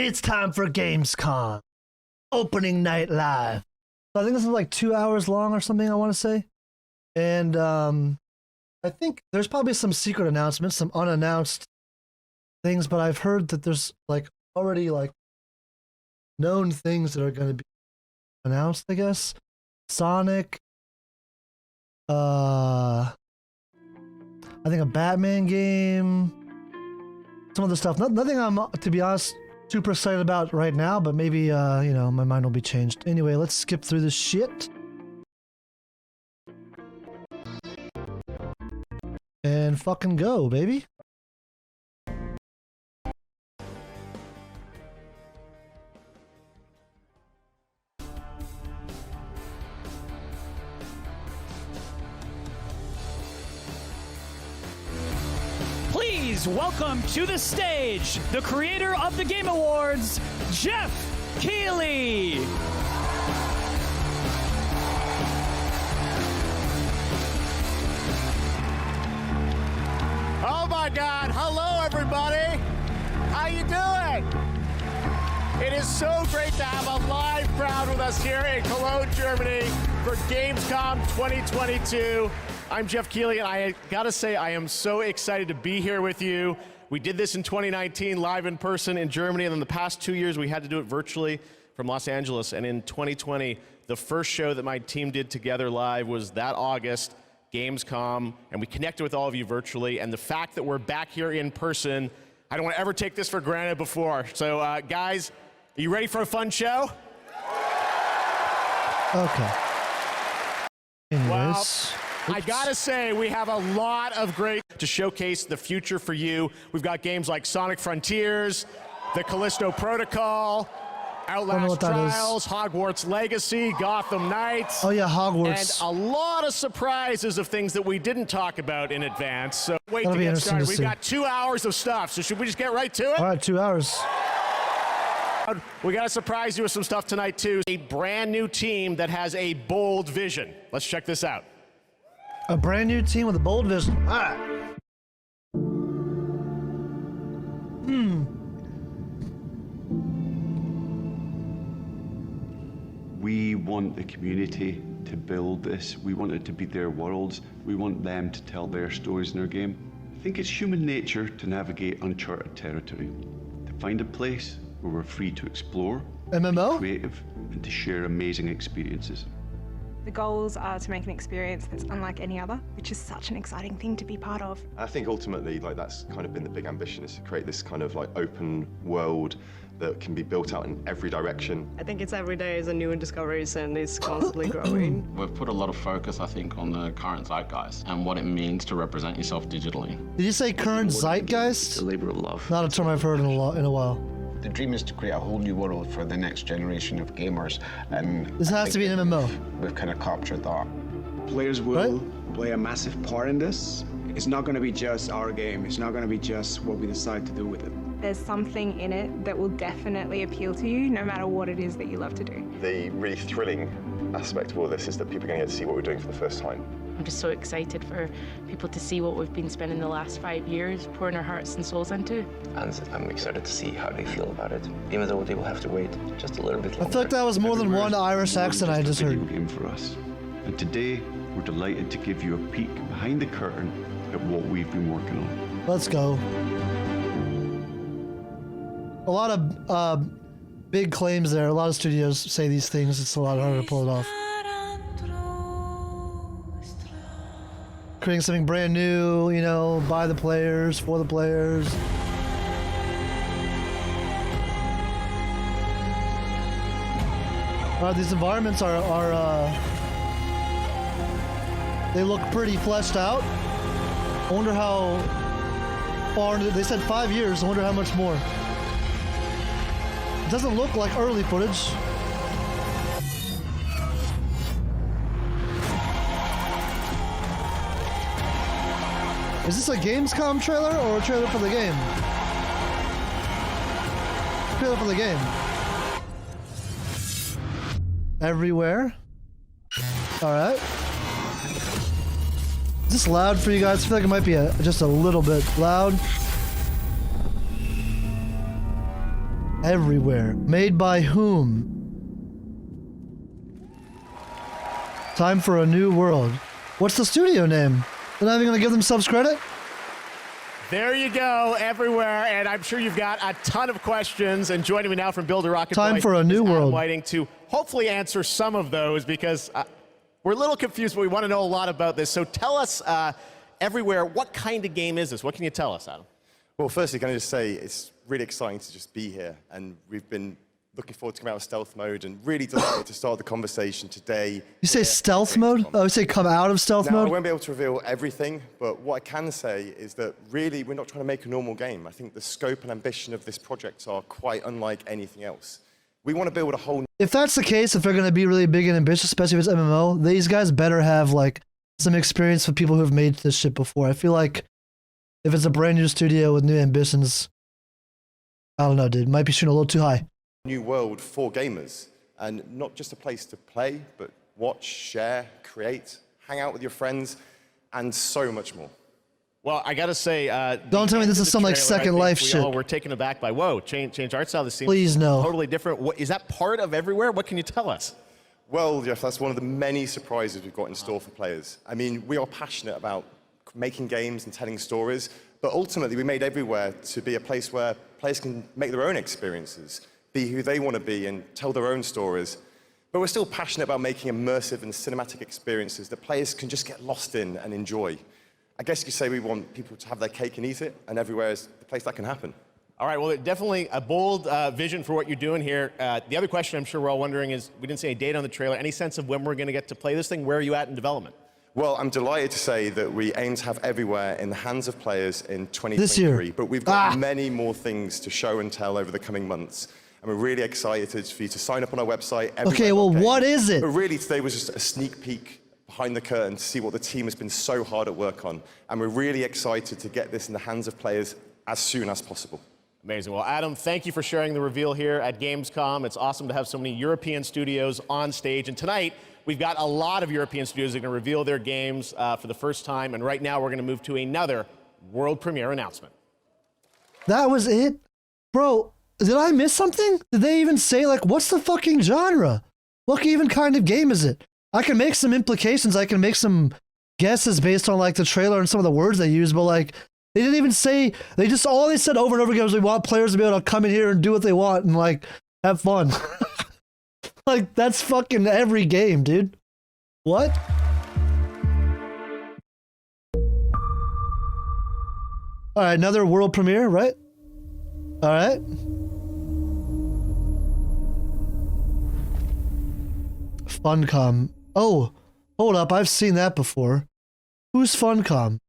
It's time for Gamescom. Opening night live. So I think this is like 2 hours long or something, I want to say. And I think there's probably some secret announcements, some unannounced things, but I've heard that there's like already like known things that are going to be announced, I guess. Sonic. I think a Batman game. Some other stuff. Nothing I'm, to be honest, super excited about right now, but maybe, you know, my mind will be changed. Anyway, let's skip through this shit. And fucking go, baby. Please welcome to the stage the creator of the Game Awards, Jeff Keighley. Oh my God, hello everybody. How you doing? It is so great to have a live crowd with us here in Cologne, Germany for Gamescom 2022. I'm Jeff Keighley, and I gotta say, I am so excited to be here with you. We did this in 2019, live in person in Germany, and then the past 2 years, we had to do it virtually from Los Angeles. And in 2020, the first show that my team did together live was that August, Gamescom, and we connected with all of you virtually. And the fact that we're back here in person, I don't want to ever take this for granted before. So, guys, are you ready for a fun show? Okay. Anyways. Well, I gotta say, we have a lot of great to showcase the future for you. We've got games like Sonic Frontiers, the Callisto Protocol, Outlast Trials, Hogwarts Legacy, Gotham Knights. Oh yeah, Hogwarts. And a lot of surprises of things that we didn't talk about in advance. So wait to get started. We've got 2 hours of stuff, so should we just get right to it? All right, 2 hours. We got to surprise you with some stuff tonight, too. A brand new team that has a bold vision. Let's check this out. A brand new team with a bold vision. All right. We want the community to build this. We want it to be their worlds. We want them to tell their stories in our game. I think it's human nature to navigate uncharted territory, to find a place where we're free to explore, MMO? be creative, and to share amazing experiences. The goals are to make an experience that's unlike any other, which is such an exciting thing to be part of. I think ultimately, like, that's kind of been the big ambition, is to create this kind of like open world that can be built out in every direction. I think it's every day is a new discoveries and it's constantly growing. We've put a lot of focus, I think, on the current zeitgeist and what it means to represent yourself digitally. Did you say current zeitgeist? It's a labor of love. Not a term I've heard in a while. The dream is to create a whole new world for the next generation of gamers, and this has to be an MMO. We've kind of captured that. Players will play a massive part in this. It's not going to be just our game. It's not going to be just what we decide to do with it. There's something in it that will definitely appeal to you, no matter what it is that you love to do. The really thrilling aspect of all this is that people are going to get to see what we're doing for the first time. I'm just so excited for people to see what we've been spending the last 5 years pouring our hearts and souls into. And I'm excited to see how they feel about it, even though they will have to wait just a little bit longer. I feel like that was more than one Irish accent I just heard. Game for us. And today, we're delighted to give you a peek behind the curtain at what we've been working on. Let's go. A lot of big claims there. A lot of studios say these things. It's a lot harder to pull it off. Creating something brand new, you know, by the players, for the players. These environments are they look pretty fleshed out. I wonder how far, they said 5 years, I wonder how much more. It doesn't look like early footage. Is this a Gamescom trailer or a trailer for the game? Trailer for the game. Everywhere. Alright. Is this loud for you guys? I feel like it might be just a little bit loud. Everywhere. Made by whom? Time for a new world. What's the studio name? They're not even gonna give themselves credit? There you go, everywhere, and I'm sure you've got a ton of questions. And joining me now from Build a Rocket Time Boy for a new is Adam world. Whiting to hopefully answer some of those, because we're a little confused, but we want to know a lot about this. So tell us, everywhere, what kind of game is this? What can you tell us, Adam? Well, firstly, can I just say it's really exciting to just be here, and we've been looking forward to coming out of stealth mode and really delighted to start the conversation today. You say stealth mode? Oh, you say come out of stealth Now, mode? I won't be able to reveal everything, but what I can say is that really we're not trying to make a normal game. I think the scope and ambition of this project are quite unlike anything else. We want to build a whole... If that's the case, if they're gonna be really big and ambitious, especially if it's MMO, these guys better have like some experience with people who have made this shit before. I feel like if it's a brand new studio with new ambitions, I don't know, dude, might be shooting a little too high. New world for gamers, and not just a place to play, but watch, share, create, hang out with your friends, and so much more. Well, I gotta say, don't tell me this is some like Second Life shit. We're taken aback by, whoa, change art style. This seems Please no. totally different. What, is that part of everywhere? What can you tell us? Well, Jeff, that's one of the many surprises we've got in store for players. I mean, we are passionate about making games and telling stories, but ultimately we made Everywhere to be a place where players can make their own experiences, be who they want to be, and tell their own stories. But we're still passionate about making immersive and cinematic experiences that players can just get lost in and enjoy. I guess you could say we want people to have their cake and eat it, and Everywhere is the place that can happen. All right, well, definitely a bold vision for what you're doing here. The other question I'm sure we're all wondering is, we didn't see any date on the trailer. Any sense of when we're going to get to play this thing? Where are you at in development? Well, I'm delighted to say that we aim to have Everywhere in the hands of players in 2023. This year. But we've got many more things to show and tell over the coming months. And we're really excited for you to sign up on our website. Okay, well, what is it? But really, today was just a sneak peek behind the curtain to see what the team has been so hard at work on. And we're really excited to get this in the hands of players as soon as possible. Amazing. Well, Adam, thank you for sharing the reveal here at Gamescom. It's awesome to have so many European studios on stage. And tonight, we've got a lot of European studios that are going to reveal their games for the first time. And right now, we're going to move to another world premiere announcement. That was it? Bro, did I miss something? Did they even say, like, what's the fucking genre? What even kind of game is it? I can make some implications. I can make some guesses based on, like, the trailer and some of the words they use, but, like, they didn't even say, all they said over and over again was we want players to be able to come in here and do what they want and, like, have fun. Like, that's fucking every game, dude. What? All right, another world premiere, right? All right. Funcom. Oh, hold up. I've seen that before. Who's Funcom?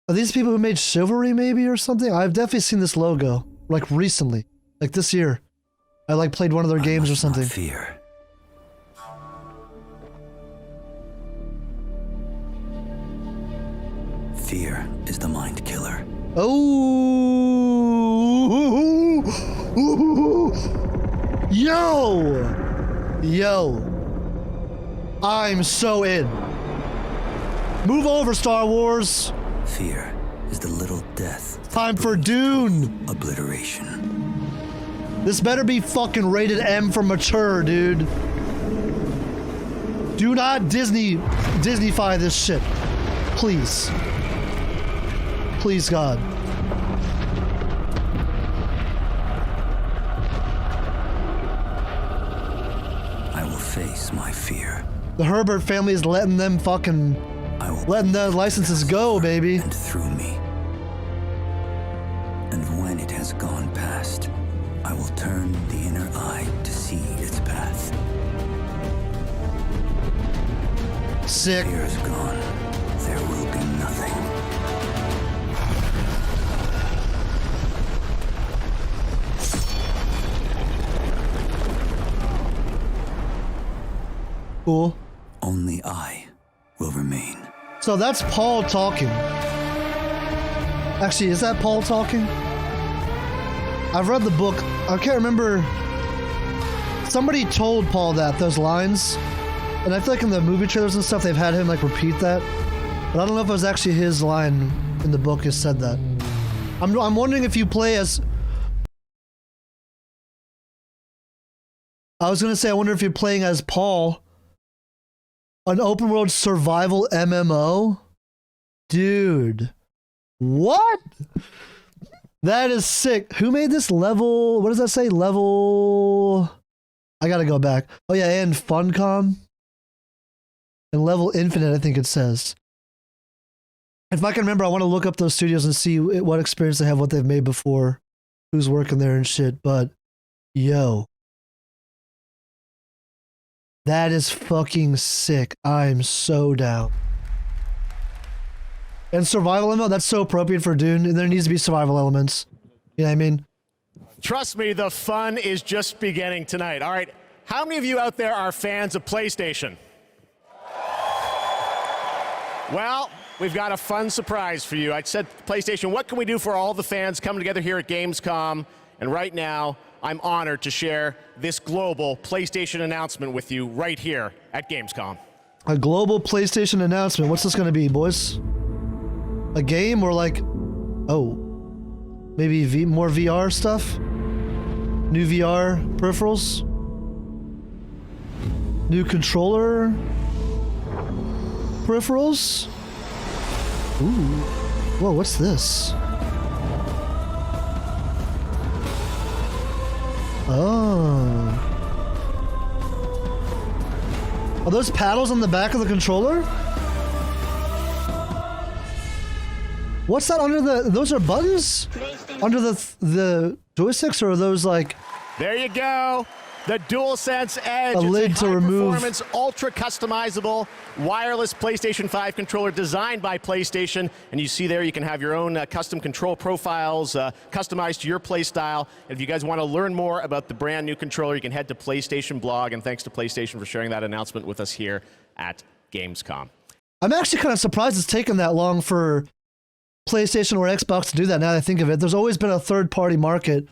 Are these people who made Chivalry maybe or something? I've definitely seen this logo, like recently, like this year. I like played one of their games or something. Fear. Fear is the mind killer. Oh! Yo! I'm so in. Move over, Star Wars. Fear is the little death. Time for Dune. Obliteration. This better be fucking rated M for mature, dude. Do not Disney-fy this shit. Please. Please, God. I will face my fear. The Herbert family is letting them fucking... letting the licenses go, baby. And through me. And when it has gone past, I will turn the inner eye to see its path. Sick. Fear is gone. There will be nothing. Cool. Only I will remain. So that's Paul talking. Actually, is that Paul talking? I've read the book. I can't remember. Somebody told Paul those lines. And I feel like in the movie trailers and stuff, they've had him like repeat that. But I don't know if it was actually his line in the book that said that. I'm wondering if you play as... I was gonna say, I wonder if you're playing as Paul. An open world survival MMO? Dude. What? That is sick. Who made this level? What does that say? Level... I gotta go back. Oh yeah, and Funcom. And Level Infinite, I think it says. If I can remember, I want to look up those studios and see what experience they have, what they've made before, who's working there and shit. But, yo. That is fucking sick. I'm so down. And survival MMO, that's so appropriate for Dune. There needs to be survival elements. You know what I mean? Trust me, the fun is just beginning tonight. All right, how many of you out there are fans of PlayStation? Well, we've got a fun surprise for you. I said, PlayStation, what can we do for all the fans coming together here at Gamescom? And right now, I'm honored to share this global PlayStation announcement with you right here at Gamescom. A global PlayStation announcement. What's this gonna be, boys? A game or like, oh, maybe more VR stuff? New VR peripherals? New controller peripherals? Ooh. Whoa, what's this? Oh. Are those paddles on the back of the controller? What's that under the... Those are buttons? Under the joysticks, or are those like... There you go. The DualSense Edge. A lid to remove. Performance, ultra customizable wireless PlayStation 5 controller designed by PlayStation. And you see there you can have your own custom control profiles customized to your play style. And if you guys want to learn more about the brand new controller, you can head to PlayStation blog. And thanks to PlayStation for sharing that announcement with us here at Gamescom. I'm actually kind of surprised it's taken that long for PlayStation or Xbox to do that, now that I think of it. There's always been a third-party market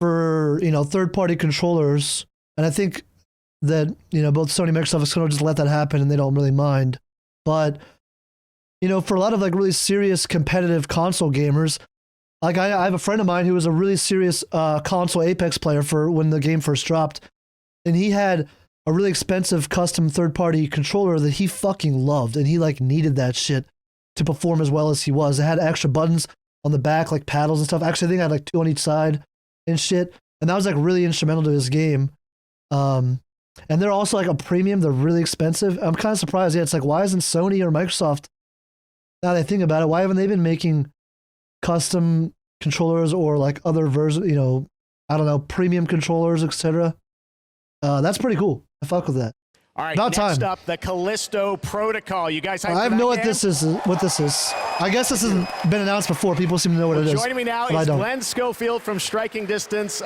for, you know, third-party controllers, and I think that, you know, both Sony and Microsoft is going to just let that happen and they don't really mind. But, you know, for a lot of like really serious competitive console gamers, like I have a friend of mine who was a really serious console Apex player for when the game first dropped, and he had a really expensive custom third-party controller that he fucking loved, and he like needed that shit to perform as well as he was. It had extra buttons on the back, like paddles and stuff. Actually, I think I had like 2 on each side and shit. And that was like really instrumental to his game. And they're also like a premium. They're really expensive. I'm kind of surprised. Yeah, it's like, why isn't Sony or Microsoft, now that I think about it, why haven't they been making custom controllers or like other versions, you know, I don't know, premium controllers, etc.? That's pretty cool. I fuck with that. All right, About next time. up, the Callisto Protocol. You guys I have no what this is. What this is? I guess this hasn't been announced before. People seem to know what it is. Joining me now but is Glenn Schofield from Striking Distance.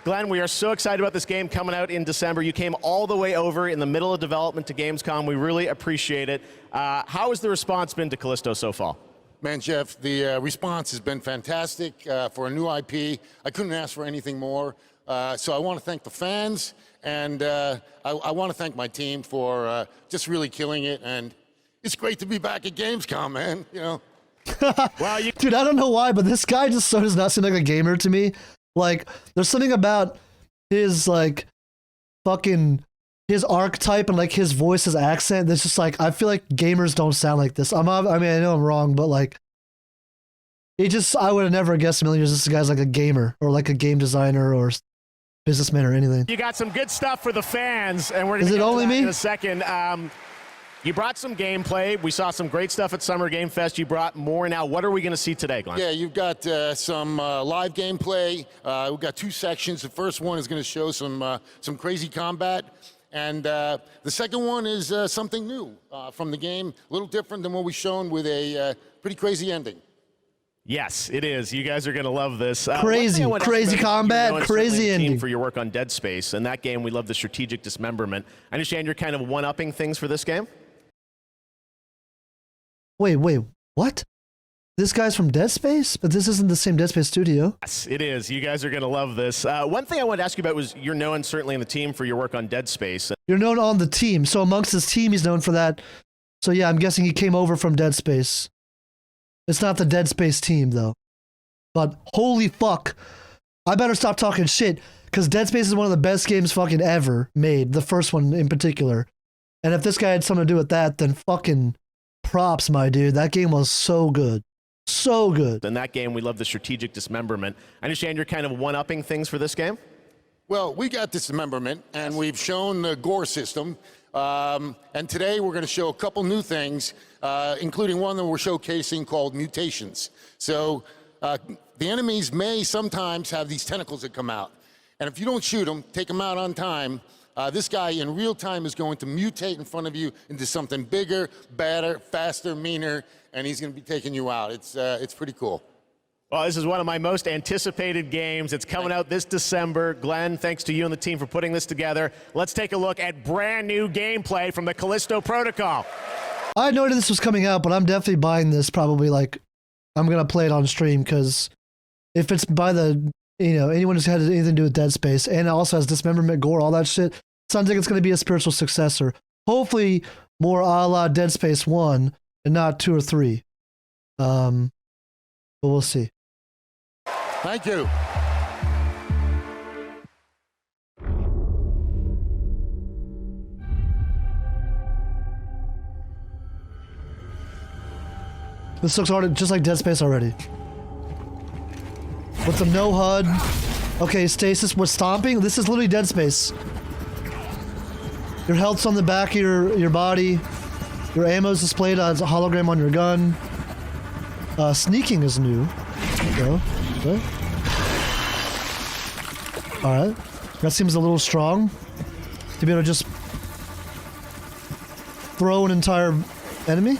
Glenn, we are so excited about this game coming out in December. You came all the way over in the middle of development to Gamescom. We really appreciate it. How has the response been to Callisto so far? Man, Jeff, the response has been fantastic for a new IP. I couldn't ask for anything more. So I want to thank the fans, and I want to thank my team for just really killing it. And it's great to be back at Gamescom, man. You know. Well, dude, I don't know why, but this guy just so does not seem like a gamer to me. Like, there's something about his like fucking his archetype and like his voice, his accent. That's just like, I feel like gamers don't sound like this. I mean, I know I'm wrong, but like, I would have never guessed in a million years this guy's like a gamer or like a game designer or businessman or anything. You got some good stuff for the fans, and we're going Is to it get only to that me? in a second. You brought some gameplay. We saw some great stuff at Summer Game Fest. You brought more now. What are we going to see today, Glenn? Yeah, you've got some live gameplay. We've got 2 sections. The first one is going to show some crazy combat. And the second one is something new from the game, a little different than what we've shown, with a pretty crazy ending. Yes, it is. You guys are going to love this. Crazy combat, crazy ending. For your work on Dead Space. And that game, we love the strategic dismemberment. I understand you're kind of one-upping things for this game? Wait, what? This guy's from Dead Space? But this isn't the same Dead Space studio. Yes, it is. You guys are going to love this. One thing I wanted to ask you about was you're known certainly in the team for your work on Dead Space. You're known on the team. So amongst his team, he's known for that. So yeah, I'm guessing he came over from Dead Space. It's not the Dead Space team, though. But holy fuck, I better stop talking shit because Dead Space is one of the best games fucking ever made. The first one in particular. And if this guy had something to do with that, then fucking props, my dude. That game was so good. So good. In that game, we love the strategic dismemberment. I understand you're kind of one-upping things for this game? Well, we got dismemberment, and we've shown the gore system. And today we're going to show a couple new things, including one that we're showcasing called mutations. So the enemies may sometimes have these tentacles that come out. And if you don't shoot them, take them out on time, this guy in real time is going to mutate in front of you into something bigger, badder, faster, meaner, and he's going to be taking you out. It's pretty cool. Well, this is one of my most anticipated games. It's coming out this December. Glenn, thanks to you and the team for putting this together. Let's take a look at brand new gameplay from the Callisto Protocol. I noted this was coming out, but I'm definitely buying this probably like, I'm going to play it on stream because if it's by the, anyone who's had anything to do with Dead Space and it also has dismemberment, gore, all that shit, sounds like it's going to be a spiritual successor. Hopefully more a la Dead Space 1 and not 2 or 3. But we'll see. Thank you. This looks already just like Dead Space already. With the no HUD. Okay, stasis with stomping. This is literally Dead Space. Your health's on the back of your body. Your ammo's displayed as a hologram on your gun. Sneaking is new. Okay. Alright. That seems a little strong. To be able to just throw an entire enemy.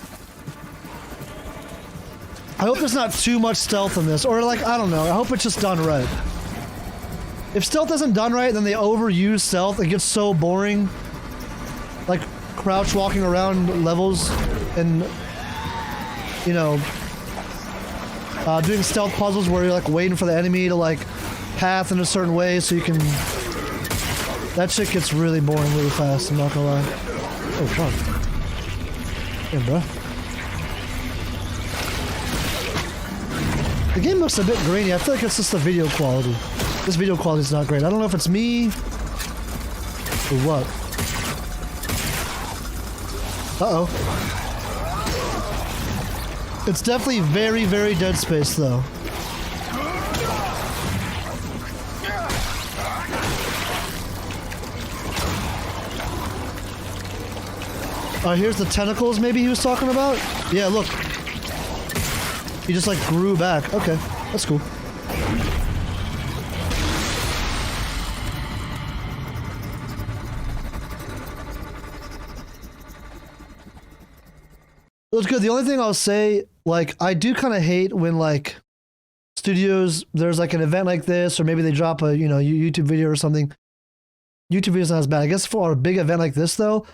I hope there's not too much stealth in this. Or like, I don't know. I hope it's just done right. If stealth isn't done right, then they overuse stealth. It gets so boring. Like crouch walking around levels and, doing stealth puzzles where you're like waiting for the enemy to like path in a certain way so you can... That shit gets really boring really fast, I'm not gonna lie. Oh, fuck. Yeah, bro. The game looks a bit grainy. I feel like it's just the video quality. This video quality is not great. I don't know if it's me or what. Uh-oh. It's definitely very, very Dead Space, though. Here's the tentacles maybe he was talking about? Yeah, look. He just like grew back. Okay, that's cool. It was good. The only thing I'll say, like, I do kind of hate when, like, studios, there's, like, an event like this, or maybe they drop a, YouTube video or something. YouTube video's not as bad. I guess for a big event like this, though,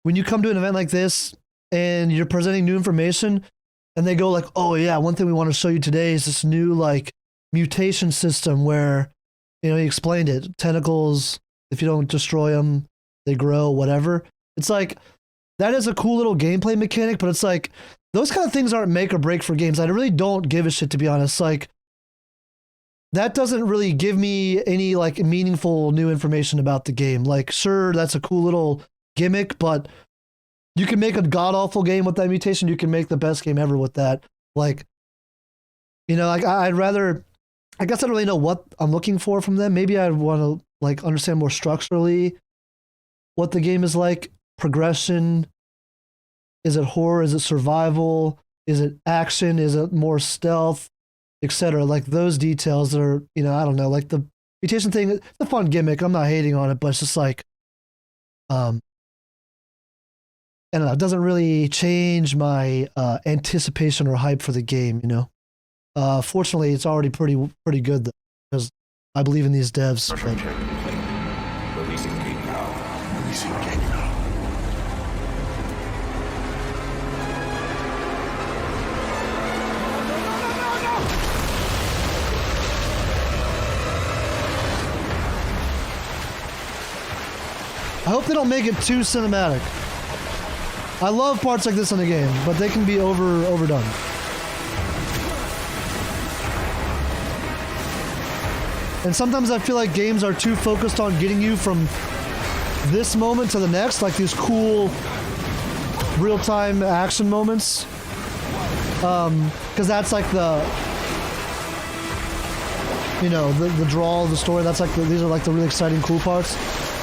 when you come to an event like this, and you're presenting new information, and they go like, oh, yeah, one thing we want to show you today is this new, like, mutation system where, he explained it. Tentacles, if you don't destroy them, they grow, whatever. It's like... That is a cool little gameplay mechanic, but it's like, those kind of things aren't make or break for games. I really don't give a shit, to be honest. Like, that doesn't really give me any, like, meaningful new information about the game. Like, sure, that's a cool little gimmick, but you can make a god-awful game with that mutation. You can make the best game ever with that. Like, like, I'd rather... I guess I don't really know what I'm looking for from them. Maybe I'd want to, like, understand more structurally what the game is like. Progression. Is it horror? Is it survival? Is it action? Is it more stealth? Etc. Like those details that are, I don't know, like the mutation thing, it's a fun gimmick. I'm not hating on it, but it's just like, I don't know, it doesn't really change my anticipation or hype for the game, Fortunately, it's already pretty good though, because I believe in these devs. Releasing gate now. Releasing gate now. I hope they don't make it too cinematic. I love parts like this in the game, but they can be overdone. And sometimes I feel like games are too focused on getting you from this moment to the next, like these cool real-time action moments. Because that's like the, you know, the draw of the story. That's like these are like the really exciting, cool parts.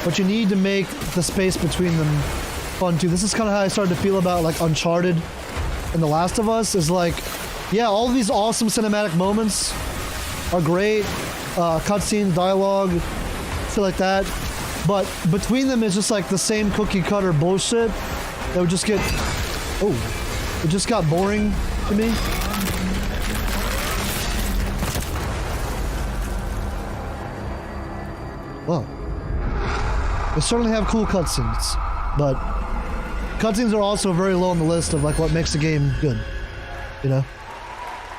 But you need to make the space between them fun too. This is kind of how I started to feel about like Uncharted and The Last of Us. Is like, yeah, all these awesome cinematic moments are great. Cutscenes, dialogue, shit like that. But between them is just like the same cookie cutter bullshit that would just get, it just got boring to me. Well, they certainly have cool cutscenes, but cutscenes are also very low on the list of like what makes a game good, you know?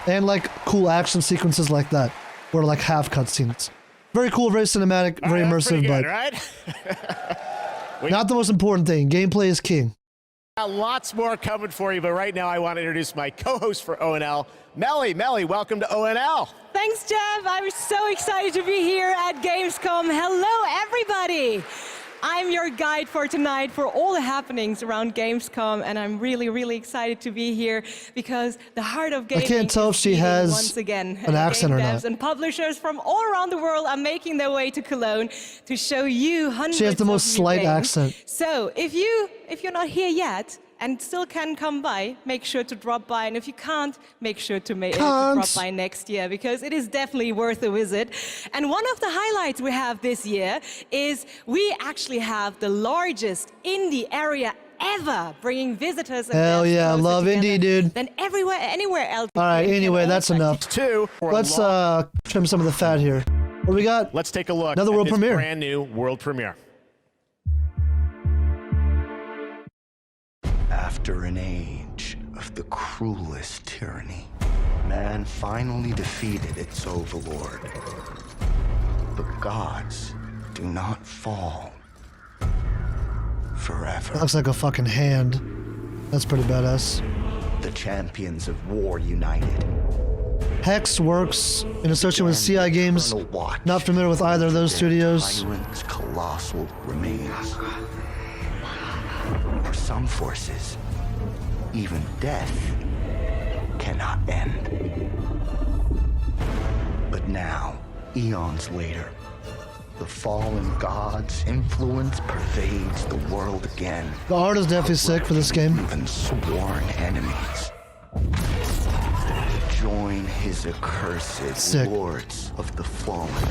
And like cool action sequences like that, where like half cutscenes. Very cool, very cinematic, very immersive, good, but right? not the most important thing. Gameplay is king. Got lots more coming for you, but right now I want to introduce my co-host for ONL, Melly. Melly, welcome to ONL. Thanks, Jeff. I'm so excited to be here at Gamescom. Hello, everybody. I'm your guide for tonight for all the happenings around Gamescom, and I'm really, really excited to be here because the heart of gaming I can't tell if she beating has once again. an accent or Game devs not. and publishers from all around the world are making their way to Cologne to show you hundreds She has the most of new slight games. accent. So if you're not here yet and still can come by, make sure to drop by. And if you can't, make sure to drop by next year, because it is definitely worth a visit. And one of the highlights we have this year is we actually have the largest indie area ever, bringing visitors and Hell devs yeah, closer love together indie, dude. than anywhere else. All right, anyway, that's enough. Let's trim some of the fat here. What do we got? Let's take a look Another at world this premiere. brand new world premiere. After an age of the cruelest tyranny, man finally defeated its overlord. The gods do not fall forever. That looks like a fucking hand. That's pretty badass. The champions of war united. Hex works in association with CI Games. Not familiar with either of those studios. Tyrant's colossal remains. For some forces, even death cannot end. But now, eons later, the fallen god's influence pervades the world again. The art is definitely sick for this game. Even sworn enemies join his accursed lords of the fallen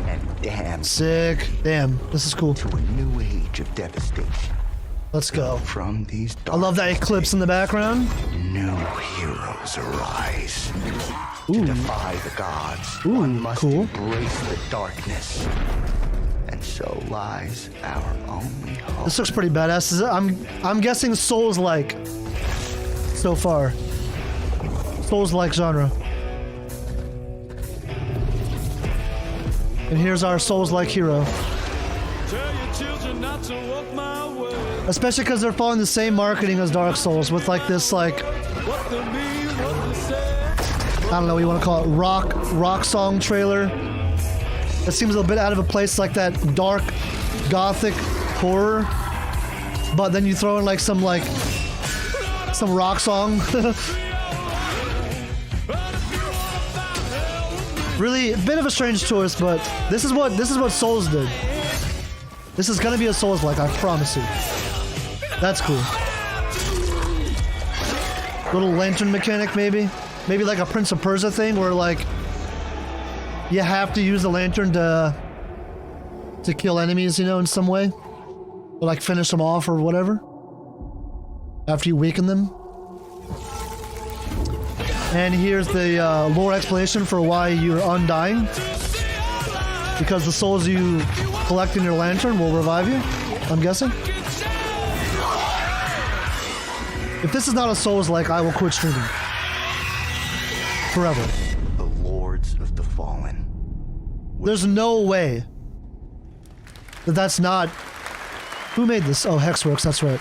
and damn. Sick. Damn, this is cool. To a new age of devastation. Let's go. From these I love that eclipse in the background. new heroes arise. Ooh. To defy the gods, one must embrace the darkness. And so lies our only hope. This looks pretty badass. I'm guessing Souls-like so far. Souls-like genre. And here's our Souls-like hero. Especially because they're following the same marketing as Dark Souls with like this like, I don't know what you want to call it, rock song trailer. It seems a little bit out of a place, like that dark gothic horror. But then you throw in like some rock song. Really a bit of a strange choice, but this is what Souls did. This is gonna be a Souls-like, I promise you. That's cool. Little lantern mechanic, maybe? Maybe like a Prince of Persia thing, where like you have to use the lantern to kill enemies, you know, in some way, or like finish them off or whatever after you weaken them. And here's the lore explanation for why you're undying, because the souls you collect in your lantern will revive you, I'm guessing. If this is not a Souls-like, I will quit streaming. Forever. The lords of the fallen. There's no way that that's not... Who made this? Oh, Hexworks, that's right.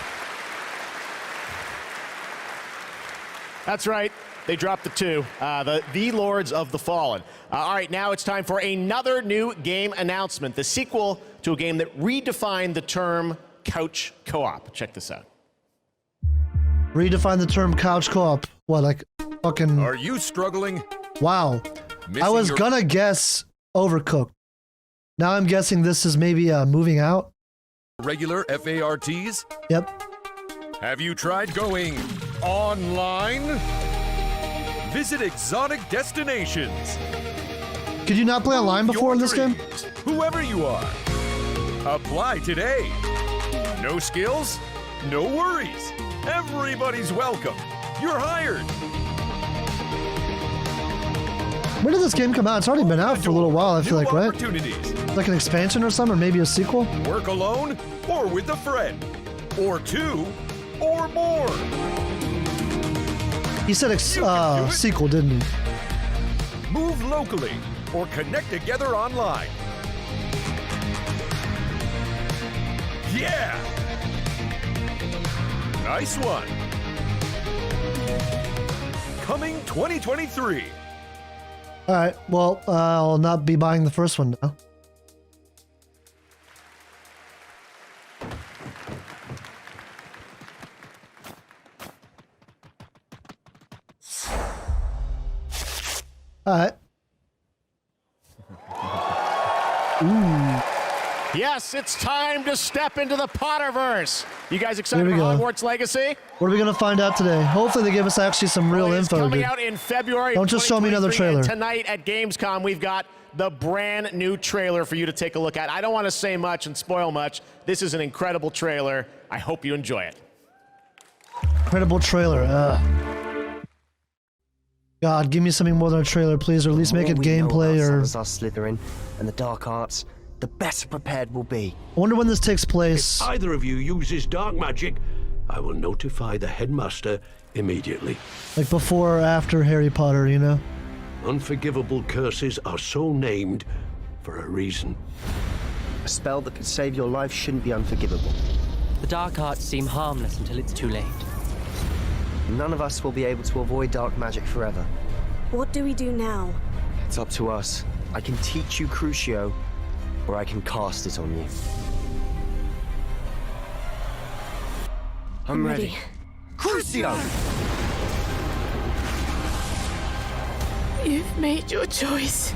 That's right. They dropped the 2. The Lords of the Fallen. All right, now it's time for another new game announcement. The sequel to a game that redefined the term couch co-op. Check this out. Redefine the term couch co-op. What, like fucking... Are you struggling? Wow. Missing I was your- gonna guess Overcooked. Now I'm guessing this is maybe moving out. Regular FARTs? Yep. Have you tried going online? Visit exotic destinations. Could you not play online before in this game? Whoever you are. Apply today. No skills? No worries. Everybody's welcome. You're hired. When did this game come out? It's already been out for a little while, I feel like, right? Opportunities. Like an expansion or something, or maybe a sequel? Work alone or with a friend. Or 2 or more. He said sequel, didn't he? Move locally or connect together online. Yeah! Nice one. Coming 2023. All right, well, I'll not be buying the first one now. All right. Ooh. Yes, it's time to step into the Potterverse. You guys excited Here we about go. Hogwarts Legacy? What are we gonna find out today? Hopefully they give us actually some real It's info, coming dude. out in February. Don't just show me another 2023, and trailer. Tonight at Gamescom, we've got the brand new trailer for you to take a look at. I don't want to say much and spoil much. This is an incredible trailer. I hope you enjoy it. Incredible trailer. God, give me something more than a trailer, please, or at least make it gameplay or... Slytherin and the dark arts, the better prepared we'll be. I wonder when this takes place. If either of you uses dark magic, I will notify the headmaster immediately. Like before or after Harry Potter, you know? Unforgivable curses are so named for a reason. A spell that could save your life shouldn't be unforgivable. The dark arts seem harmless until it's too late. None of us will be able to avoid dark magic forever. What do we do now? It's up to us. I can teach you Crucio, or I can cast it on you. I'm ready. Crucio! You've made your choice.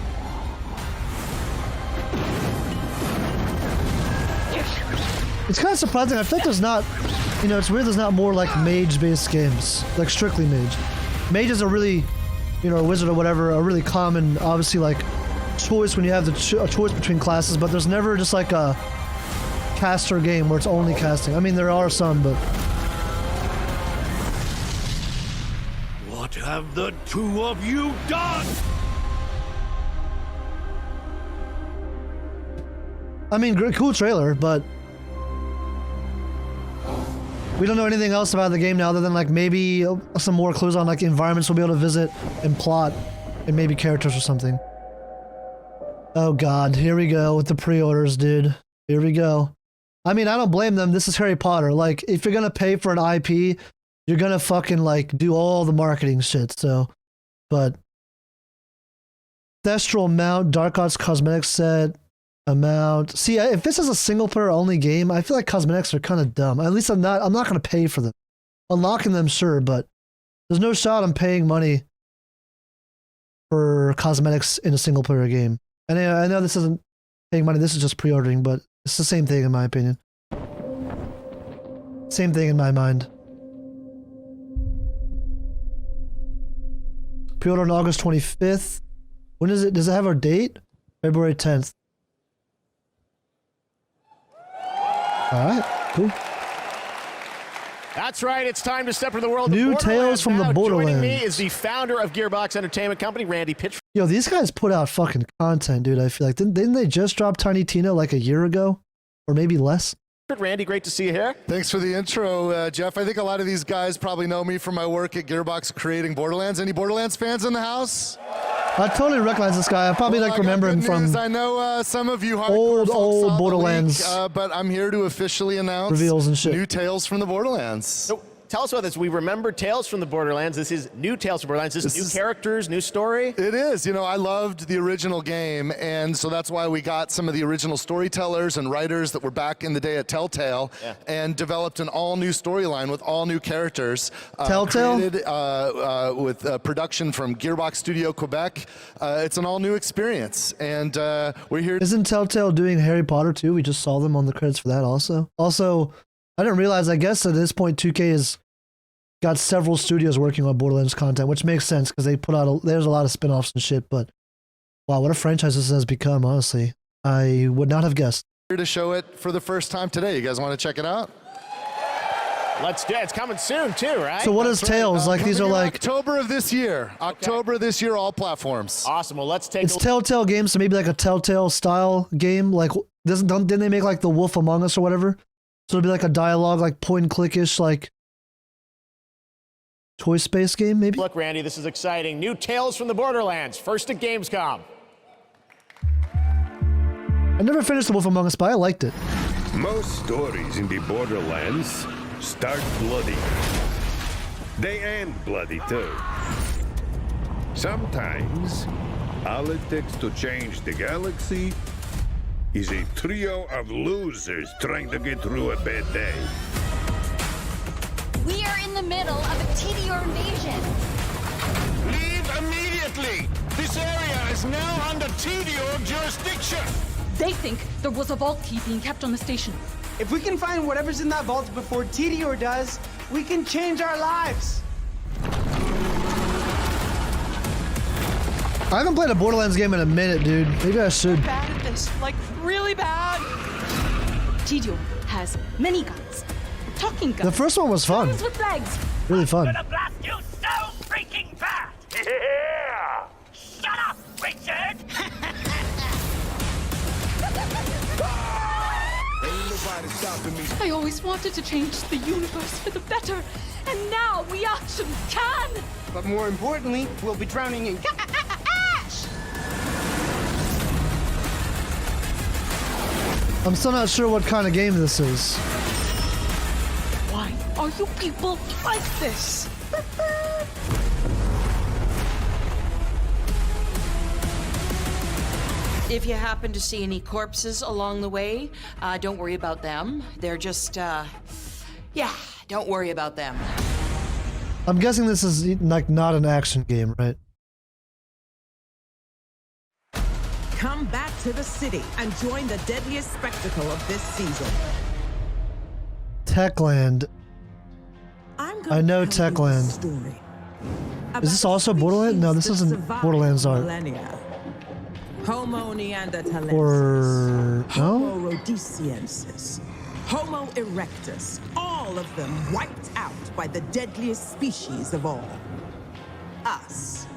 It's kind of surprising. I feel like there's not, you know, it's weird there's not more like mage-based games, like strictly mage. Mages are really, you know, a wizard or whatever, a really common, obviously, like, choice when you have the choice between classes, but there's never just like a caster game where it's only casting. I mean, there are some, but... What have the two of you done? I mean, cool trailer, but... we don't know anything else about the game now other than like maybe some more clues on like environments we'll be able to visit and plot and maybe characters or something. Oh god, here we go with the pre-orders, dude. Here we go. I mean, I don't blame them. This is Harry Potter. Like, if you're gonna pay for an IP, you're gonna fucking like do all the marketing shit, so. But... Thestral Mount, Dark Arts Cosmetics Set, amount. See, if this is a single player only game, I feel like cosmetics are kind of dumb. At least I'm not going to pay for them. Unlocking them, sure, but there's no shot I'm paying money for cosmetics in a single player game. And I know this isn't paying money, this is just pre-ordering, but it's the same thing in my opinion. Same thing in my mind. Pre-order on August 25th. When is it? Does it have a date? February 10th. Alright, cool. That's right, it's time to step into the world New of Tales from the Joining me Borderlands. is the founder of Gearbox Entertainment Company, Randy Pitchford. Yo, these guys put out fucking content, dude. I feel like didn't they just drop Tiny Tina like a year ago, or maybe less? Randy, great to see you here. Thanks for the intro, Jeff. I think a lot of these guys probably know me from my work at Gearbox creating Borderlands. Any Borderlands fans in the house? I totally recognize this guy. I probably like remember him from I know some of you old saw Borderlands the leak, but I'm here to officially announce reveals and shit. new Tales from the Borderlands. tell us about this. We remember Tales from the Borderlands. This is new Tales from Borderlands. This is new characters, new story. It is. You know, I loved the original game, and so that's why we got some of the original storytellers and writers that were back in the day at Telltale and developed an all-new storyline with all new characters. Telltale? Created with production from Gearbox Studio Quebec. It's an all-new experience, and we're here. Isn't Telltale doing Harry Potter too? We just saw them on the credits for that also. Also, I didn't realize, I guess at this point 2K has got several studios working on Borderlands content, which makes sense because they put out, there's a lot of spin-offs and shit, but wow, what a franchise this has become, honestly. I would not have guessed. Here to show it for the first time today. You guys want to check it out? Let's do it. It's coming soon too, right? So what is Tales? Like these are like October of this year. October this year, all platforms. Awesome. Well, let's take it's Telltale games, so maybe like a Telltale style game. Like didn't they make like The Wolf Among Us or whatever? So it'll be like a dialogue, like point and click-ish, like toy space game, maybe? Look, Randy, this is exciting. New Tales from the Borderlands, first at Gamescom. I never finished The Wolf Among Us, but I liked it. Most stories in the Borderlands start bloody. They end bloody too. Sometimes, all it takes to change the galaxy is a trio of losers trying to get through a bad day. We are in the middle of a TDR invasion. Leave immediately! This area is now under TDR jurisdiction! They think there was a vault key being kept on the station. If we can find whatever's in that vault before TDR does, we can change our lives. I haven't played a Borderlands game in a minute, dude. Maybe I should. Bad at this, like really bad. TDR has many guns. Talking guns. The first one was fun. Guns with legs. Really fun. blast you so freaking fast! Yeah! Shut up, Richard! I always wanted to change the universe for the better, and now we actually can! But more importantly, we'll be drowning in ash! I'm still not sure what kind of game this is. Why are you people like this? If you happen to see any corpses along the way, don't worry about them. They're just, yeah, don't worry about them. I'm guessing this is like not an action game, right? Come back to the city and join the deadliest spectacle of this season. Techland. I know Techland. Is this also Borderlands? No, this isn't Borderlands art. Homo neanderthalensis. Or no? Homo rhodesiensis. Homo erectus. All of them wiped out by the deadliest species of all. Us.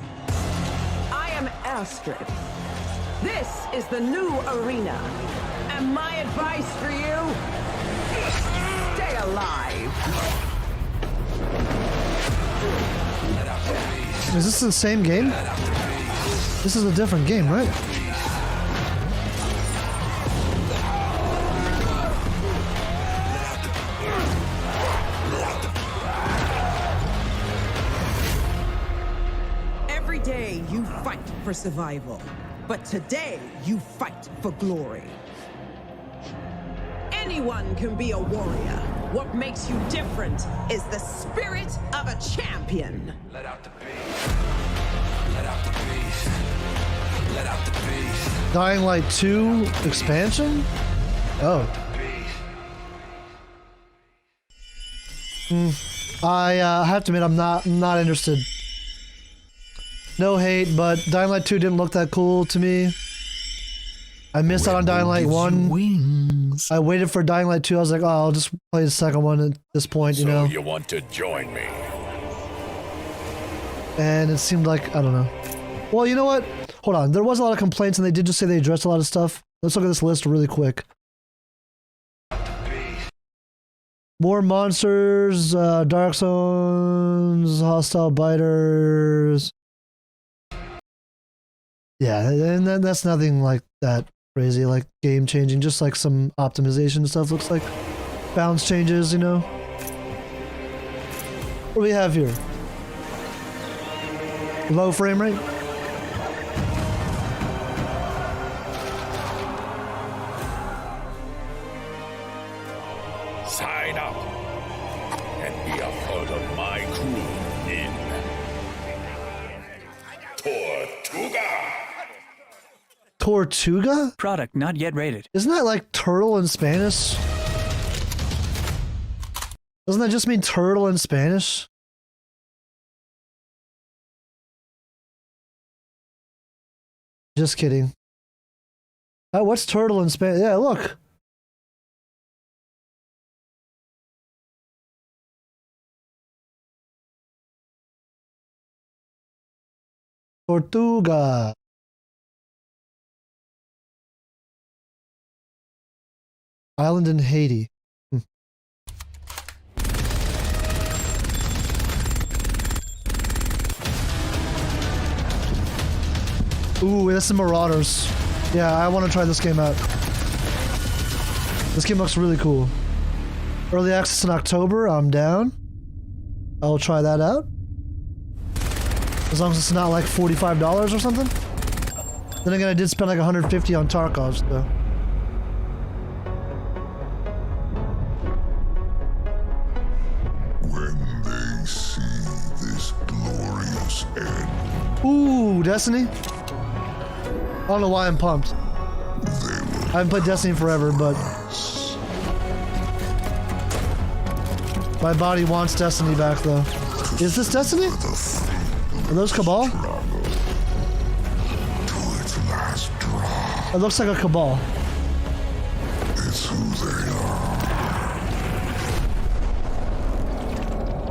I am Astrid. This is the new arena. And my advice for you, stay alive. Is this the same game? This is a different game, right? Every day you fight for survival, but today you fight for glory. Anyone can be a warrior. What makes you different is the spirit of a champion. Let out the beast. Let out the beast. Let out the beast. Dying Light 2 expansion? Oh. I have to admit, I'm not interested. No hate, but Dying Light 2 didn't look that cool to me. I missed out on Dying Light 1. Wings. I waited for Dying Light 2. I was like, oh, I'll just play the second one at this point, you know? So you want to join me? And it seemed like, I don't know. Well, you know what? Hold on. There was a lot of complaints, and they did just say they addressed a lot of stuff. Let's look at this list really quick. More monsters, Dark Zones, hostile biters. Yeah, and that's nothing like that crazy, like game changing, just like some optimization stuff looks like. Balance changes, you know? What do we have here? Low frame rate? Sign up and be a part of my crew in Tortuga. Tortuga? Product not yet rated. Isn't that like turtle in Spanish? Doesn't that just mean turtle in Spanish? Just kidding. What's turtle in Spanish? Yeah, look. Tortuga. Island in Haiti. Ooh, there's some Marauders. Yeah, I want to try this game out. This game looks really cool. Early access in October, I'm down. I'll try that out. As long as it's not like $45 or something. Then again, I did spend like $150 on Tarkov's though. When they see this glorious end, Ooh, Destiny? I don't know why I'm pumped. I haven't played Destiny forever, but my body wants Destiny back though. Is this Destiny? Are those Cabal? It looks like a Cabal. it's who they are.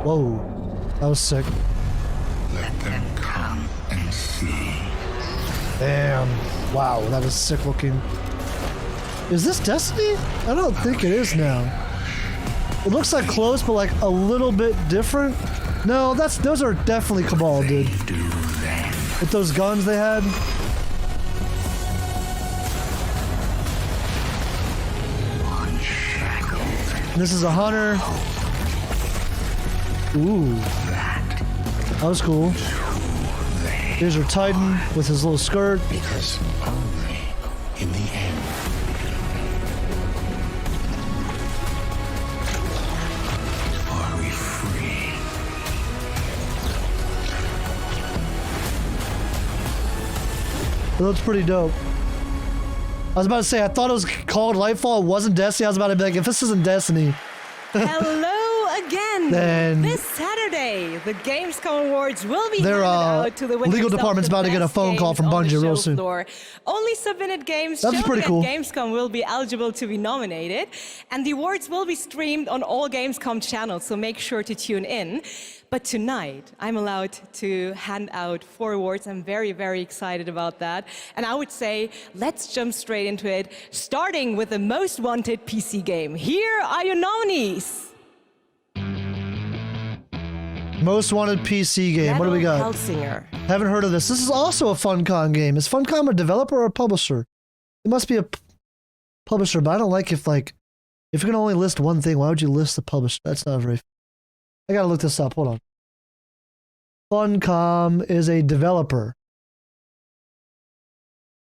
Whoa, that was sick. Let them come and see. Damn. Wow, that is sick looking. Is this Destiny? I don't think it is now. It looks like close, but like a little bit different. No, those are definitely Cabal, dude. With those guns they had. And this is a hunter. Ooh. That was cool. Here's your Titan with his little skirt. Because only in the end are we free. It looks pretty dope. I was about to say, I thought it was called Lightfall. It wasn't Destiny. I was about to be like, if this isn't Destiny. Hello again. Then this Saturday, the Gamescom Awards will be handed out to the winners legal of department's the about to get a best phone call from games on the Bungie real show soon. floor. Only submitted games That's shown pretty at cool. Gamescom will be eligible to be nominated, and the awards will be streamed on all Gamescom channels, so make sure to tune in. But tonight, I'm allowed to hand out 4 awards. I'm very, very excited about that. And I would say, let's jump straight into it, starting with the most wanted PC game. Here are your nominees. Most wanted PC game. What do we got? Hellsinger. Haven't heard of this. This is also a Funcom game. Is Funcom a developer or a publisher? It must be a publisher, but I don't like if you can only list one thing, why would you list the publisher? That's not very... I gotta look this up. Hold on. Funcom is a developer.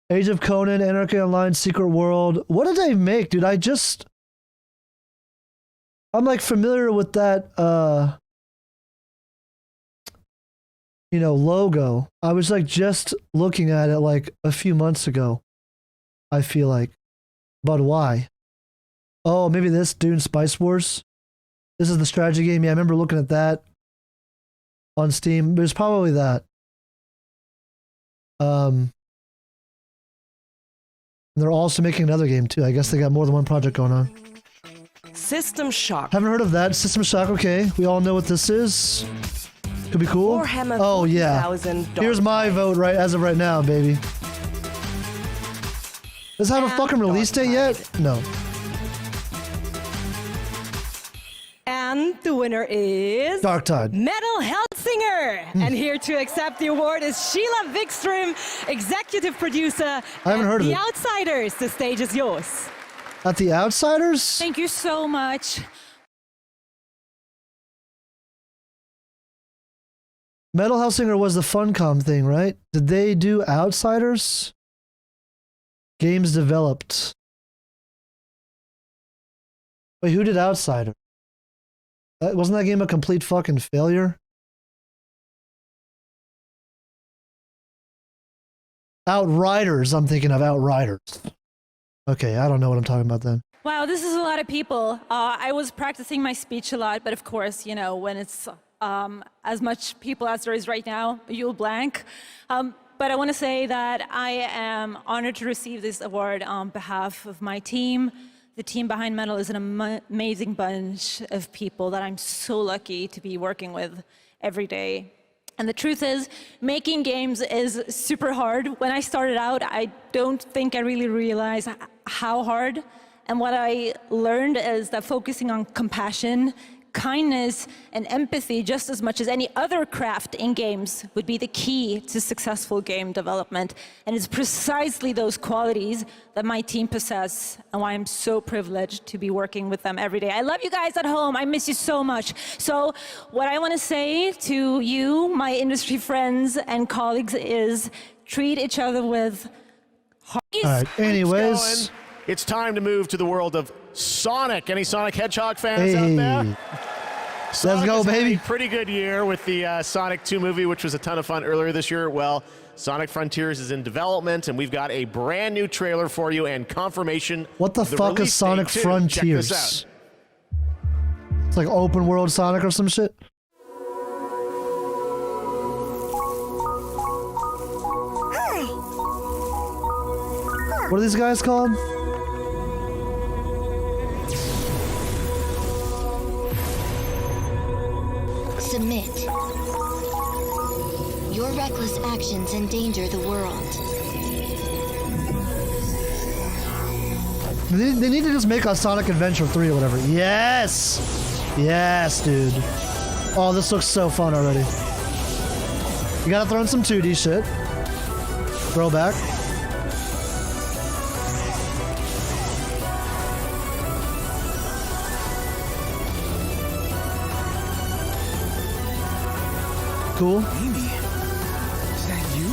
Age of Conan, Anarchy Online, Secret World. What did they make, dude? I'm like familiar with that, logo. I was like just looking at it like a few months ago. I feel like. But why? Oh, maybe this Dune Spice Wars? This is the strategy game. Yeah, I remember looking at that on Steam. There's probably that. They're also making another game too. I guess they got more than one project going on. System Shock. Haven't heard of that. System Shock, okay. We all know what this is. Could be cool. Warhammer Oh, yeah. 40,000 Here's my vote as of right now, baby. Does it have a fucking release date yet? No. And the winner is... Darktide. Metal Hellsinger! And here to accept the award is Sheila Wikström, executive producer. I haven't heard of The it. Outsiders, the stage is yours. At The Outsiders? Thank you so much. Metal Hellsinger was the Funcom thing, right? Did they do Outsiders? Games developed. Wait, who did Outsiders? Wasn't that game a complete fucking failure? Outriders, I'm thinking of Outriders. Okay, I don't know what I'm talking about then. Wow, this is a lot of people. I was practicing my speech a lot, but of course, you know, when it's as much people as there is right now, you'll blank. But I want to say that I am honored to receive this award on behalf of my team. The team behind Metal is an amazing bunch of people that I'm so lucky to be working with every day. And the truth is, making games is super hard. When I started out, I don't think I really realized how hard. And what I learned is that focusing on compassion, kindness, and empathy just as much as any other craft in games would be the key to successful game development. And it's precisely those qualities that my team possess and why I'm so privileged to be working with them every day. I love you guys at home. I miss you so much. So what I want to say to you, my industry friends and colleagues, is treat each other with heart. All right, anyways. It's time to move to the world of Sonic. Any Sonic Hedgehog fans out there? Let's go, baby. A pretty good year with the Sonic 2 movie, which was a ton of fun earlier this year. Well, Sonic Frontiers is in development, and we've got a brand new trailer for you and confirmation. What the fuck is Sonic Frontiers? Check this out. It's like open world Sonic or some shit. What are these guys called? Submit. Your reckless actions endanger the world. They need to just make a Sonic Adventure 3 or whatever. Yes! Yes, dude. Oh, this looks so fun already. You gotta throw in some 2D shit. Throwback. Cool. Amy, is that you?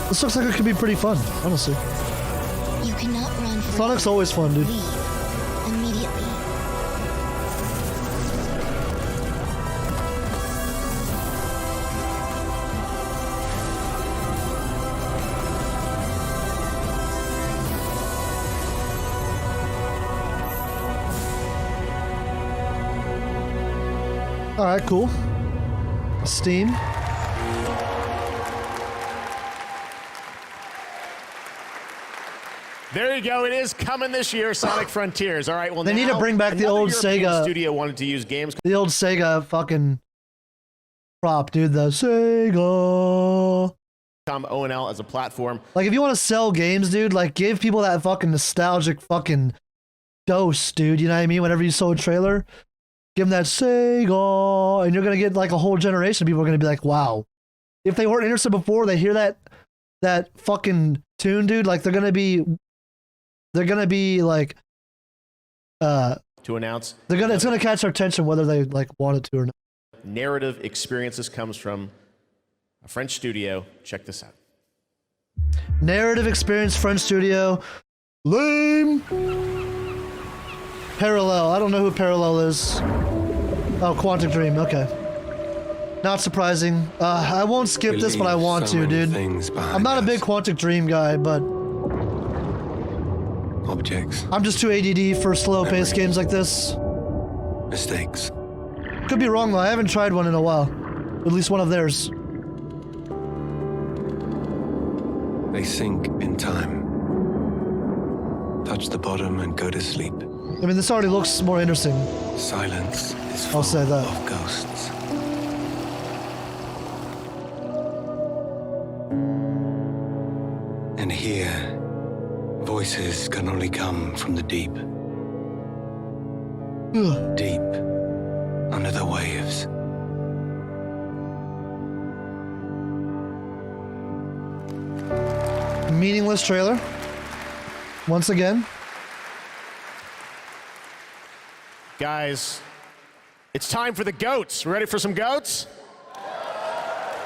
This looks like it could be pretty fun, honestly. You cannot run from Sonic's always fun, dude. immediately. All right, cool. Steam. There you go. It is coming this year, Sonic Frontiers. All right. Well, They need to bring back the another old European Sega studio wanted to use games. The old Sega fucking prop, dude. The Sega. ONL as a platform. Like, if you want to sell games, dude, like, give people that fucking nostalgic fucking dose, dude. You know what I mean? Whenever you saw a trailer, give them that Sega, and you're gonna get like a whole generation of people are gonna be like, wow. If they weren't interested before, they hear that fucking tune, dude. Like, they're gonna be like, to announce. it's gonna catch their attention whether they like want it to or not. Narrative experiences comes from a French studio. Check this out. Narrative experience, French studio. Lame. Parallel. I don't know who Parallel is. Oh, Quantic Dream. Okay. Not surprising. I won't skip this, but I want to, dude. I'm not a big Quantic Dream guy, but objects. I'm just too ADD for slow-paced games like this. Mistakes. Could be wrong though. I haven't tried one in a while. At least one of theirs. They sink in time. Touch the bottom and go to sleep. I mean, this already looks more interesting. Silence is full I'll say that. of ghosts. And here, voices can only come from the deep. Deep under the waves. Meaningless trailer. Once again. Guys, it's time for the goats. Ready for some goats?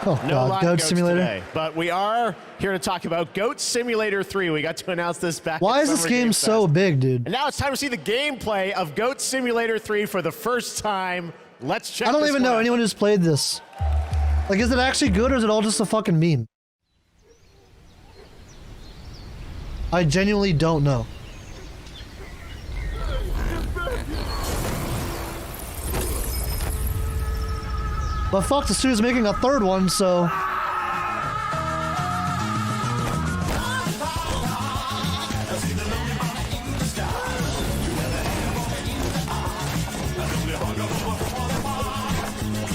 Oh, No God. live Goat goats Simulator. today, but we are here to talk about Goat Simulator 3. We got to announce this back. Why at is this Summer game Games so Fest. big, dude? And now it's time to see the gameplay of Goat Simulator 3 for the first time. Let's check. I don't this even one know out. anyone who's played this. Like, is it actually good or is it all just a fucking meme? I genuinely don't know. But fuck, the studio's making a third one, so...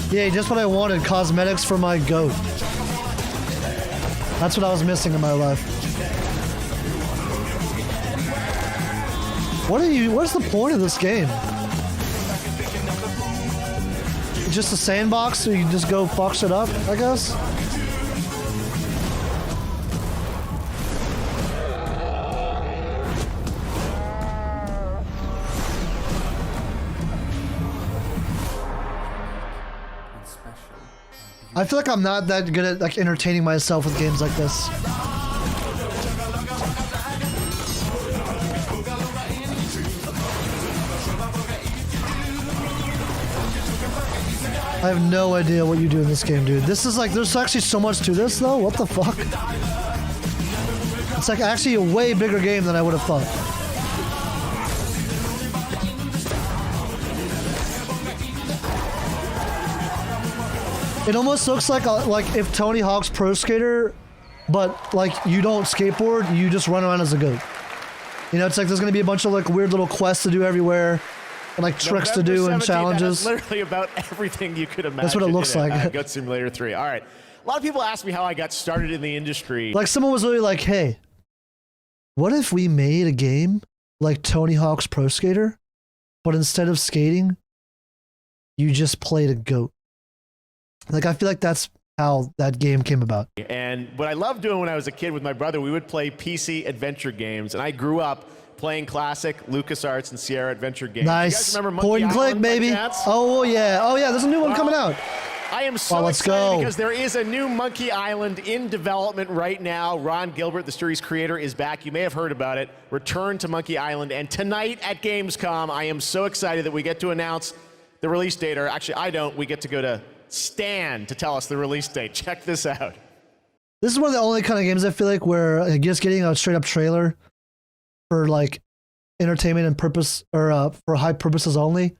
Yeah, just what I wanted, cosmetics for my goat. That's what I was missing in my life. What's the point of this game? Just a sandbox so you can just go fuck shit up, I guess? I feel like I'm not that good at like entertaining myself with games like this. I have no idea what you do in this game, dude. This is like, there's actually so much to this though. What the fuck? It's like actually a way bigger game than I would have thought. It almost looks like if Tony Hawk's Pro Skater, but like you don't skateboard, you just run around as a goat. You know, it's like there's gonna be a bunch of like weird little quests to do everywhere, and like tricks to do and 17th, challenges. That's literally about everything you could imagine. That's what it looks in like. Goat Simulator 3. All right. A lot of people ask me how I got started in the industry. Like someone was really like, "Hey, what if we made a game like Tony Hawk's Pro Skater, but instead of skating, you just played a goat?" Like I feel like that's how that game came about. And what I loved doing when I was a kid with my brother, we would play PC adventure games, and I grew up playing classic LucasArts and Sierra adventure games. Nice. You guys remember Monkey Point and click, Island, by baby. chance? Oh yeah, there's a new one coming out. I am so let's excited go. because there is a new Monkey Island in development right now. Ron Gilbert, the series creator, is back. You may have heard about it. Return to Monkey Island. And tonight at Gamescom, I am so excited that we get to announce the release date. Or actually, I don't. We get to go to Stan to tell us the release date. Check this out. This is one of the only kind of games I feel like where just getting a straight up trailer for like entertainment and purpose or for high purposes only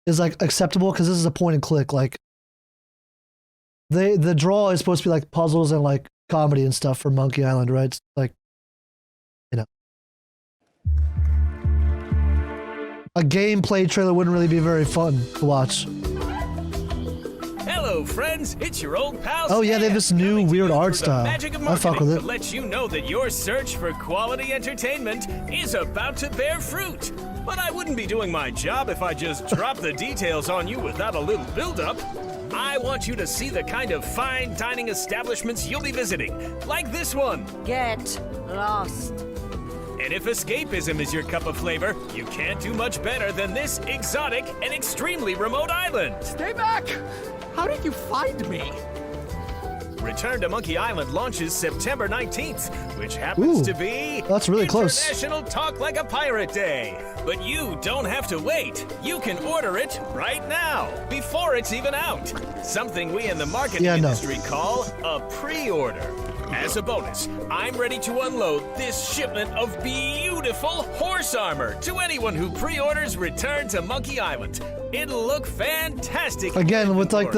is like acceptable because this is a point and click. Like the draw is supposed to be like puzzles and like comedy and stuff for Monkey Island, right? It's like, you know, a gameplay trailer wouldn't really be very fun to watch. Hello, friends. It's your old pal. Oh yeah, they have this new weird art the style. magic of I fuck with marketing it. to let you know that your search for quality entertainment is about to bear fruit. But I wouldn't be doing my job if I just dropped the details on you without a little build-up. I want you to see the kind of fine dining establishments you'll be visiting, like this one. Get lost. And if escapism is your cup of flavor, you can't do much better than this exotic and extremely remote island. Stay back! How did you find me? Return to Monkey Island launches September 19th, which happens to be that's really close. International Talk Like a Pirate Day. But you don't have to wait. You can order it right now, before it's even out. Something we in the marketing industry call a pre-order. As a bonus, I'm ready to unload this shipment of beautiful horse armor to anyone who pre-orders Return to Monkey Island. It'll look fantastic. Again, with like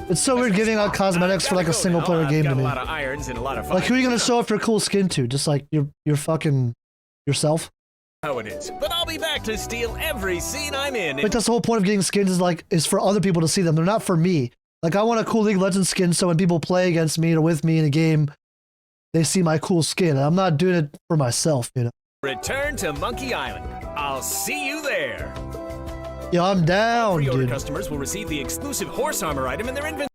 it's so weird giving out cosmetics for like a single player game to me. A lot of irons and a lot of Like who are you gonna show off your cool skin to? Just like your fucking yourself? how it is. But I'll be back to steal every scene I'm in. Like that's the whole point of getting skins is for other people to see them. They're not for me. Like I want a cool League of Legends skin so when people play against me or with me in a game, they see my cool skin. I'm not doing it for myself, you know. Return to Monkey Island. I'll see you there. Yo, I'm down, Pre-order dude. customers will receive the exclusive horse armor item in their inventory.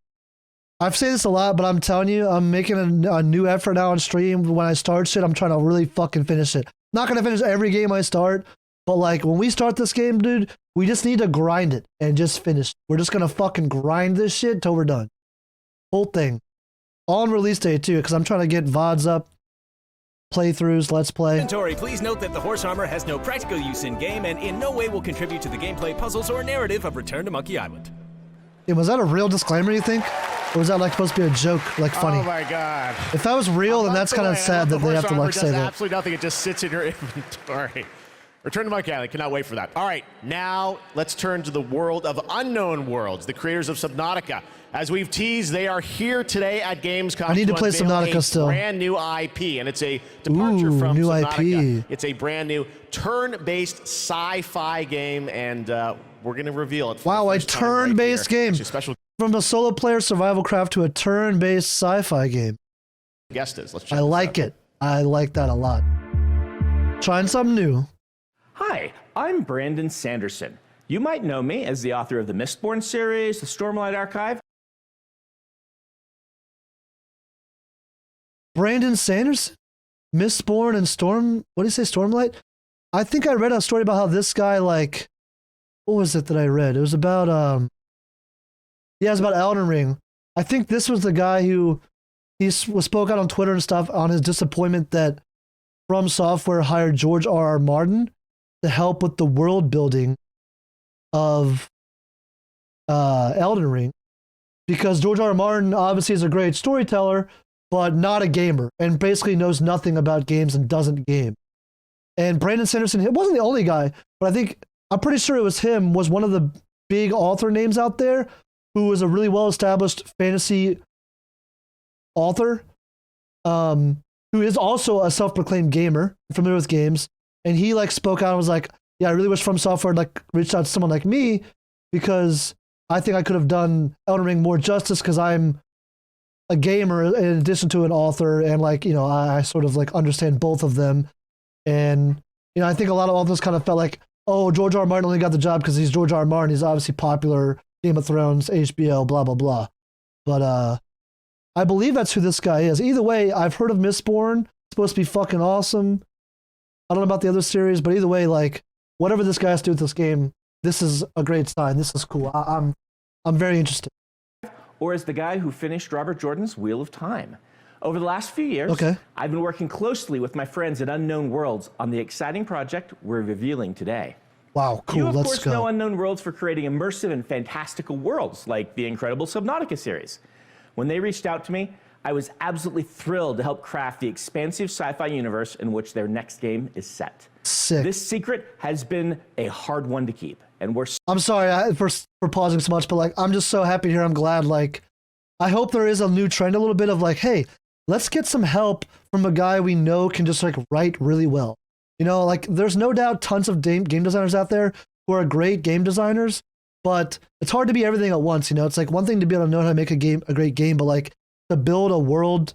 I've said this a lot, but I'm telling you, I'm making a new effort now on stream. When I start shit, I'm trying to really fucking finish it. Not gonna finish every game I start, but like when we start this game, dude, we just need to grind it and just finish. We're just gonna fucking grind this shit till we're done. Whole thing. All on release day too, because I'm trying to get VODs up, playthroughs, let's play. Inventory, please note that the horse armor has no practical use in game and in no way will contribute to the gameplay, puzzles, or narrative of Return to Monkey Island. Yeah, was that a real disclaimer, you think? Or was that like supposed to be a joke, like funny? Oh my god. If that was real, then that's kind of sad that they have to like say that. Absolutely nothing. It just sits in your inventory. Return to Monkey Island. Cannot wait for that. All right, now let's turn to the world of Unknown Worlds, the creators of Subnautica. As we've teased, they are here today at Gamescom. I need to play unveil Subnautica a still. Brand new IP, and it's a departure from new Subnautica. IP. It's a brand new turn-based sci-fi game, and we're going to reveal it. Wow, a turn-based game. Special From a solo player survival craft to a turn-based sci-fi game. guest is. Let's check I this like out. it. I like that a lot. Trying something new. Hi, I'm Brandon Sanderson. You might know me as the author of the Mistborn series, the Stormlight Archive. Brandon Sanderson? Mistborn and Storm... What do you say, Stormlight? I think I read a story about how this guy, like... What was it that I read? It was about, Yeah, it was about Elden Ring. I think this was the guy who... spoke out on Twitter and stuff on his disappointment that From Software hired George R.R. Martin to help with the world building of Elden Ring. Because George R.R. Martin obviously is a great storyteller, but not a gamer, and basically knows nothing about games and doesn't game. And Brandon Sanderson, it wasn't the only guy, but I'm pretty sure it was him, was one of the big author names out there who was a really well-established fantasy author, who is also a self-proclaimed gamer, familiar with games, and he like spoke out and was like, yeah, I really wish From Software like reached out to someone like me, because I think I could have done Elden Ring more justice, because I'm a gamer in addition to an author, and like, you know, I sort of like understand both of them. And, you know, I think a lot of authors kind of felt like, oh, George R. R. Martin only got the job because he's George R. R. Martin. He's obviously popular, Game of Thrones, HBO, blah, blah, blah. But I believe that's who this guy is. Either way, I've heard of Mistborn. It's supposed to be fucking awesome. I don't know about the other series, but either way, like, whatever this guy has to do with this game, this is a great sign. This is cool. I'm very interested. Or as the guy who finished Robert Jordan's Wheel of Time. Over the last few years, I've been working closely with my friends at Unknown Worlds on the exciting project we're revealing today. Wow, cool. You, of Let's course, go. know Unknown Worlds for creating immersive and fantastical worlds like the incredible Subnautica series. When they reached out to me, I was absolutely thrilled to help craft the expansive sci-fi universe in which their next game is set. Sick. This secret has been a hard one to keep, and we're... I'm sorry for pausing so much, but like, I'm just so happy here. I'm glad. Like, I hope there is a new trend, a little bit of like, hey, let's get some help from a guy we know can just like write really well. You know, like, there's no doubt tons of game designers out there who are great game designers, but it's hard to be everything at once. You know, it's like one thing to be able to know how to make a great game, but like to build a world,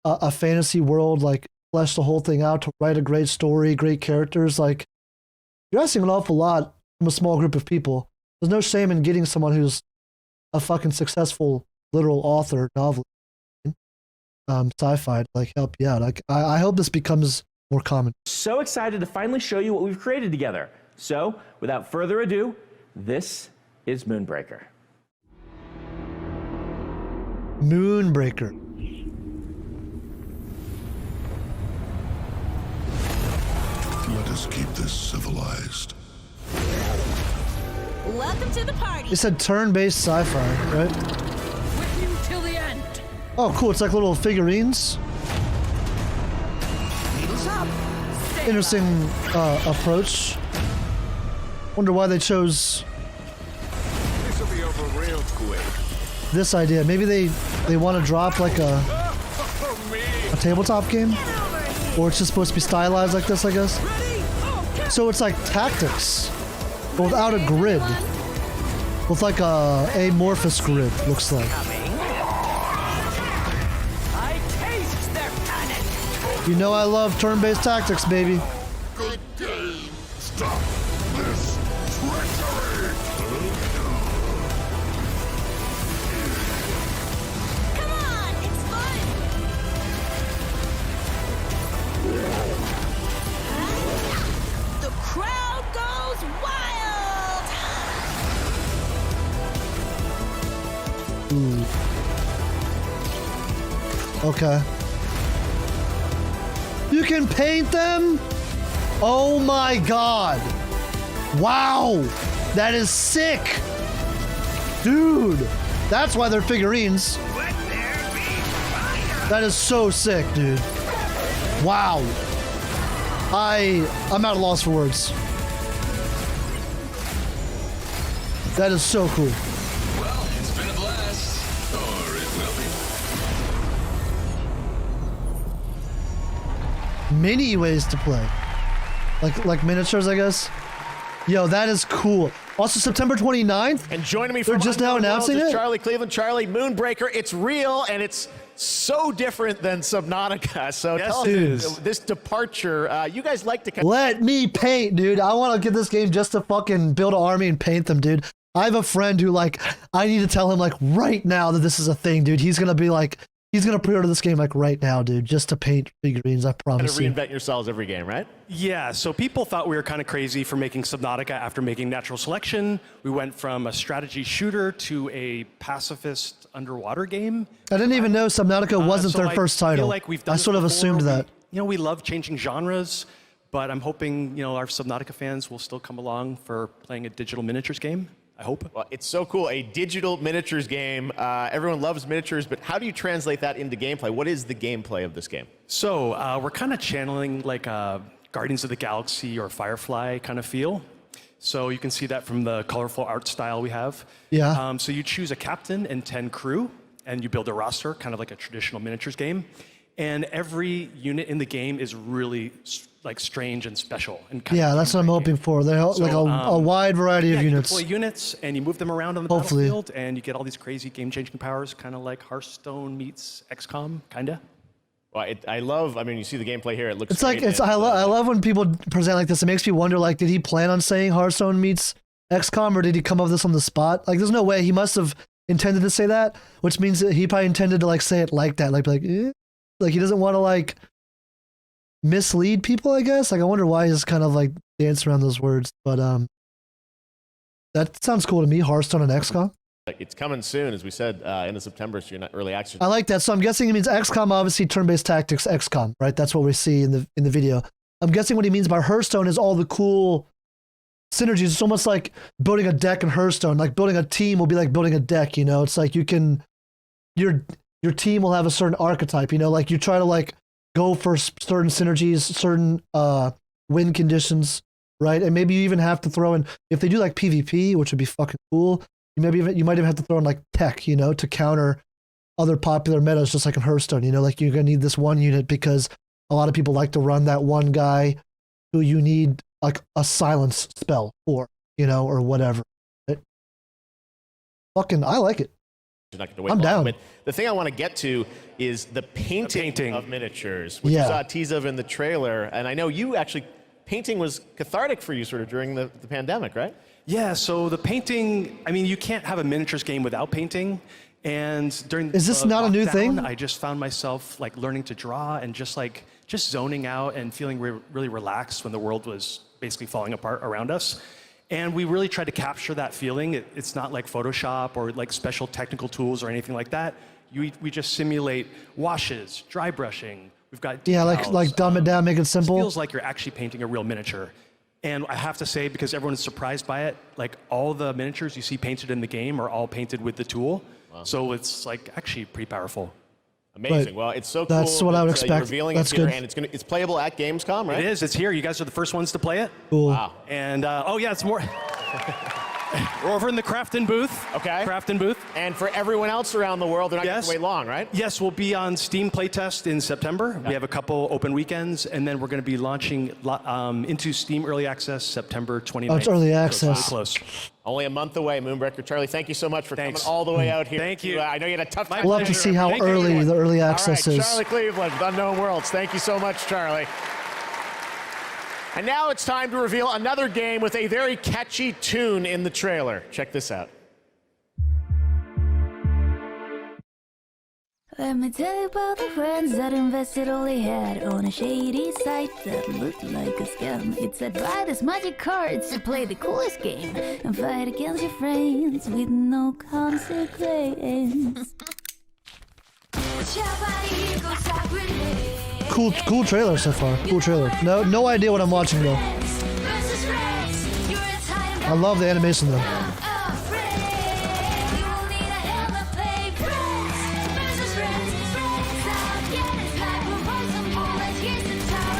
a fantasy world, like flesh the whole thing out, to write a great story, great characters, like, you're asking an awful lot from a small group of people. There's no shame in getting someone who's a fucking successful literal author, novelist, sci-fi to like help you out. Like, I hope this becomes more common. So excited to finally show you what we've created together. So, without further ado, this is Moonbreaker. Moonbreaker. Let us keep this civilized. Welcome to the party. It said turn-based sci-fi, right? With you till the end. Oh, cool. It's like little figurines. Interesting approach. Wonder why they chose This will be over real quick. this idea. Maybe they want to drop like a tabletop game, or it's just supposed to be stylized like this, I guess. So it's like tactics, but without a grid, with like a amorphous grid. Looks like. I taste their panic. You know I love turn-based tactics, baby. Good game. Stop this treachery. Okay. You can paint them? Oh my god. Wow. That is sick. Dude. That's why they're figurines. That is so sick, dude. Wow. I'm at a loss for words. That is so cool. Well, it's been a blast. Or it will be. Many ways to play. Like miniatures, I guess. Yo, that is cool. Also, September 29th. And joining me they're from just now announcing it. Charlie Cleveland, Charlie Moonbreaker. It's real and it's so different than Subnautica. So Yes, tell it us is. this departure. You guys like to. Let me paint, dude. I want to get this game just to fucking build an army and paint them, dude. I have a friend who like I need to tell him like right now that this is a thing, dude. He's gonna be like. He's gonna pre-order this game like right now, dude, just to paint figurines. I promise you. Reinvent yourselves every game, right? Yeah. So people thought we were kind of crazy for making Subnautica after making Natural Selection. We went from a strategy shooter to a pacifist underwater game. I didn't even know Subnautica wasn't so their first title. Feel like we've done I this sort of before. assumed that. We love changing genres, but I'm hoping our Subnautica fans will still come along for playing a digital miniatures game. I hope. Well, it's so cool. A digital miniatures game. Everyone loves miniatures, but how do you translate that into gameplay? What is the gameplay of this game? So we're kind of channeling like a Guardians of the Galaxy or Firefly kind of feel. So you can see that from the colorful art style we have. Yeah. So you choose a captain and 10 crew, and you build a roster, kind of like a traditional miniatures game. And every unit in the game is really like strange and special. And Yeah, that's what I'm hoping for. They're like a wide variety of units. You deploy units and you move them around on the Hopefully. battlefield, and you get all these crazy game-changing powers, kind of like Hearthstone meets XCOM, kinda. Well, I love. I mean, you see the gameplay here. It looks. It's like great, I love when people present like this. It makes me wonder, like, did he plan on saying Hearthstone meets XCOM, or did he come up with this on the spot? Like, there's no way he must have intended to say that, which means that he probably intended to like say it like that, like he doesn't want to like mislead people, I guess. Like, I wonder why he's kind of like dance around those words, but that sounds cool to me. Hearthstone and XCOM. It's coming soon, as we said, end of September, so you're not early access. I like that. So I'm guessing it means XCOM, obviously turn-based tactics, XCOM, right? That's what we see in the video. I'm guessing what he means by Hearthstone is all the cool synergies. It's almost like building a deck in Hearthstone. Like building a team will be like building a deck, It's like you can, your team will have a certain archetype, Like you try to like go for certain synergies, certain win conditions, right? And maybe you even have to throw in, if they do like PvP, which would be fucking cool, you might even have to throw in like tech, to counter other popular metas, just like in Hearthstone, Like you're gonna need this one unit because a lot of people like to run that one guy who you need like a silence spell for, or whatever. I like it. You're not gonna wait I'm long, down. But the thing I want to get to is the painting of miniatures, which you saw a tease of in the trailer. And I know you actually, painting was cathartic for you sort of during the pandemic, right? Yeah, so the painting, I mean, you can't have a miniatures game without painting. And during Is this not a new thing? I just found myself like learning to draw and just zoning out and feeling really relaxed when the world was basically falling apart around us. And we really tried to capture that feeling. It's not like Photoshop or like special technical tools or anything like that. We just simulate washes, dry brushing. We've got decals, like dumb it down, make it simple. It feels like you're actually painting a real miniature. And I have to say, because everyone is surprised by it, like all the miniatures you see painted in the game are all painted with the tool. Wow. So it's like actually pretty powerful. Amazing. Well, it's so cool. That's what I would expect. You're revealing That's it here, good. and it's playable at Gamescom, right? It is. It's here. You guys are the first ones to play it. Cool. Wow. And it's more. We're over in the Crafton booth. Okay. Crafton booth. And for everyone else around the world, they're not going to wait long, right? Yes, we'll be on Steam Playtest in September. Okay. We have a couple open weekends, and then we're going to be launching into Steam Early Access September 29th. Oh, it's early So access. it's really close. Only a month away, Moonbreaker. Charlie, thank you so much for coming all the way out here. Thank you. I know you had a tough time. We'll have to see how early the early access all right, is. Charlie Cleveland with Unknown Worlds. Thank you so much, Charlie. And now it's time to reveal another game with a very catchy tune in the trailer. Check this out. Let me tell you about the friends that invested all they had on a shady site that looked like a scam. It said buy this magic cards to play the coolest game and fight against your friends with no consequence. Cool trailer so far. Cool trailer. No idea what I'm watching though. I love the animation though.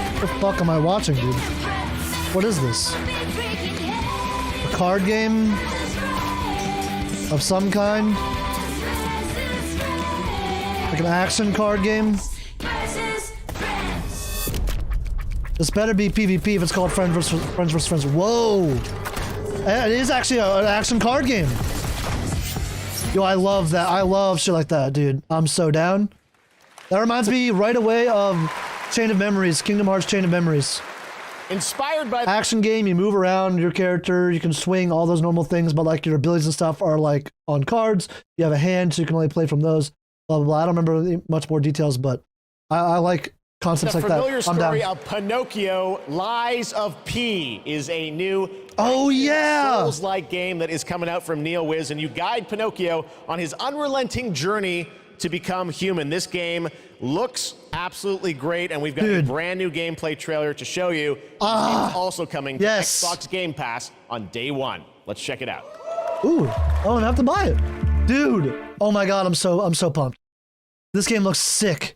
What the fuck am I watching, dude? What is this? A card game of some kind? Like an action card game? This better be PvP if it's called Friends vs. Friends. Whoa! It is actually an action card game. Yo, I love that. I love shit like that, dude. I'm so down. That reminds me right away of Chain of Memories, Kingdom Hearts Chain of Memories. Inspired by action game, you move around your character, you can swing, all those normal things, but like your abilities and stuff are like on cards. You have a hand, so you can only play from those. Blah blah blah. I don't remember much more details, but I like concepts like that. The familiar story of Pinocchio, Lies of P, is a new Souls-like game that is coming out from NeoWiz, and you guide Pinocchio on his unrelenting journey to become human. This game looks absolutely great, and we've got a brand new gameplay trailer to show you. This game's also coming to Xbox Game Pass on day 1. Let's check it out. Ooh, I don't have to buy it. Dude, oh my god, I'm so pumped. This game looks sick.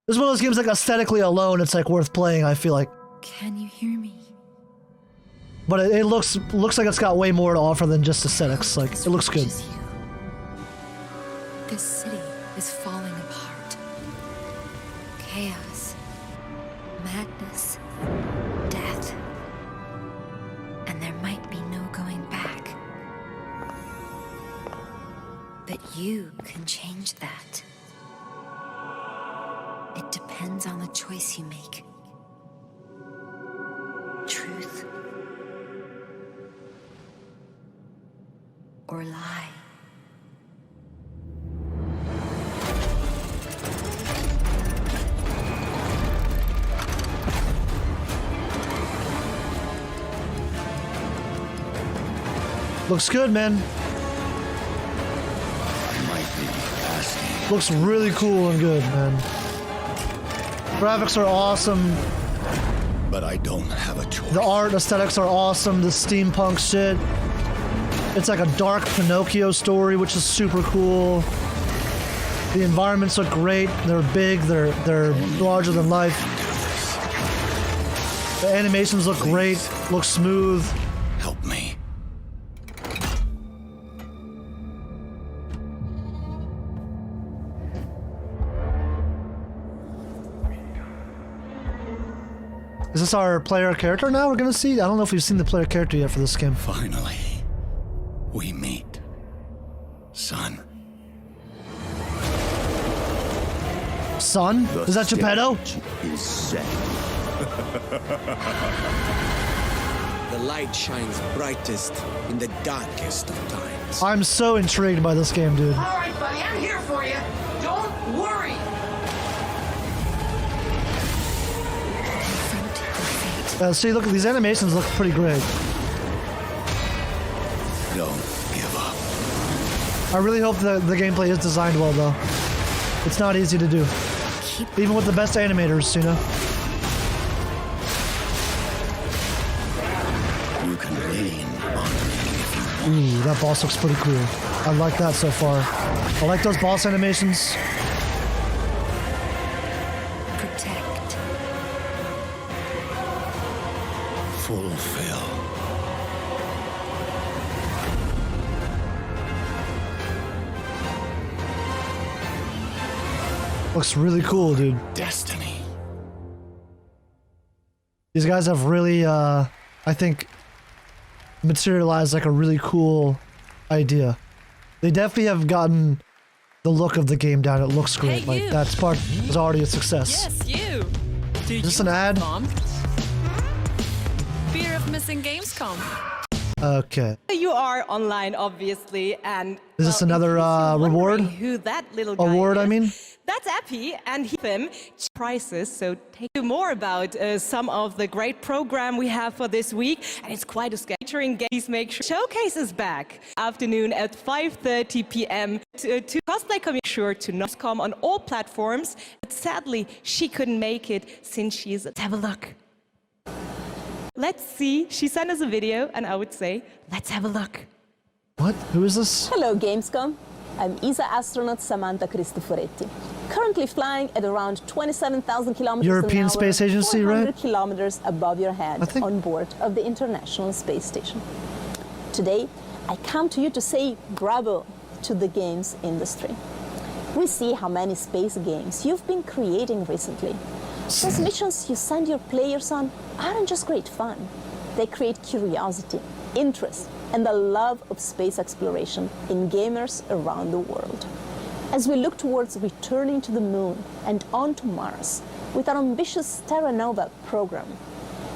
This is one of those games like aesthetically alone, it's like worth playing, I feel like. Can you hear me? But it looks like it's got way more to offer than just aesthetics. Like, it looks good. This city is falling apart. Chaos, madness, death. And there might be no going back. But you can change that. It depends on the choice you make. Truth or lie. Looks good, man. Looks really cool and good, man. Graphics are awesome. But I don't have a choice. The art aesthetics are awesome. The steampunk shit. It's like a dark Pinocchio story, which is super cool. The environments look great. They're big. They're larger than life. The animations look great. Look smooth. Help me. Is this our player character now we're gonna see? I don't know if we've seen the player character yet for this game. Finally, we meet. Son. Son? Is that Geppetto? Is set. The light shines brightest in the darkest of times. I'm so intrigued by this game, dude. All right, buddy, I'm here for you. Don't worry. See, look, these animations look pretty great. Don't give up. I really hope the gameplay is designed well, though. It's not easy to do. Even with the best animators, you know? You can lean on me if you want. Ooh, that boss looks pretty cool. I like that so far. I like those boss animations. Protect. Fulfill. Looks really cool, dude. Destiny. These guys have really, I think, materialized like a really cool idea. They definitely have gotten the look of the game down. It looks great. Hey, like you. that's part is already a success. Yes, you. Is this an ad? Fear of missing Gamescom. Okay. You are online, obviously, and Is this another reward? Who that little guy Award, is, I mean? That's Epi and him prices. So take you more about some of the great program we have for this week, and it's quite a featuring games. Make sure Showcase is back afternoon at 5:30 p.m. to cosplay community. Sure to Gamescom on all platforms. But sadly, she couldn't make it since she's. Let's have a look. Let's see. She sent us a video, and I would say, let's have a look. What? Who is this? Hello, Gamescom. I'm ESA astronaut Samantha Cristoforetti, currently flying at around 27,000 kilometers European an hour, Space Agency, 400 right? kilometers above your head on board of the International Space Station. Today, I come to you to say bravo to the games industry. We see how many space games you've been creating recently. Those missions you send your players on aren't just great fun. They create curiosity, interest, and the love of space exploration in gamers around the world. As we look towards returning to the moon and onto Mars with our ambitious Terra Nova program,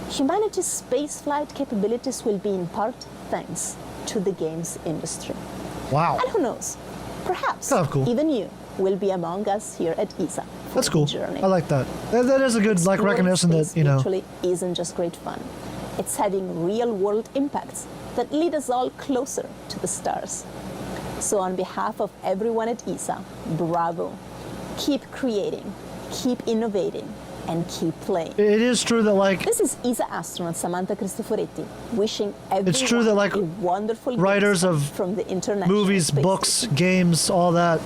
humanity's spaceflight capabilities will be in part thanks to the games industry. Wow. And who knows, perhaps cool. even you will be among us here at ESA. That's cool. Journey. I like that. That is a good recognition that, you know. Actually isn't just great fun. It's having real-world impacts that lead us all closer to the stars. So on behalf of everyone at ESA, bravo. Keep creating, keep innovating, and keep playing. It is true that, like, this is ESA astronaut Samantha Cristoforetti wishing everyone it's true that, like, a wonderful writers of from the international movies, Space books, Station. games, all that,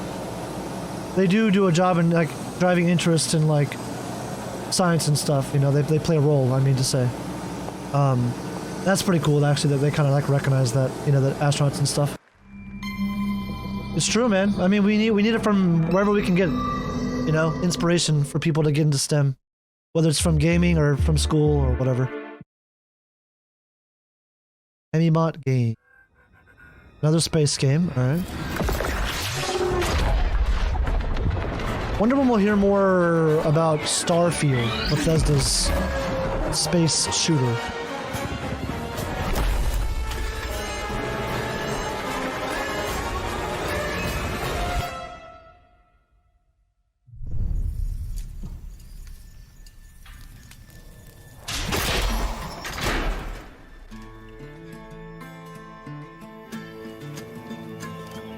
they do a job in, like, driving interest in, like, science and stuff. You know, they play a role, I mean to say. That's pretty cool, actually, that they kind of, like, recognize that, you know, that astronauts and stuff. It's true, man. I mean, we need it from wherever we can get it. You know, inspiration for people to get into STEM. Whether it's from gaming or from school or whatever. Emimot game. Another space game, alright. Wonder when we'll hear more about Starfield, Bethesda's space shooter.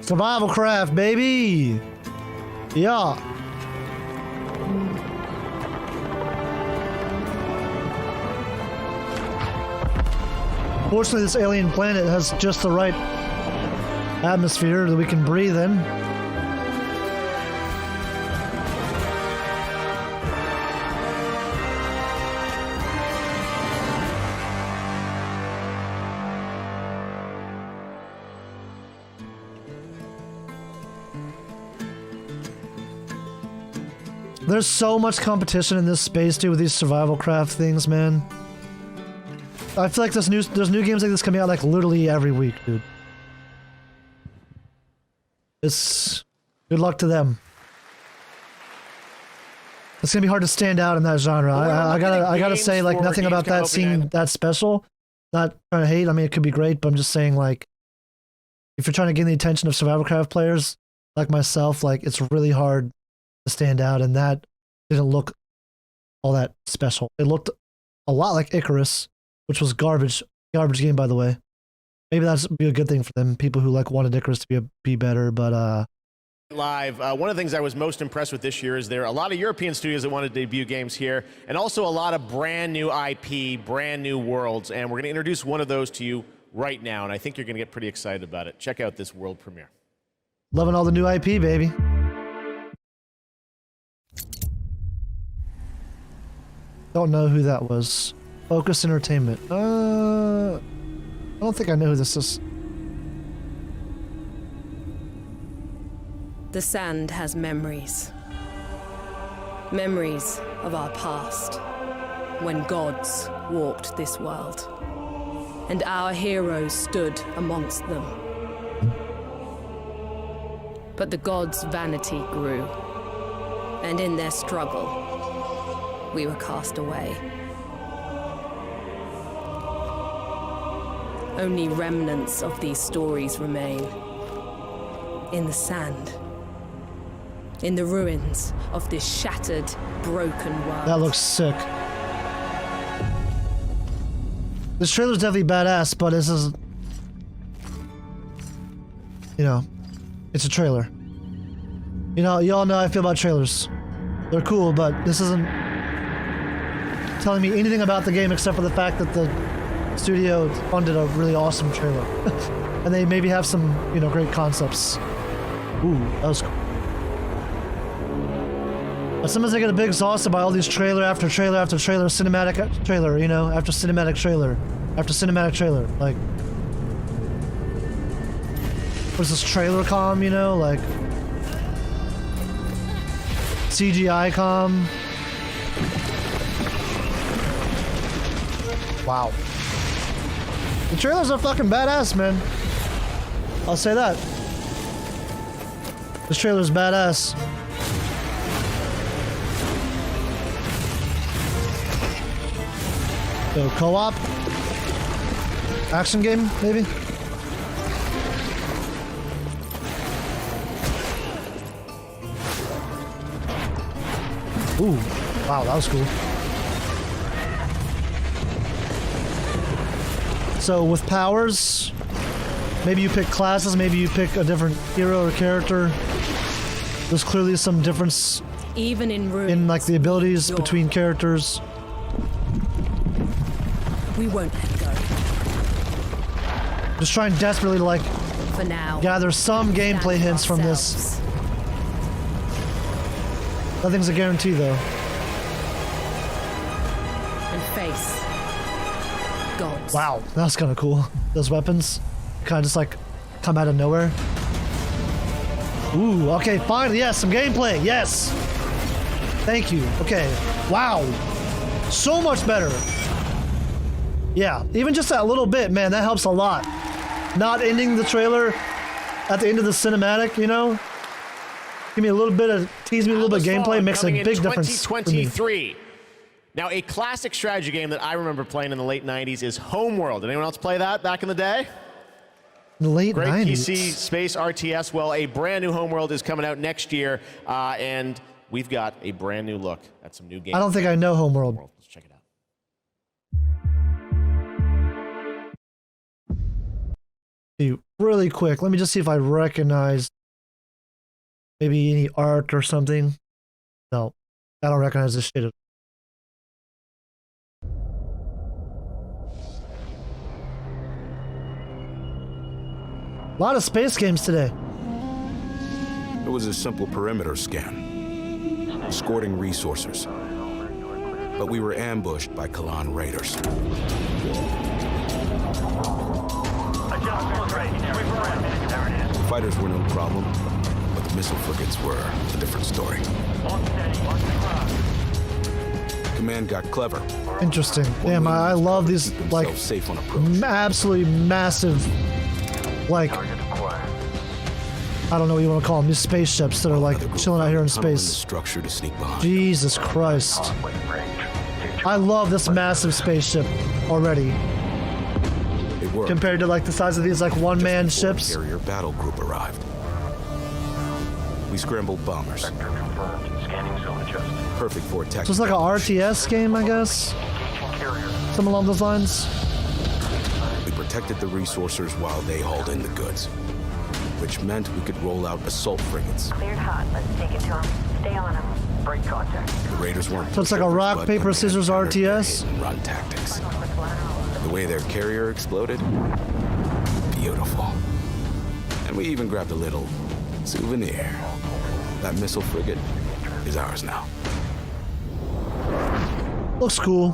Survival craft, baby! Yeah. Fortunately, this alien planet has just the right atmosphere that we can breathe in. There's so much competition in this space, dude, with these survival craft things, man. I feel like there's new games like this coming out like literally every week, dude. It's good luck to them. It's gonna be hard to stand out in that genre. I gotta say, like, nothing about that seemed that special. Not trying to hate. I mean, it could be great, but I'm just saying, like, if you're trying to gain the attention of survival craft players like myself, like, it's really hard to stand out, and that didn't look all that special. It looked a lot like Icarus, which was garbage game, by the way. Maybe that's be a good thing for them, people who like wanted Icarus to be better, but Live. One of the things I was most impressed with this year is there are a lot of European studios that want to debut games here, and also a lot of brand new IP, brand new worlds, and we're going to introduce one of those to you right now, and I think you're going to get pretty excited about it. Check out this world premiere. loving all the new IP, baby. Don't know who that was. Focus Entertainment. I don't think I know who this is. The sand has memories. Memories of our past, when gods walked this world, and our heroes stood amongst them. But the gods' vanity grew, and in their struggle, we were cast away. Only remnants of these stories remain in the sand. in the ruins of this shattered, broken world. That looks sick. This trailer's definitely badass, but this is... You know, it's a trailer. You know, y'all know how I feel about trailers. They're cool, but this isn't telling me anything about the game except for the fact that the studio funded a really awesome trailer. And they maybe have some, you know, great concepts. Ooh, that was cool. But sometimes I get a bit exhausted by all these trailer after trailer after trailer, cinematic trailer, you know, after cinematic trailer, after cinematic trailer. Like, what's this trailer com, you know, like CGI com. Wow. The trailers are fucking badass, man. I'll say that. This trailer's badass. So, co-op? Action game, maybe? Ooh, wow, that was cool. So with powers, maybe you pick classes, maybe you pick a different hero or character. There's clearly some difference even in like the abilities between characters. We won't let go. Just trying desperately to like For now, gather some gameplay hints from this. Nothing's a guarantee though. And face gods. Wow, that's kind of cool. Those weapons kind of just like come out of nowhere. Ooh, okay, finally, yes, some gameplay, yes. Thank you. Okay, wow, so much better. Yeah, even just that little bit, man, that helps a lot. Not ending the trailer at the end of the cinematic, you know? Give me a little bit of, tease me a little bit of gameplay, makes a big difference for me. 2023. Now, a classic strategy game that I remember playing in the late 90s is Homeworld. Did anyone else play that back in the day? The late Great 90s. PC space RTS. Well, a brand new Homeworld is coming out next year, and we've got a brand new look at some new games. I don't think I know Homeworld. Let's check it out. Really quick, let me just see if I recognize maybe any art or something. No, I don't recognize this shit. A lot of space games today. It was a simple perimeter scan, escorting resources. But we were ambushed by Kalan raiders. The fighters were no problem, but the missile frigates were a different story. Command got clever. Interesting. Damn, I love these like safe on approach. Absolutely massive, like I don't know what you want to call them, these spaceships that are like chilling out here in space. Structure to sneak behind. Jesus Christ! I love this massive spaceship already. Compared to like the size of these like one-man ships. Carrier battle group arrived. We scrambled bombers. Perfect for a tech. So it's like an RTS game, I guess. Something along those lines. We protected the resourcers while they hauled in the goods, which meant we could roll out assault frigates. Cleared hot. Let's take it to them. Stay on them. Break contact. The raiders weren't. So it's like a rock, paper, scissors RTS. Run tactics. The way their carrier exploded, beautiful. And we even grabbed a little souvenir. That missile frigate is ours now. Looks cool.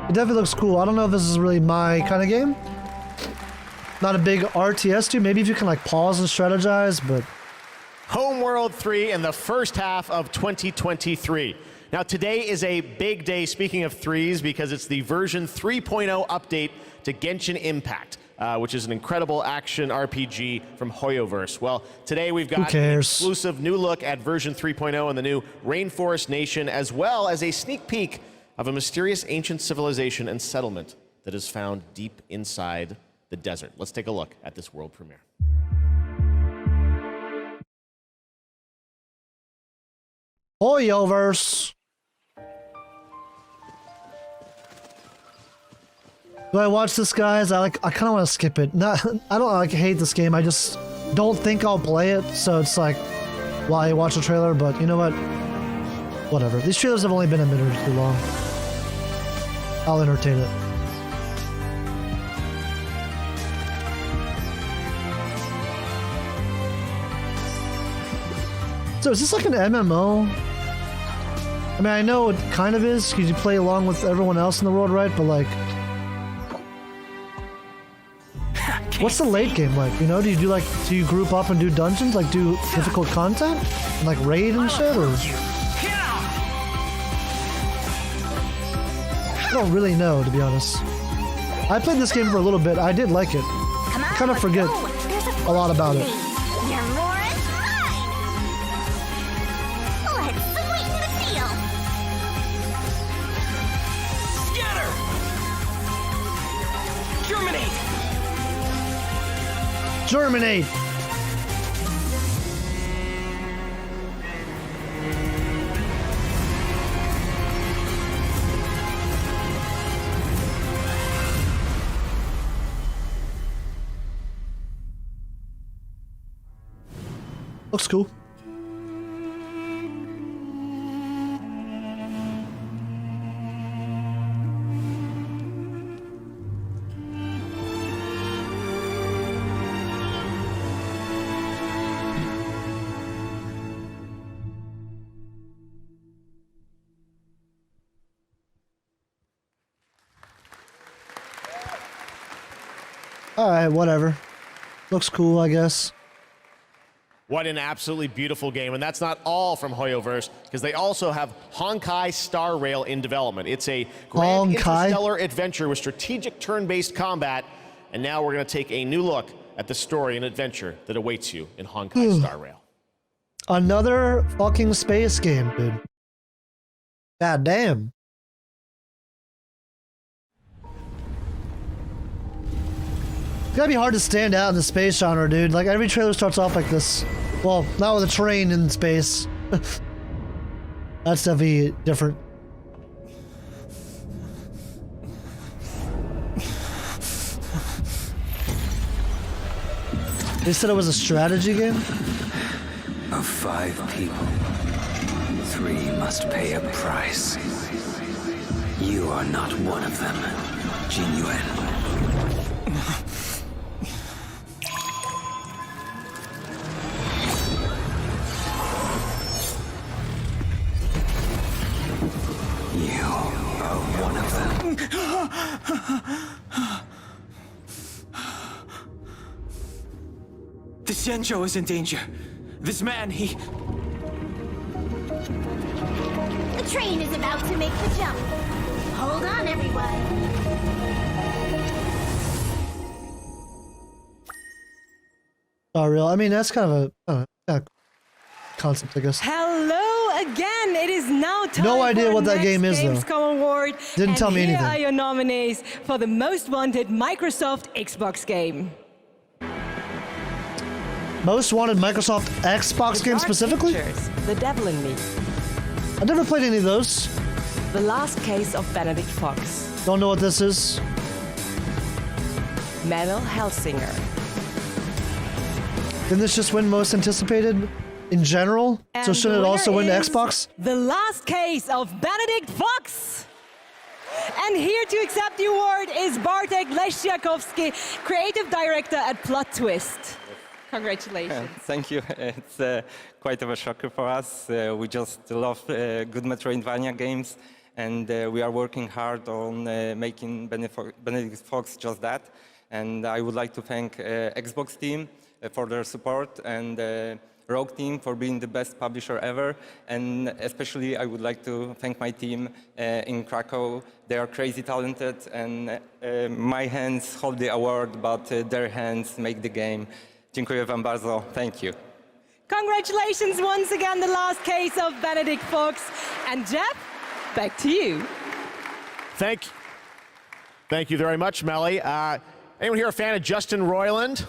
It definitely looks cool. I don't know if this is really my kind of game. Not a big RTS dude. Maybe if you can like pause and strategize, but... Homeworld 3 in the first half of 2023. Now, today is a big day, speaking of threes, because it's the version 3.0 update to Genshin Impact, which is an incredible action RPG from Hoyoverse. Well, today we've got an exclusive new look at version 3.0 and the new Rainforest Nation, as well as a sneak peek of a mysterious ancient civilization and settlement that is found deep inside the desert. Let's take a look at this world premiere. Hoyoverse. Do I watch this, guys? I kind of want to skip it. Not, I don't like hate this game. I just don't think I'll play it. So it's like, why watch a trailer? But you know what? Whatever. These trailers have only been a minute or too long. I'll entertain it. So is this like an MMO? I mean, I know it kind of is because you play along with everyone else in the world, right? But like, what's the late game like? You know, do you group up and do dungeons, like do difficult content, and like raid and shit, or? I don't really know, to be honest. I played this game for a little bit. I did like it. I kind of forget a lot about it. You're more in line. Let's sweeten the deal. Scatter! Germinate! Germinate! Looks cool. Alright, whatever. Looks cool, I guess. What an absolutely beautiful game. And that's not all from Hoyoverse, because they also have Honkai Star Rail in development. It's a grand interstellar adventure with strategic turn-based combat. And now we're going to take a new look at the story and adventure that awaits you in Honkai Star Rail. Another fucking space game, dude. God damn. It's gotta be hard to stand out in the space genre, dude. Like, every trailer starts off like this. Well, not with a train in space. That's definitely different. They said it was a strategy game? Of 5 people, 3 must pay a price. You are not one of them, Jinyuan. You are one of them. The Xianzhou is in danger. This man, he... The train is about to make the jump. Hold on, everyone. Oh, real? I mean, that's kind of a concept, I guess. Hello again. It is now time. No idea what that game is, though. Gamescom Award. Didn't tell me anything. Here are your nominees for the most wanted Microsoft Xbox game. Most wanted Microsoft Xbox game specifically? Pictures, The Devil in Me. I never played any of those. The Last Case of Benedict Fox. Don't know what this is. Manuel Hellsinger. Didn't this just win most anticipated in general? And so shouldn't it also win the is Xbox? The Last Case of Benedict Fox. And here to accept the award is Bartek Leszczakowski, creative director at Plot Twist. Congratulations. Thank you. It's quite of a shocker for us. We just love good Metroidvania games, and we are working hard on making Benedict Fox just that. And I would like to thank Xbox team for their support, and Rogue team for being the best publisher ever. And especially I would like to thank my team in Krakow. They are crazy talented, and my hands hold the award, but their hands make the game. Dziękuję wam bardzo. Thank you. Congratulations once again, The Last Case of Benedict Fox. And Jeff, back to you. Thank you very much, Melly. Anyone here a fan of Justin Roiland?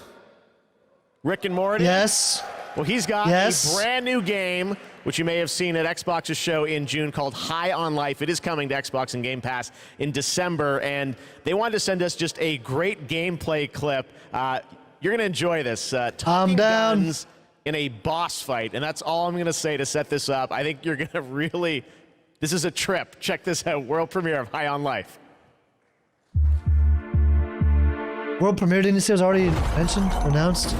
Rick and Morty? Yes. Well, he's got a brand new game which you may have seen at Xbox's show in June, called High on Life. It is coming to Xbox and Game Pass in December, and they wanted to send us just a great gameplay clip. You're going to enjoy this. Talking guns in a boss fight, and that's all I'm going to say to set this up. I think you're going to really... This is a trip. Check this out. World premiere of High on Life. World premiere, didn't you say it was already mentioned, announced?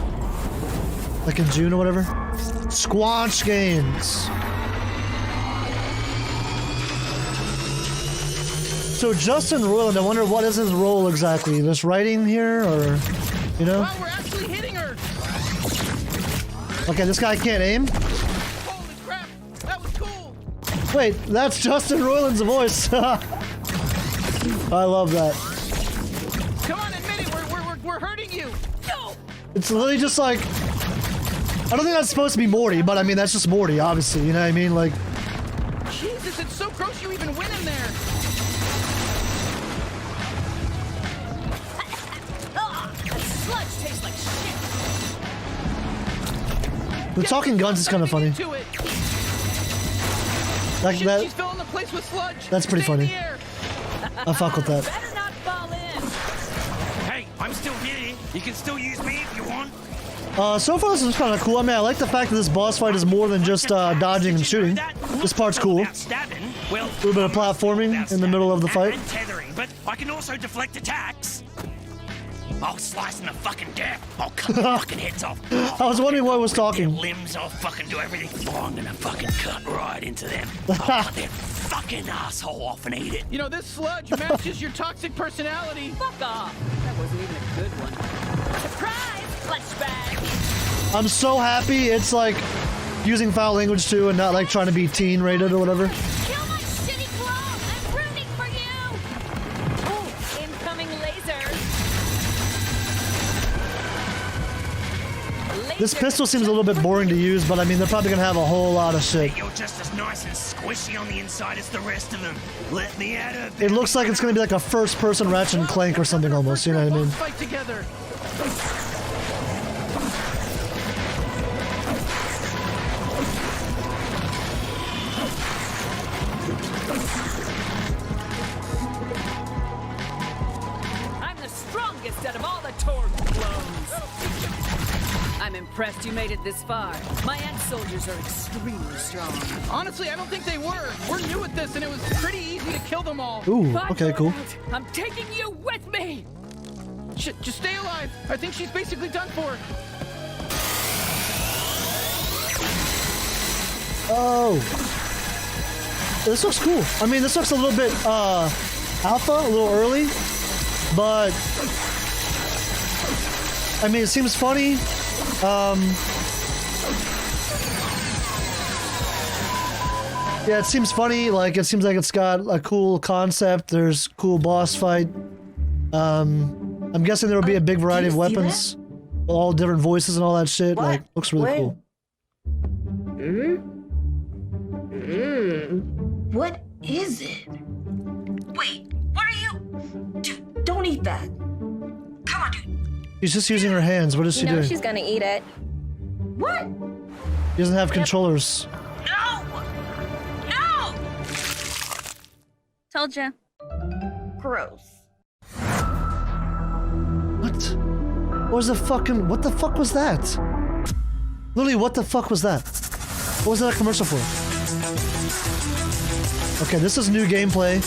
Like in June or whatever? Squanch Games. So Justin Roiland, I wonder what is his role exactly? Just writing here, or, you know? Wow, we're actually hitting her! Okay, this guy can't aim? Holy crap, that was cool! Wait, that's Justin Roiland's voice. I love that. Come on, admit it, we're hurting you! No! It's literally just like... I don't think that's supposed to be Morty, but I mean, that's just Morty, obviously, you know what I mean? Like... Jesus, it's so gross you even went in there! That sludge tastes like shit. The talking guns is kind of funny. She's filling the place with sludge. That's pretty funny. I fuck with that. Better not fall in. Hey, I'm still here. You can still use me if you want. So far this is kind of cool. I mean, I like the fact that this boss fight is more than just dodging and shooting. This part's cool. A little bit of platforming in the middle of the fight. And tethering, but I can also deflect attacks. I'll slice them to fucking death. I'll cut their fucking heads off. I was wondering why I was talking. Their limbs, I'll fucking do everything. Oh, I'm gonna fucking cut right into them. I'll cut their fucking asshole off and eat it. You know, this sludge matches your toxic personality. Fuck off. That wasn't even a good one. Surprise! Clutch bag. I'm so happy it's like using foul language too and not like trying to be teen rated or whatever. Kill my shitty clone! I'm rooting for you! Oh, incoming lasers. This pistol seems a little bit boring to use, but I mean, they're probably gonna have a whole lot of shit. You're just as nice and squishy on the inside as the rest of them. Let me out of It looks like it's gonna be like a first-person Ratchet and Clank or something almost, you know what I mean? Fight together. I'm the strongest out of all the Torg clones. I'm impressed you made it this far. My ant soldiers are extremely strong. Honestly, I don't think they were. We're new at this, and it was pretty easy to kill them all. Ooh, okay, cool. I'm taking you with me. Just stay alive. I think she's basically done for. Oh. This looks cool. I mean, this looks a little bit, alpha, a little early, but, I mean, it seems funny. Yeah, it seems funny. Like, it seems like it's got a cool concept. There's cool boss fight. I'm guessing there will be a big variety of weapons, with all different voices and all that shit. What? Like, looks really cool. What is it? Wait, what are you? Dude, don't eat that. Come on, dude. She's just using her hands. What is she doing? She's gonna eat it. What? She doesn't have controllers. No! No! Told ya. Gross. What? What was the fucking... What the fuck was that? Literally, what the fuck was that? What was that commercial for? Okay, this is new gameplay.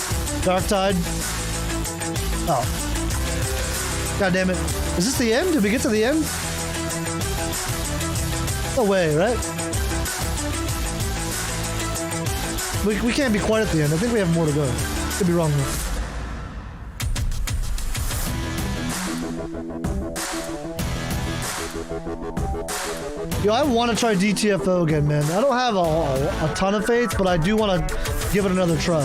Dark Tide. Oh. God damn it. Is this the end? Did we get to the end? No way, right? We can't be quite at the end. I think we have more to go. Could be wrong though. Yo, I want to try DTFO again, man. I don't have a ton of faith, but I do want to give it another try.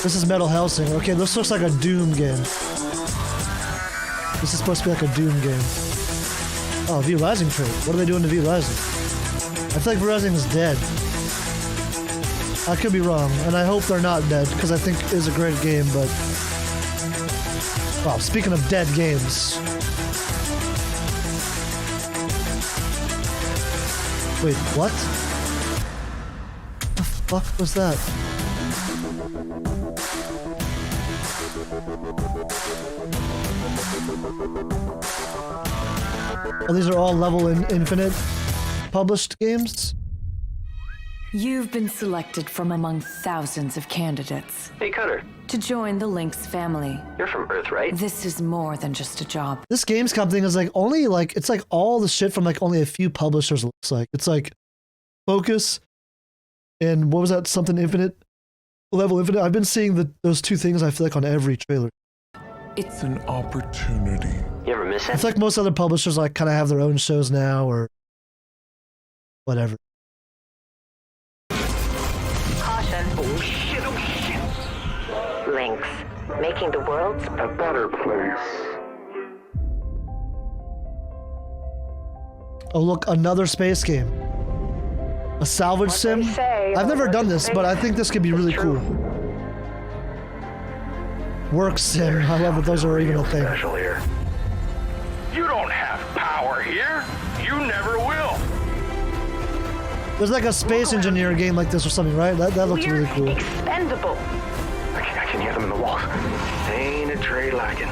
This is Metal Hellsinger. Okay, this looks like a Doom game. This is supposed to be like a Doom game. Oh, V Rising trait. What are they doing to V Rising? I feel like V Rising is dead. I could be wrong, and I hope they're not dead, because I think it is a great game, but... Wow, speaking of dead games... Wait, what? The fuck was that? Oh, these are all level infinite published games? You've been selected from among thousands of candidates. Hey, Cutter. To join the Lynx family. You're from Earth, right? This is more than just a job. This Gamescom thing is like only like, it's like all the shit from like only a few publishers, it looks like. It's like Focus and what was that, something infinite? Level infinite. I've been seeing those two things I feel like on every trailer. It's an opportunity. You ever miss it? It's like most other publishers like kind of have their own shows now or whatever. Caution. Oh shit, oh shit. Lynx, making the world a better place. Oh look, another space game. A salvage sim? I've never done this, but I think this could be really cool. Work sim, I love it, those are even a thing. Special here. You don't have power here. You never will. There's like a space engineer game like this or something, right? That looks really cool. Expendable. I can hear them in the walls. Ain't a trade like it.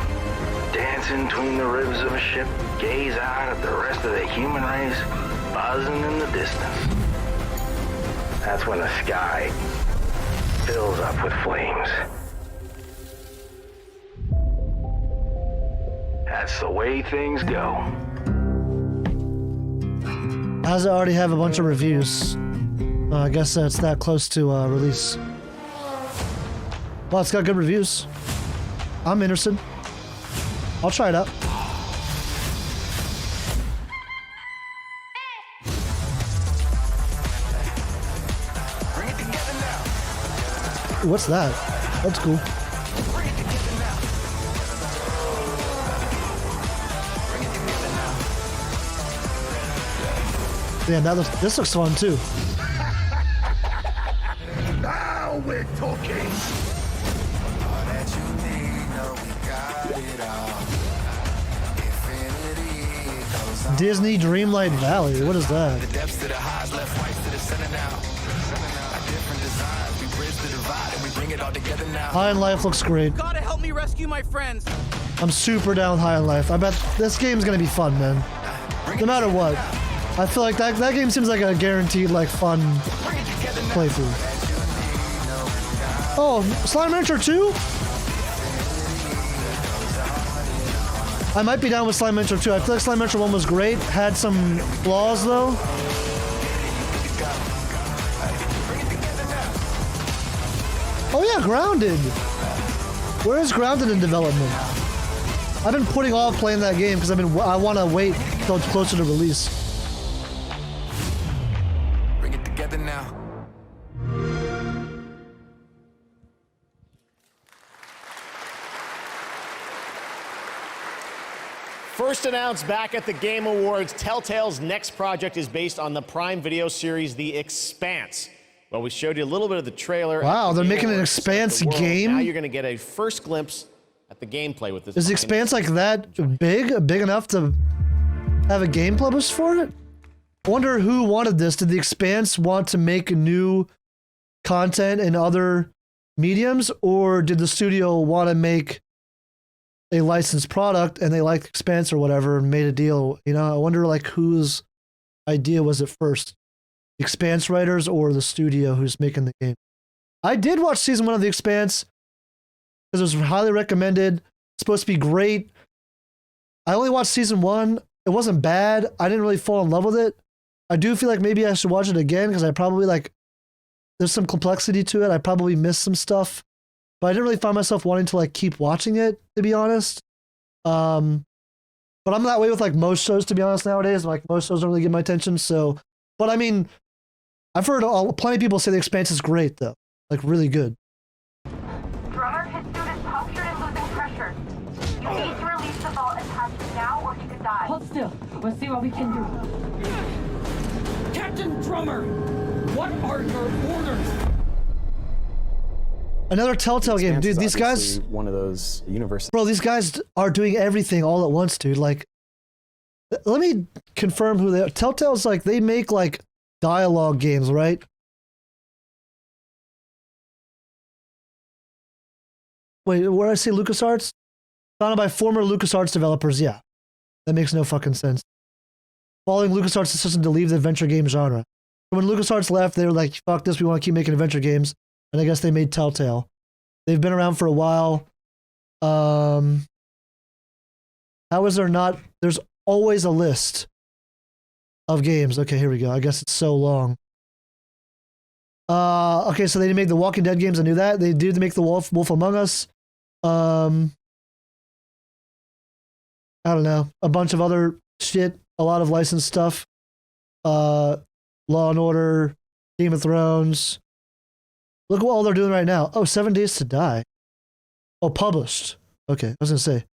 Dancing between the ribs of a ship, gaze out at the rest of the human race, buzzing in the distance. That's when the sky fills up with flames. That's the way things go. How does it already have a bunch of reviews? I guess it's that close to release. Well, it's got good reviews. I'm interested. I'll try it out. What's that? That's cool. Yeah, this looks fun too. Now we're talking. Disney Dreamlight Valley. What is that? High in Life looks great. You gotta help me rescue my friends. I'm super down with High in Life. I bet this game's gonna be fun, man. No matter what. I feel like that game seems like a guaranteed, like, fun playthrough. Oh, Slime Rancher 2? I might be down with Slime Rancher 2. I feel like Slime Rancher 1 was great. Had some flaws, though. Oh yeah, Grounded. Where is Grounded in development? I've been putting off playing that game because I want to wait until it's closer to release. Bring it together now. First announced back at the Game Awards, Telltale's next project is based on the Prime Video series The Expanse. Well, we showed you a little bit of the trailer. Wow, they're making an Expanse game? Now you're going to get a first glimpse at the gameplay with this. Is The Expanse like that big? Big enough to have a game published for it? I wonder who wanted this. Did The Expanse want to make new content in other mediums? Or did the studio want to make a licensed product and they liked Expanse or whatever and made a deal? You know, I wonder like whose idea was it first? The Expanse writers or the studio who's making the game? I did watch season 1 of The Expanse because it was highly recommended. It's supposed to be great. I only watched season 1. It wasn't bad. I didn't really fall in love with it. I do feel like maybe I should watch it again because I probably like, there's some complexity to it. I probably missed some stuff, but I didn't really find myself wanting to like keep watching it, to be honest. But I'm that way with like most shows, to be honest, nowadays. Like most shows don't really get my attention. So, but I mean, I've heard plenty of people say The Expanse is great though. Like really good. Drummer, his suit is punctured and losing pressure. You need to release the vault attachment now or he could die. Hold still. We'll see what we can do. Captain Drummer, what are your orders? Another Telltale game, dude. These guys, one of those universes. Bro, these guys are doing everything all at once, dude. Like, let me confirm who they are. Telltale's like they make like dialogue games, right? Wait, where did I say LucasArts? Founded by former LucasArts developers, yeah. That makes no fucking sense. Following LucasArts' decision to leave the adventure game genre. So when LucasArts left, they were like, fuck this, we want to keep making adventure games. And I guess they made Telltale. They've been around for a while. How is there not? There's always a list of games. Okay, here we go. I guess it's so long. Okay, so they didn't make the Walking Dead games. I knew that. They did make the Wolf Among Us. I don't know. A bunch of other shit. A lot of licensed stuff. Law and Order, Game of Thrones. Look what all they're doing right now. Oh, 7 Days to Die. Oh, published. Okay, I was gonna say.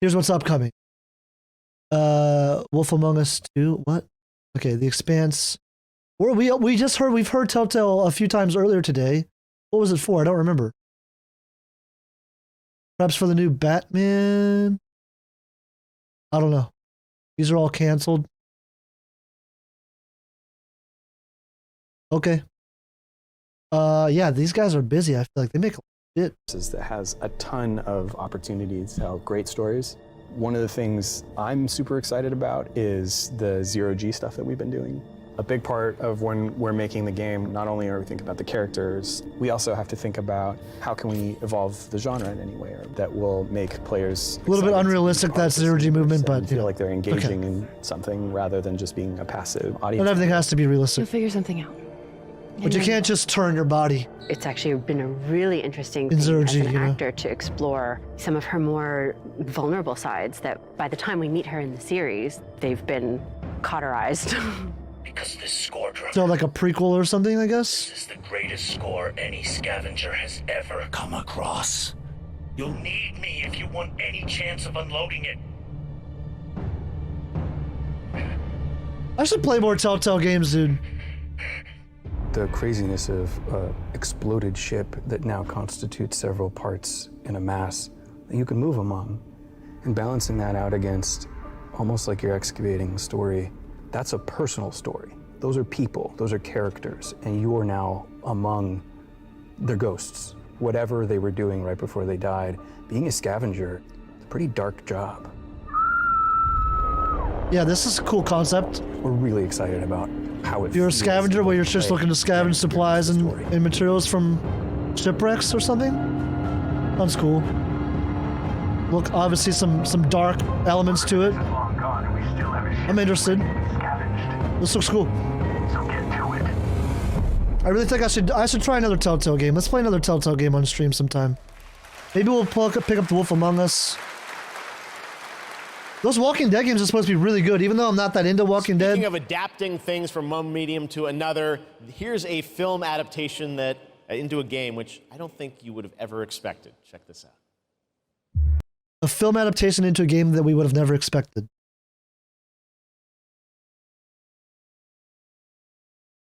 Here's what's upcoming. Wolf Among Us 2. What? Okay, The Expanse. We've heard Telltale a few times earlier today. What was it for? I don't remember. Perhaps for the new Batman? I don't know. These are all canceled. Okay. Yeah, these guys are busy. I feel like they make shit. That has a ton of opportunities to tell great stories. One of the things I'm super excited about is the zero-G stuff that we've been doing. A big part of when we're making the game, not only are we thinking about the characters, we also have to think about how can we evolve the genre in any way that will make players a little bit unrealistic, that zero-G movement, but feel like they're engaging in something rather than just being a passive audience. Not everything has to be realistic. You'll figure something out. But you can't just turn your body. It's actually been a really interesting In thing zero-G, as an you know? actor to explore some of her more vulnerable sides that by the time we meet her in the series, they've been cauterized. Because this score drummer So like a prequel or something, I guess? is the greatest score any scavenger has ever come across. You'll need me if you want any chance of unloading it. I should play more Telltale games, dude. The craziness of an exploded ship that now constitutes several parts in a mass that you can move among, and balancing that out against almost like you're excavating a story. That's a personal story. Those are people, those are characters, and you are now among their ghosts. Whatever they were doing right before they died, being a scavenger, it's a pretty dark job. Yeah, this is a cool concept. We're really excited about how it You're a feels scavenger where you're just play looking to scavenge supplies and materials from shipwrecks or something? Sounds cool. Look, obviously some dark elements to it. I'm interested. This looks cool. I really think I should try another Telltale game. Let's play another Telltale game on stream sometime. Maybe we'll pick up The Wolf Among Us. Those Walking Dead games are supposed to be really good, even though I'm not that into Walking Dead. Speaking of adapting things from one medium to another, here's a film adaptation that into a game, which I don't think you would have ever expected. Check this out. A film adaptation into a game that we would have never expected.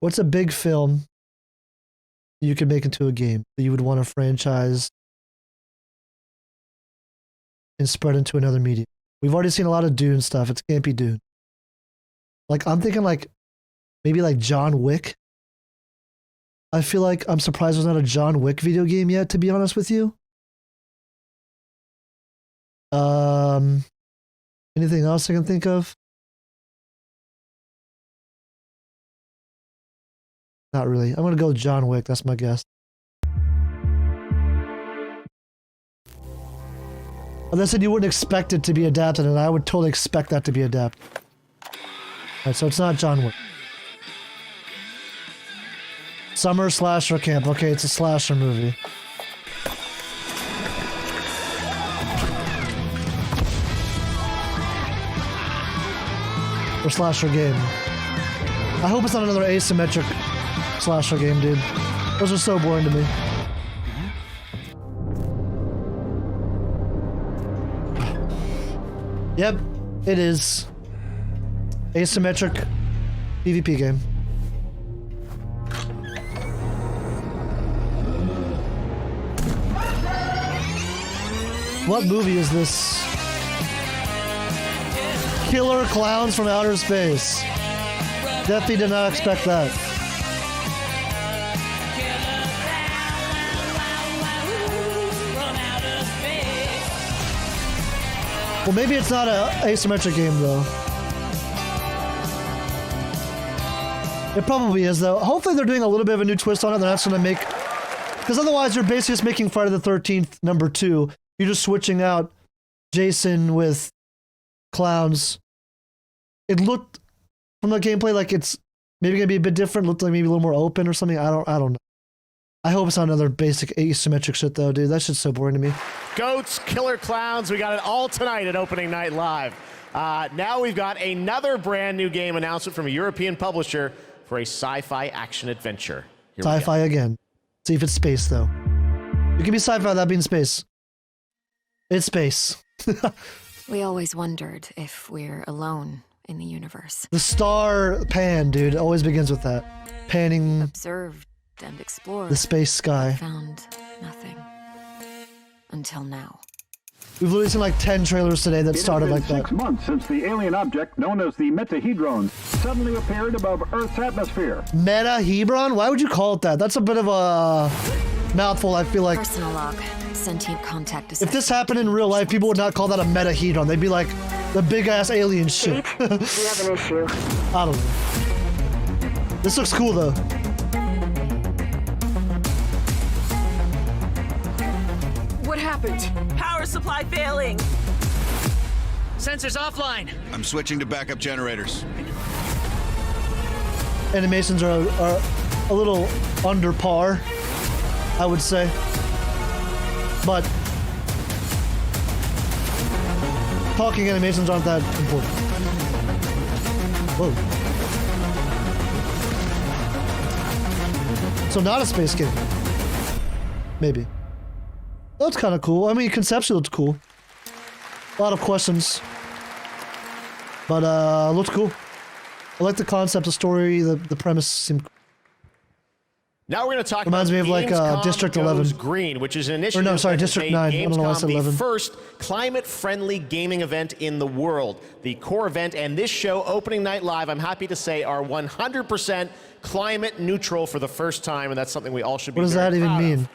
What's a big film you could make into a game that you would want to franchise and spread into another medium? We've already seen a lot of Dune stuff. It can't be Dune. Like, I'm thinking like, maybe like John Wick. I feel like I'm surprised there's not a John Wick video game yet, to be honest with you. Anything else I can think of? Not really. I'm gonna go with John Wick. That's my guess. Well, they said you wouldn't expect it to be adapted, and I would totally expect that to be adapted. Alright, so it's not John Wick. Summer Slasher Camp. Okay, it's a slasher movie. Or slasher game. I hope it's not another asymmetric slasher game, dude. Those are so boring to me. Yep, it is. Asymmetric PvP game. What movie is this? Killer clowns from outer space. Definitely did not expect that. Well, maybe it's not an asymmetric game, though. It probably is, though. Hopefully they're doing a little bit of a new twist on it. They're not going to make... Because otherwise, you're basically just making Friday the 13th number 2. You're just switching out Jason with clowns. It looked, from the gameplay, like it's maybe going to be a bit different. Looked like maybe a little more open or something. I don't know. I hope it's not another basic asymmetric shit, though, dude. That shit's so boring to me. Goats, killer clowns, we got it all tonight at Opening Night Live. Now we've got another brand new game announcement from a European publisher for a sci-fi action adventure. Sci-fi again. See if it's space, though. It can be sci-fi without being space. It's space. We always wondered if we're alone in the universe. The star pan, dude, always begins with that. Panning. Observed and explored the space sky. Found nothing. Until now. We've literally seen like 10 trailers today that started like that. It's been 6 months since the alien object known as the Metahedron suddenly appeared above Earth's atmosphere. Metahedron? Why would you call it that? That's a bit of a mouthful, I feel like. Personal log. Sentient contact. If this happened in real life, people would not call that a metahedron. They'd be like, the big-ass alien shit. We have an issue. I don't know. This looks cool, though. What happened? Power supply failing. Sensors offline. I'm switching to backup generators. Animations are a little under par, I would say. But talking animations aren't that important. Whoa. So not a space game. Maybe. That's kind of cool. I mean, conceptually it's cool. A lot of questions. But looks cool. I like the concept, the story, the premise seemed cool. Now we're going to talk Reminds about me of like Gamescom District Goes 11. Green, which is an initiative Or no, sorry, that has District made 9. I don't know why I said Gamescom 11. the first climate-friendly gaming event in the world. The core event and this show, Opening Night Live, I'm happy to say, are 100% climate neutral for the first time, and that's something we all should be What does very that even proud of. mean?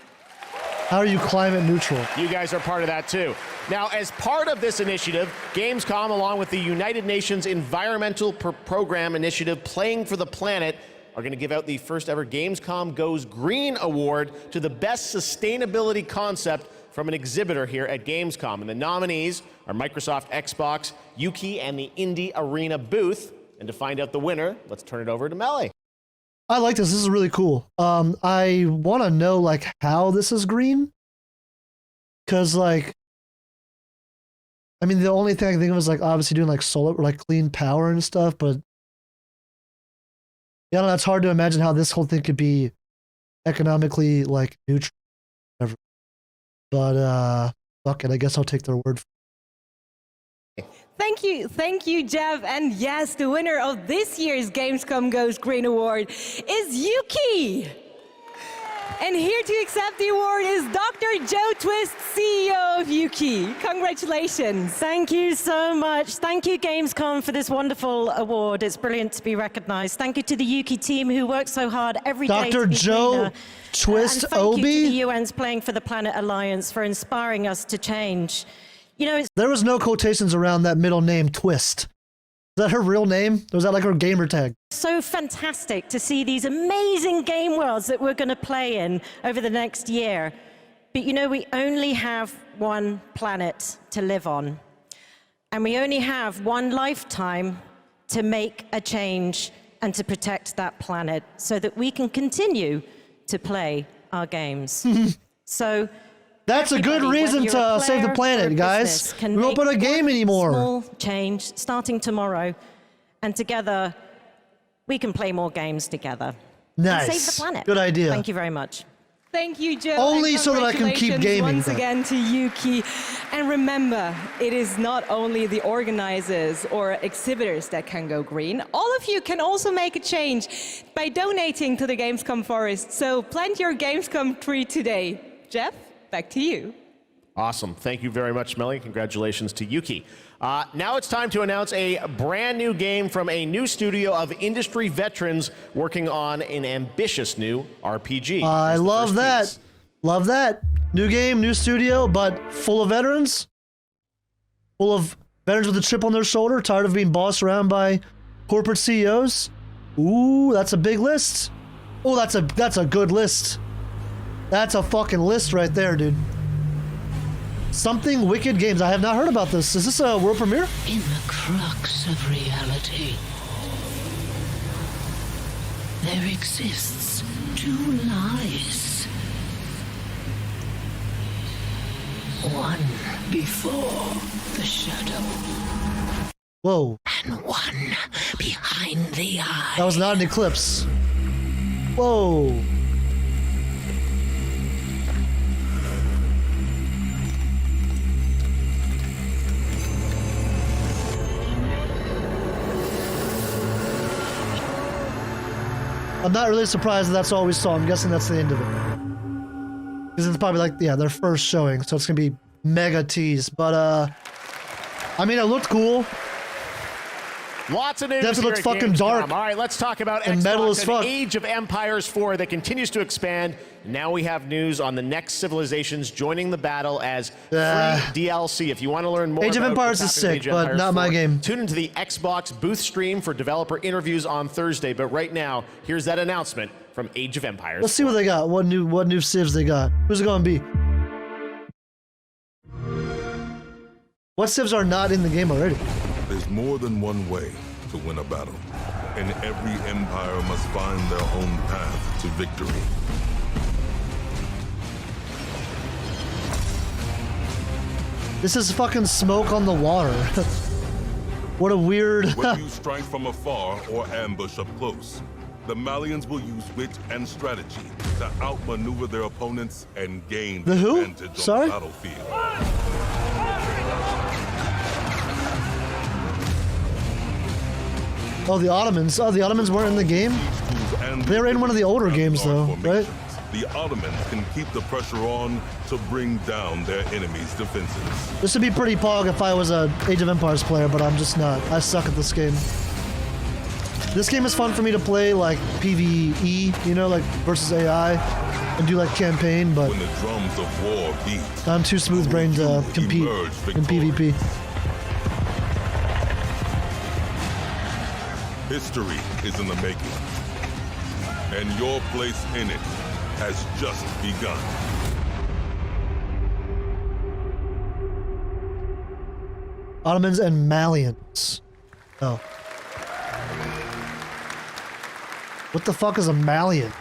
How are you climate neutral? You guys are part of that too. Now, as part of this initiative, Gamescom, along with the United Nations Environmental Program Initiative Playing for the Planet, are going to give out the first ever Gamescom Goes Green Award to the best sustainability concept from an exhibitor here at Gamescom. And the nominees are Microsoft, Xbox, Yuki, and the Indie Arena booth. And to find out the winner, let's turn it over to Melly. I like this. This is really cool. I want to know like how this is green. Cause like, I mean, the only thing I can think of is like obviously doing like solar, like clean power and stuff. But yeah, I don't know, it's hard to imagine how this whole thing could be economically like neutral. But fuck it. I guess I'll take their word for it. Thank you, Jeff. And yes, the winner of this year's Gamescom Goes Green Award is Yuki. And here to accept the award is Dr. Joe Twist, CEO of Yuki. Congratulations. Thank you so much. Thank you, Gamescom, for this wonderful award. It's brilliant to be recognized. Thank you to the Yuki team who works so hard every day. Dr. To be Joe greener. Twist and thank Obi? you to the UN's Playing for the Planet Alliance for inspiring us to change. You know, There was no quotations around that middle name, Twist. Is that her real name? Or was that like her gamer tag? so fantastic to see these amazing game worlds that we're going to play in over the next year. But you know, we only have one planet to live on. And we only have one lifetime to make a change and to protect that planet so that we can continue to play our games. So that's a good reason to save the planet, guys. We won't put a game anymore. Small change starting tomorrow, and together we can play more games together. Nice. And save the planet. Good idea. Thank you very much. Thank you, Joe. Only and so that I can keep congratulations gaming, once though. again to Yuki. And remember, it is not only the organizers or exhibitors that can go green. All of you can also make a change by donating to the Gamescom Forest. So plant your Gamescom tree today. Jeff, back to you. Awesome. Thank you very much, Melly. Congratulations to Yuki. Now it's time to announce a brand new game from a new studio of industry veterans working on an ambitious new RPG. I love that. Piece. Love that. New game, new studio, but full of veterans. Full of veterans with a chip on their shoulder, tired of being bossed around by corporate CEOs. Ooh, that's a big list. Oh, that's a good list. That's a fucking list right there, dude. Something Wicked Games. I have not heard about this. Is this a world premiere? In the crux of reality, there exists two lies. One before the shadow. Whoa. And one behind the eye. That was not an eclipse. Whoa. I'm not really surprised that that's all we saw. I'm guessing that's the end of it. Because it's probably like, yeah, their first showing, so it's gonna be mega tease. But I mean, it looked cool. Lots of news. Definitely looks fucking dark. All right, let's talk about and metal as Xbox fuck. and Age of Empires 4 that continues to expand. Now we have news on the next civilizations joining the battle as free DLC. If you want to learn more Age of about Empires what's is happening with sick, Age of but Empires not my 4, game. Tune into the Xbox booth stream for developer interviews on Thursday. But right now, here's that announcement from Age of Empires. Let's see what they got. What new civs they got? Who's it gonna be? What civs are not in the game already? There's more than one way to win a battle, and every empire must find their own path to victory. This is fucking smoke on the water. What a weird... Whether you strike from afar or ambush up close, the Malians will use wit and strategy to outmaneuver their opponents and gain the who? advantage Sorry? on the battlefield. Oh, the Ottomans. Oh, the Ottomans weren't in the game? They were in one of the older games, though, right? The Ottomans can keep the pressure on to bring down their enemies' defenses. This would be pretty pog if I was a Age of Empires player, but I'm just not. I suck at this game. This game is fun for me to play, like, PvE, you know, like, versus AI, and do, like, campaign, but when the drums of war beat, I'm too smooth-brained to compete in PvP. History is in the making, and your place in it has just begun. Ottomans and Malians. Oh. What the fuck is a Malian?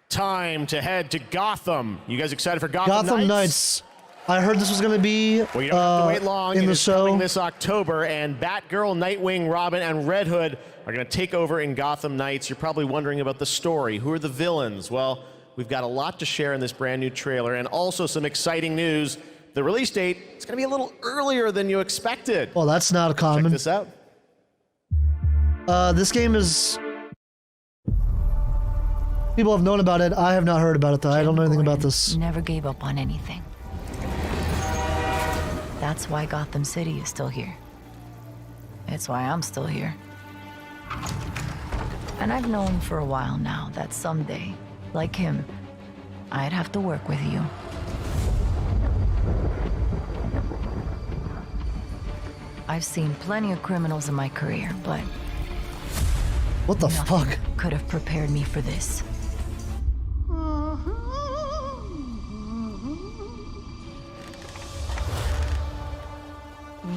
Time to head to Gotham. You guys excited for Gotham Gotham Knights. I heard this was going to be well, you don't have to wait long. in It the is show. coming this October, and Batgirl, Nightwing, Robin, and Red Hood are going to take over in Gotham Knights. You're probably wondering about the story. Who are the villains? Well, we've got a lot to share in this brand new trailer, and also some exciting news. The release date is going to be a little earlier than you expected. Well, that's not common. Check this out. This game is... People have known about it. I have not heard about it, though. I don't know anything about this. Never gave up on anything. That's why Gotham City is still here. It's why I'm still here. And I've known for a while now that someday, like him, I'd have to work with you. I've seen plenty of criminals in my career, but... What the fuck? Could have prepared me for this.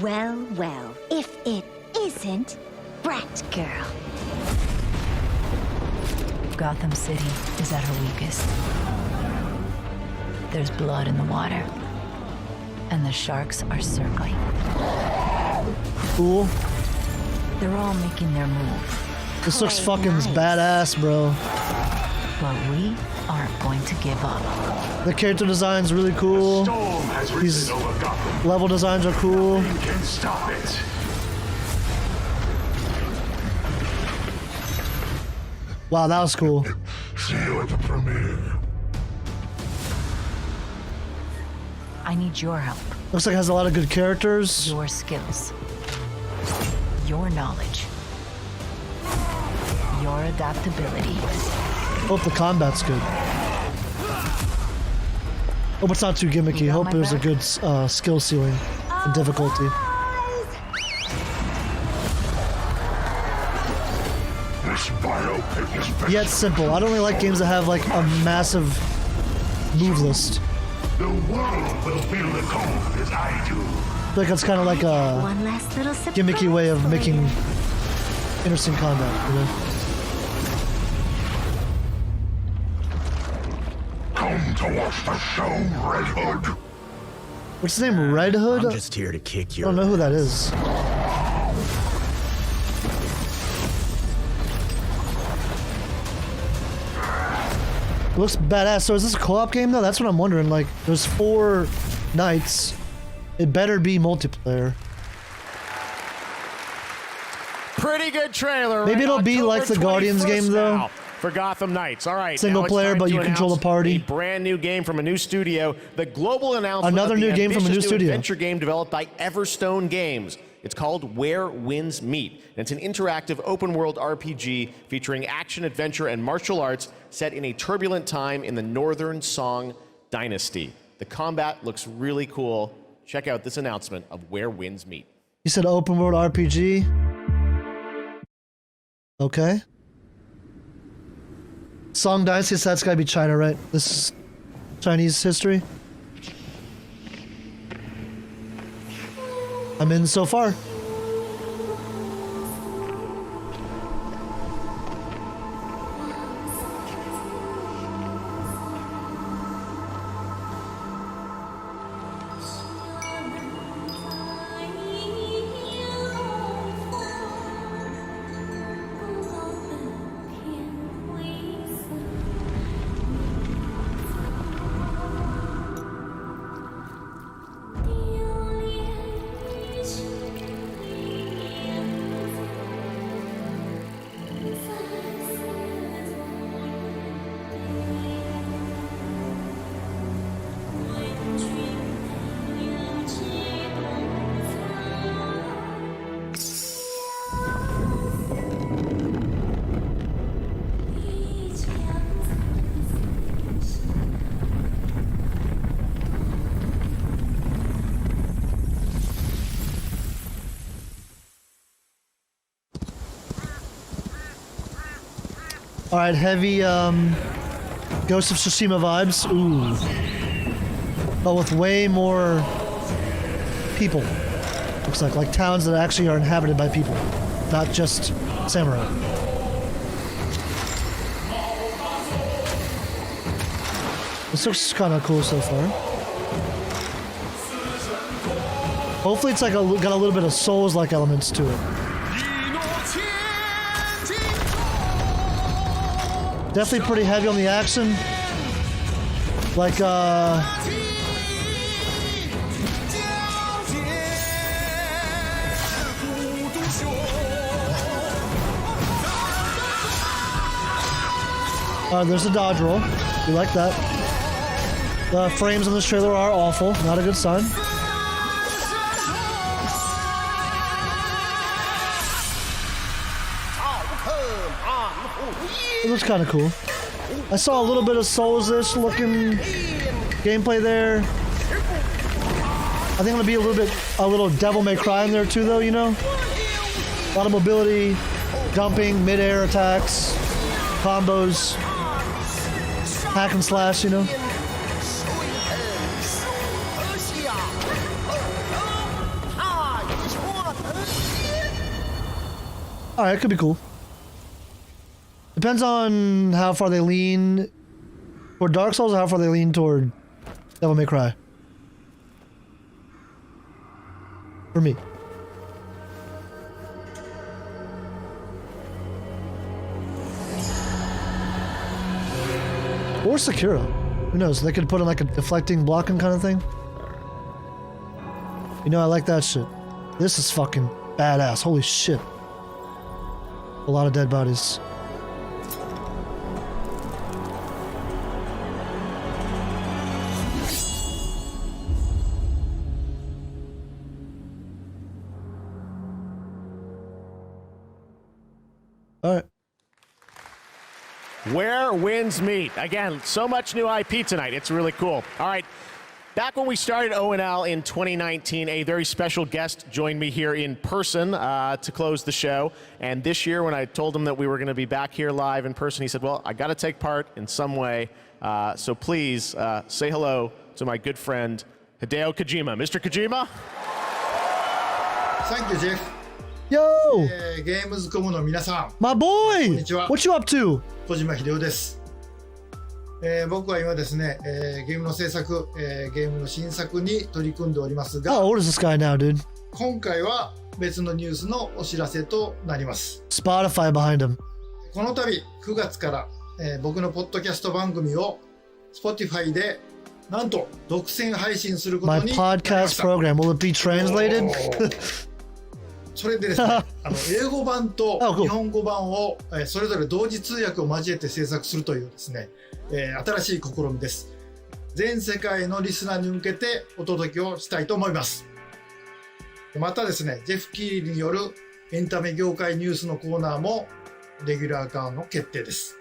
Well, well, if it isn't Batgirl. Gotham City is at her weakest. There's blood in the water. And the sharks are circling. Cool. They're all making their move. This looks fucking badass, bro. But we aren't going to give up. The character design's really cool. These level designs are cool. Can stop it. Wow, that was cool. See you at the premiere. I need your help. Looks like it has a lot of good characters. Your skills. Your knowledge. Your adaptability. Hope the combat's good. Hope it's not too gimmicky. Hope there's a good skill ceiling and difficulty. Yet simple. I don't really like games that have like a massive move list. The world will feel the cold as I do. I feel like it's kind of like a One last little surprise gimmicky way of for making you. interesting combat, you know? Come to watch the show, Red Hood. What's his name? Red Hood? I'm just here to kick I your don't know who that is. Looks badass. So is this a co-op game though? That's what I'm wondering. Like, there's 4 nights. It better be multiplayer. Pretty good trailer. Maybe it'll be October like the Guardians 21st game, though. now For Gotham Knights. All right. Single now it's player, time but to you control the announce party. A brand new game from a new studio. The global announcement Another of the new game from a new ambitious studio. adventure game developed by Everstone Games. It's called Where Winds Meet. And it's an interactive open-world RPG featuring action, adventure, and martial arts set in a turbulent time in the Northern Song Dynasty. The combat looks really cool. Check out this announcement of Where Winds Meet. You said open world RPG. Okay. Song Dynasty, so that's gotta be China, right? This is Chinese history. I'm in so far. All right, heavy Ghost of Tsushima vibes. Ooh, but with way more people. Looks like towns that actually are inhabited by people, not just samurai. This looks kind of cool so far. Hopefully, it's like got a little bit of Souls-like elements to it. Definitely pretty heavy on the action. Like, there's a dodge roll. We like that. The frames on this trailer are awful. Not a good sign. It looks kind of cool. I saw a little bit of Souls-ish looking gameplay there. I think it'll be a little Devil May Cry in there too, though. You know, a lot of mobility, jumping, mid-air attacks, combos, hack and slash. You know. All right, it could be cool. Depends on how far they lean toward Dark Souls or how far they lean toward Devil May Cry. For me. Or Sekiro. Who knows? They could put in like a deflecting, blocking kind of thing. You know, I like that shit. This is fucking badass. Holy shit. A lot of dead bodies. All right. Where winds meet. Again, so much new IP tonight. It's really cool. All right. Back when we started ONL in 2019, a very special guest joined me here in person to close the show. And this year, when I told him that we were going to be back here live in person, he said, well, I got to take part in some way. So please say hello to my good friend, Hideo Kojima. Mr. Kojima? Thank you, Jeff. Yo! Gamescom の皆さん。 My boy! こんにちは。 What you up to? 小島秀夫です。僕は今ですね、ゲームの制作、ゲームの新作に取り組んでおりますが、 How old is this guy now, dude? 今回は別のニュースのお知らせとなります。 Spotify behind him. この度9月から、僕のポッドキャスト番組を Spotify でなんと独占配信すること My になりま podcast した。 program, will it be translated? それでですね、英語版と日本語版を、それぞれ同時通訳を交えて制作するというですね、新しい試みです。全世界のリスナーに向けてお届けをしたいと思います。またですね、ジェフ・キーリによるエンタメ業界ニュースのコーナーもレギュラー化の決定です。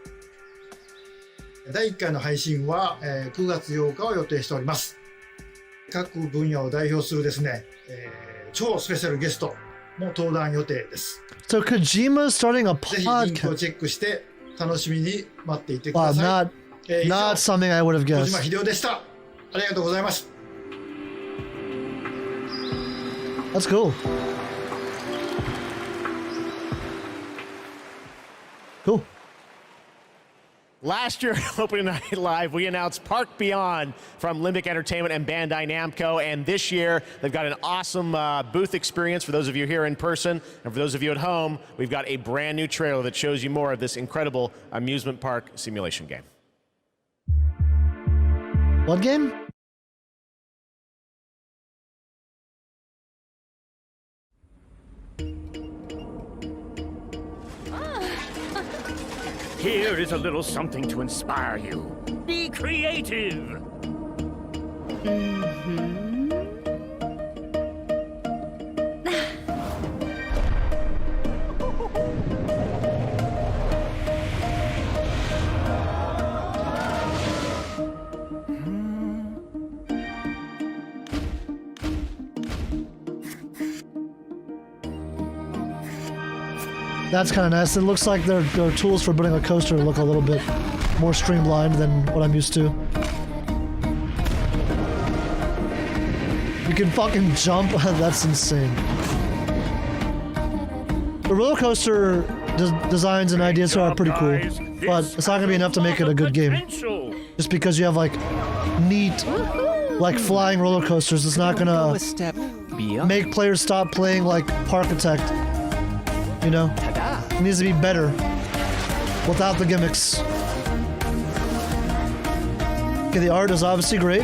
第1回の配信は9月8日を予定しております。各分野を代表するですね、超スペシャルゲストも登壇予定です。So Kojima's starting a ぜひリンクを podcast. チェックして楽しみに待っていてく Wow, ださい。 not something I would have 小島 guessed. 秀夫でした。ありがとうございます。 That's cool. Cool. Last year at Opening Night Live, we announced Park Beyond from Limbic Entertainment and Bandai Namco. And this year, they've got an awesome booth experience for those of you here in person. And for those of you at home, we've got a brand new trailer that shows you more of this incredible amusement park simulation game. What game? Here is a little something to inspire you. Be creative. That's kind of nice. It looks like their tools for building a coaster look a little bit more streamlined than what I'm used to. You can fucking jump. That's insane. The roller coaster designs and ideas are pretty cool, but it's not gonna be enough to make it a good game. Just because you have like neat, like flying roller coasters, it's not gonna make players stop playing like Parkitect. You know, it needs to be better without the gimmicks. Okay, the art is obviously great.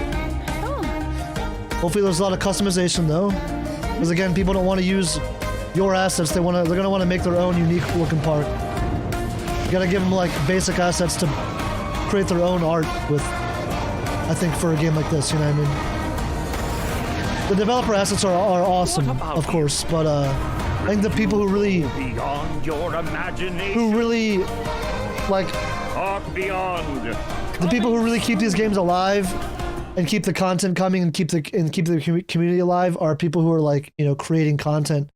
Hopefully there's a lot of customization though, because again, people don't want to use your assets. They're gonna want to make their own unique looking park. You gotta give them like basic assets to create their own art with. I think for a game like this, you know what I mean? The developer assets are awesome, of course, but I think the people who really, Beyond your imagination. like, Park Beyond. the people who really keep these games alive and keep the content coming and keep the community alive are people who are like, you know, creating content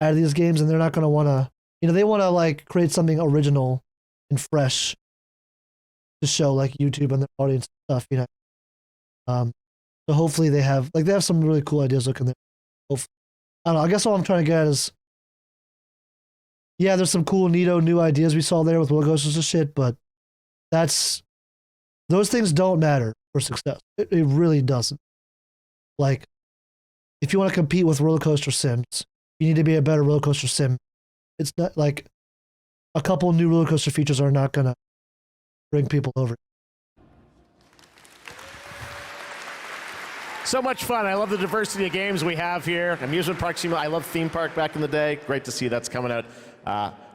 out of these games, and they're not going to want to, you know, they want to like create something original and fresh to show like YouTube and their audience and stuff, you know. So hopefully they have some really cool ideas looking there. Hopefully. I don't know, I guess all I'm trying to get at is, yeah, there's some cool, neato, new ideas we saw there with roller coasters and shit, but those things don't matter for success. It really doesn't. Like, if you want to compete with roller coaster sims, you need to be a better roller coaster sim. It's not like a couple new roller coaster features are not gonna bring people over. So much fun. I love the diversity of games we have here. Amusement park simulator. I love theme park back in the day. Great to see that's coming out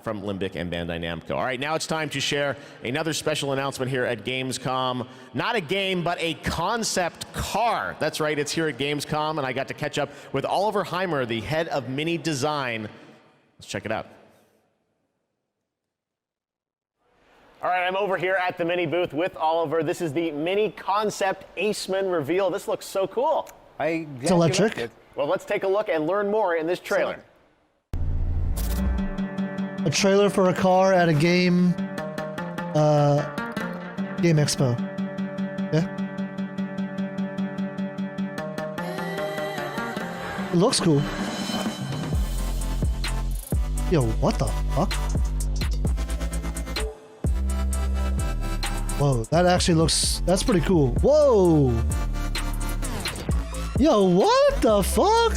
from Limbic and Bandai Namco. All right, now it's time to share another special announcement here at Gamescom. Not a game, but a concept car. That's right, it's here at Gamescom, and I got to catch up with Oliver Heimer, the head of Mini Design. Let's check it out. All right, I'm over here at the mini booth with Oliver. This is the mini concept Aceman reveal. This looks so cool. It's electric. Well, let's take a look and learn more in this trailer. A trailer for a car at a game expo. Yeah. It looks cool. Yo, what the fuck? Whoa, that actually looks, that's pretty cool. Whoa! Yo, what the fuck?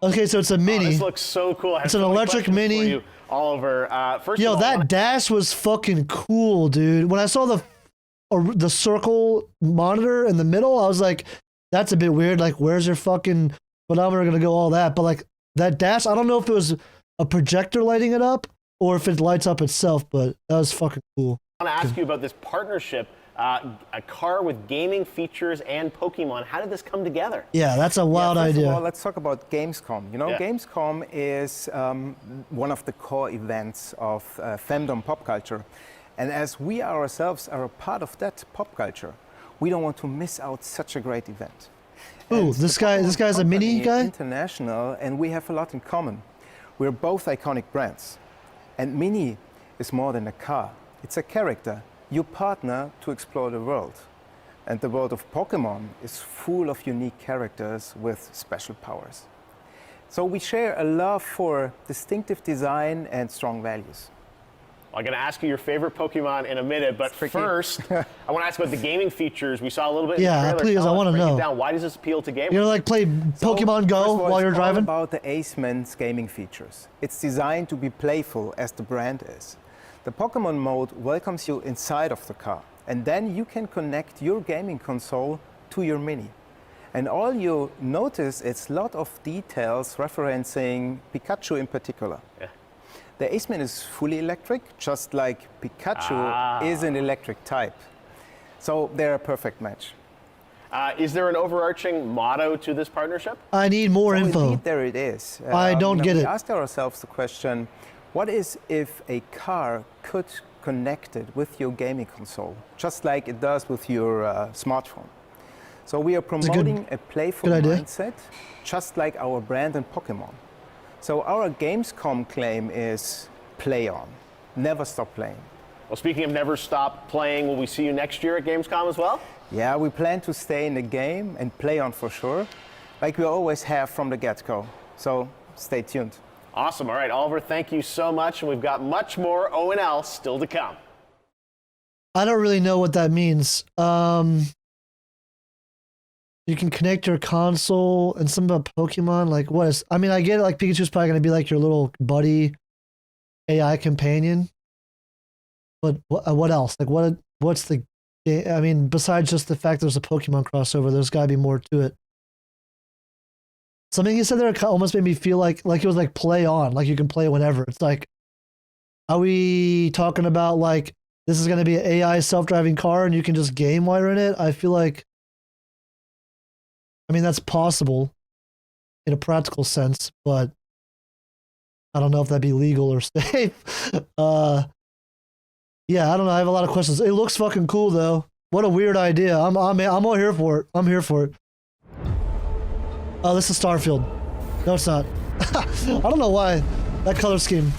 Okay, so it's a mini. This looks so cool. It's an electric mini. You, Oliver, first Yo, of all, that dash was fucking cool, dude. When I saw the circle monitor in the middle, I was like, that's a bit weird. Like, where's your fucking pedometer gonna go, all that? But like, that dash, I don't know if it was a projector lighting it up or if it lights up itself, but that was fucking cool. I want to ask you about this partnership, a car with gaming features and Pokemon. How did this come together? Yeah, that's a wild First idea. of all, let's talk about Gamescom. You know, Gamescom is one of the core events of fandom pop culture. And as we ourselves are a part of that pop culture, we don't want to miss out such a great event. Ooh, this guy's a mini guy? International, and we have a lot in common. We're both iconic brands. And Mini is more than a car. It's a character. You partner to explore the world. And the world of Pokemon is full of unique characters with special powers. So we share a love for distinctive design and strong values. I'm going to ask you your favorite Pokemon in a minute, but first, I want to ask about the gaming features. We saw a little bit in the trailer. Please, I want to know. Why does this appeal to gamers? You know, like play Pokemon Go while you're driving? It's all about the Aceman's gaming features. It's designed to be playful as the brand is. The Pokemon mode welcomes you inside of the car, and then you can connect your gaming console to your Mini. And all you notice is a lot of details referencing Pikachu in particular. Yeah. The Aceman is fully electric, just like Pikachu is an electric type. So they're a perfect match. Is there an overarching motto to this partnership? I need more info. Indeed, there it is. I don't get it. We asked ourselves the question, what is if a car could connect it with your gaming console, just like it does with your smartphone? So we are promoting a playful mindset, just like our brand and Pokemon. So our Gamescom claim is play on, never stop playing. Well, speaking of never stop playing, will we see you next year at Gamescom as well? Yeah, we plan to stay in the game and play on for sure, like we always have from the get-go. So stay tuned. Awesome. All right, Oliver, thank you so much. And we've got much more O&L still to come. I don't really know what that means. You can connect your console and something about Pokemon. Like, what is? I mean, I get it. Like, Pikachu's probably going to be like your little buddy AI companion. But what else? Like, what's the game? I mean, besides just the fact there's a Pokemon crossover, there's got to be more to it. Something you said there almost made me feel like it was like play on, like you can play whenever. It's like, are we talking about like this is going to be an AI self-driving car and you can just game while you're in it? I feel like, I mean, that's possible in a practical sense, but I don't know if that'd be legal or safe. Yeah, I don't know. I have a lot of questions. It looks fucking cool though. What a weird idea. I'm all here for it. I'm here for it. Oh, this is Starfield. No, it's not. I don't know why. That color scheme.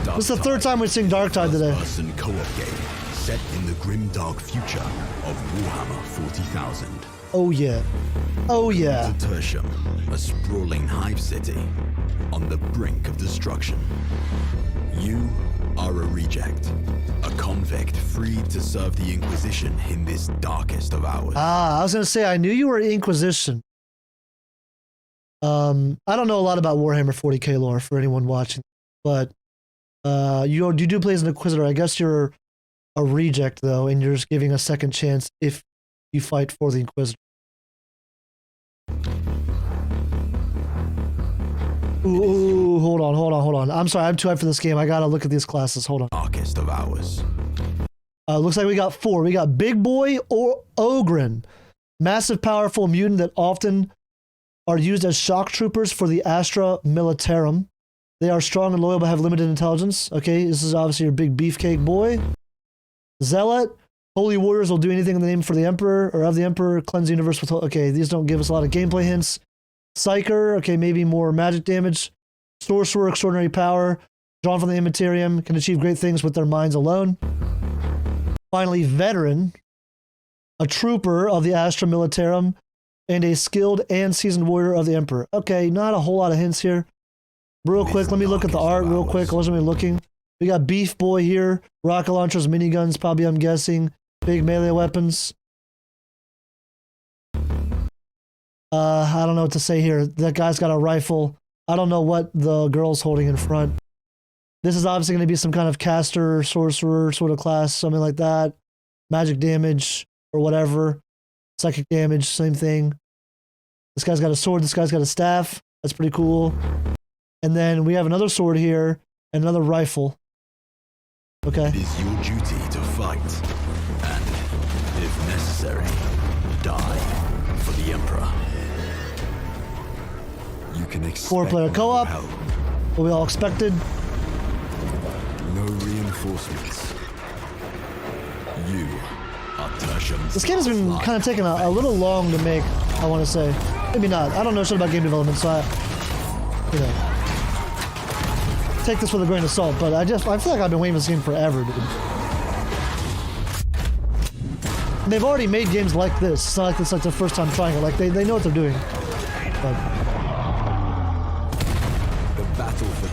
This is the third time we're seeing Darktide today. First-person co-op game set in the grim dark future of Warhammer 40,000. Oh yeah. Oh yeah. Tertium, a sprawling hive city on the brink of destruction. You are a reject, a convict freed to serve the Inquisition in this darkest of hours. Ah, I was gonna say I knew you were Inquisition. I don't know a lot about Warhammer 40k lore for anyone watching, but you do play as an Inquisitor. I guess you're a reject though, and you're just giving a second chance if you fight for the Inquisitor. Ooh, hold on. I'm sorry, I'm too hyped for this game. I gotta look at these classes. Hold on. Darkest of hours. Looks like we got 4. We got Big Boy or Ogren, massive, powerful mutant that often are used as shock troopers for the Astra Militarum. They are strong and loyal but have limited intelligence. Okay, this is obviously your big beefcake boy. Zealot. Holy warriors will do anything in the name for the Emperor or of the Emperor. Cleanse the universe with... Okay, these don't give us a lot of gameplay hints. Psyker. Okay, maybe more magic damage. Sorcerer, extraordinary power. Drawn from the Immaterium. Can achieve great things with their minds alone. Finally, Veteran. A trooper of the Astra Militarum. And a skilled and seasoned warrior of the Emperor. Okay, not a whole lot of hints here. Real quick, let me look at the art real quick. I wasn't really looking. We got Beef Boy here. Rocket launchers, miniguns, probably, I'm guessing. Big melee weapons. I don't know what to say here. That guy's got a rifle. I don't know what the girl's holding in front. This is obviously going to be some kind of caster, sorcerer sort of class, something like that. Magic damage or whatever. Psychic damage, same thing. This guy's got a sword. This guy's got a staff. That's pretty cool. And then we have another sword here and another rifle. Okay. It is your duty to fight and, if necessary, die for the Emperor. You can expect 4-player co-op. What we all expected. No reinforcements. You are Tertium's. This game has been kind of taking a little long to make, I want to say. Maybe not. I don't know shit about game development, so you know, take this with a grain of salt, but I feel like I've been waiting for this game forever, dude. And they've already made games like this. It's not like it's like their first time trying it. Like they know what they're doing. But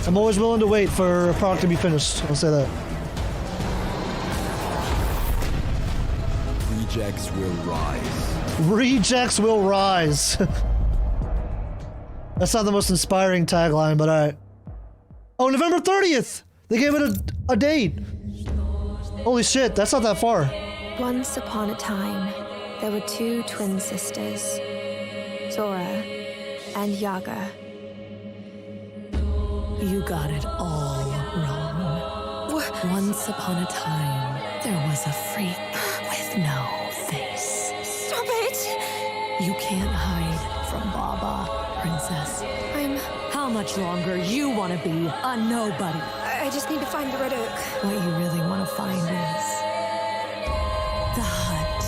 I'm always willing to wait for a product to be finished. I'll say that. Rejects will rise. Rejects will rise. That's not the most inspiring tagline, but alright. Oh, November 30th! They gave it a date. Holy shit, that's not that far. Once upon a time, there were two twin sisters, Zora and Yaga. You got it all wrong. Once upon a time, there was a freak with no face. Stop it! You can't hide from Baba, Princess. How much longer you want to be a nobody? I just need to find the Red Oak. What you really want to find is the hut.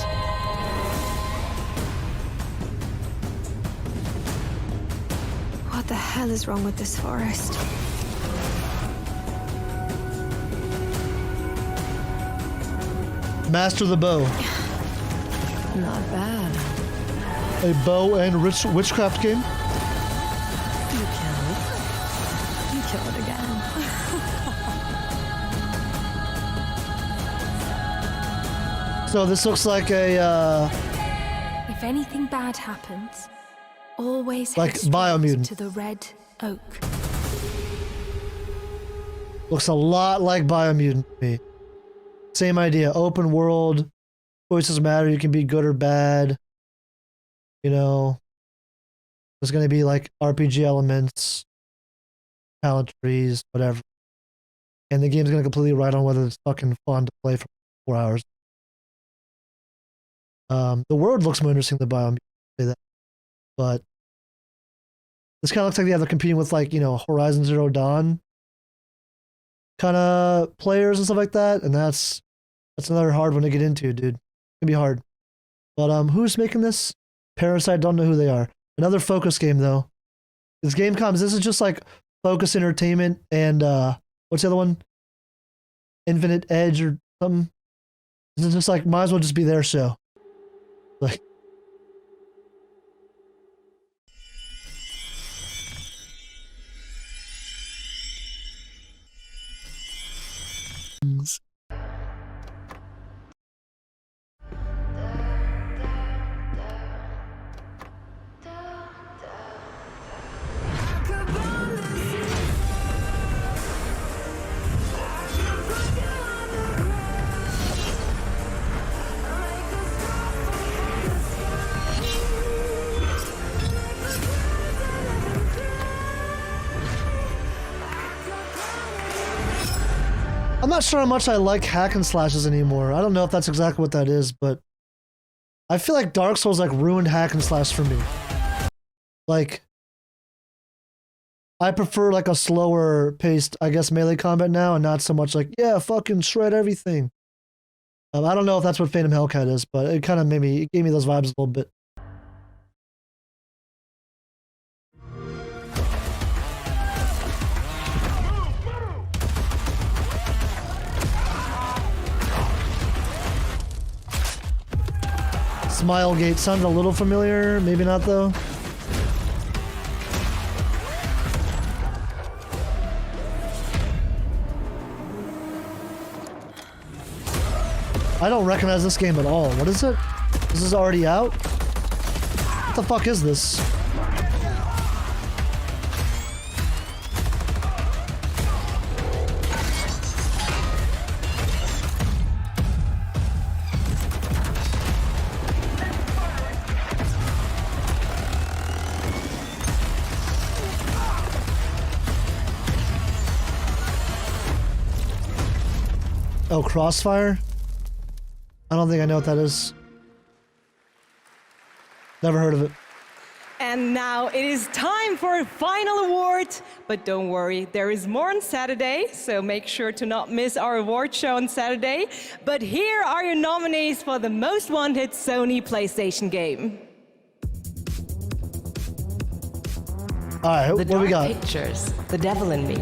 What the hell is wrong with this forest? Master the bow. Not bad. A bow and witchcraft game. You kill it again. So this looks like a If anything bad happens, always like head straight Biomutant. to the Red Oak. Looks a lot like Biomutant to me. Same idea. Open world. Choices matter. You can be good or bad. You know. There's going to be like RPG elements. Talent trees. Whatever. And the game's going to completely ride on whether it's fucking fun to play for 4 hours. The world looks more interesting than Biomutant. Say that. But this kind of looks like they're competing with like, you know, Horizon Zero Dawn kind of players and stuff like that, and that's another hard one to get into, dude. It's gonna be hard. But who's making this? Parasite, don't know who they are. Another Focus game though. This Gamescom, this is just like Focus Entertainment and what's the other one? Infinite Edge or something. This is just like might as well just be their show. Like I'm not sure how much I like hack and slashes anymore. I don't know if that's exactly what that is, but I feel like Dark Souls like ruined hack and slash for me. Like I prefer like a slower paced, I guess, melee combat now, and not so much like, yeah, fucking shred everything. I don't know if that's what Phantom Hellcat is, but it kind of it gave me those vibes a little bit. Smilegate sounded a little familiar, maybe not though. I don't recognize this game at all. What is it? This is already out? What the fuck is this? Oh, Crossfire? I don't think I know what that is. Never heard of it. And now it is time for a final award. But don't worry, there is more on Saturday, so make sure to not miss our award show on Saturday. But here are your nominees for the most wanted Sony PlayStation game. All right, what do we got? Pictures, The Devil in Me.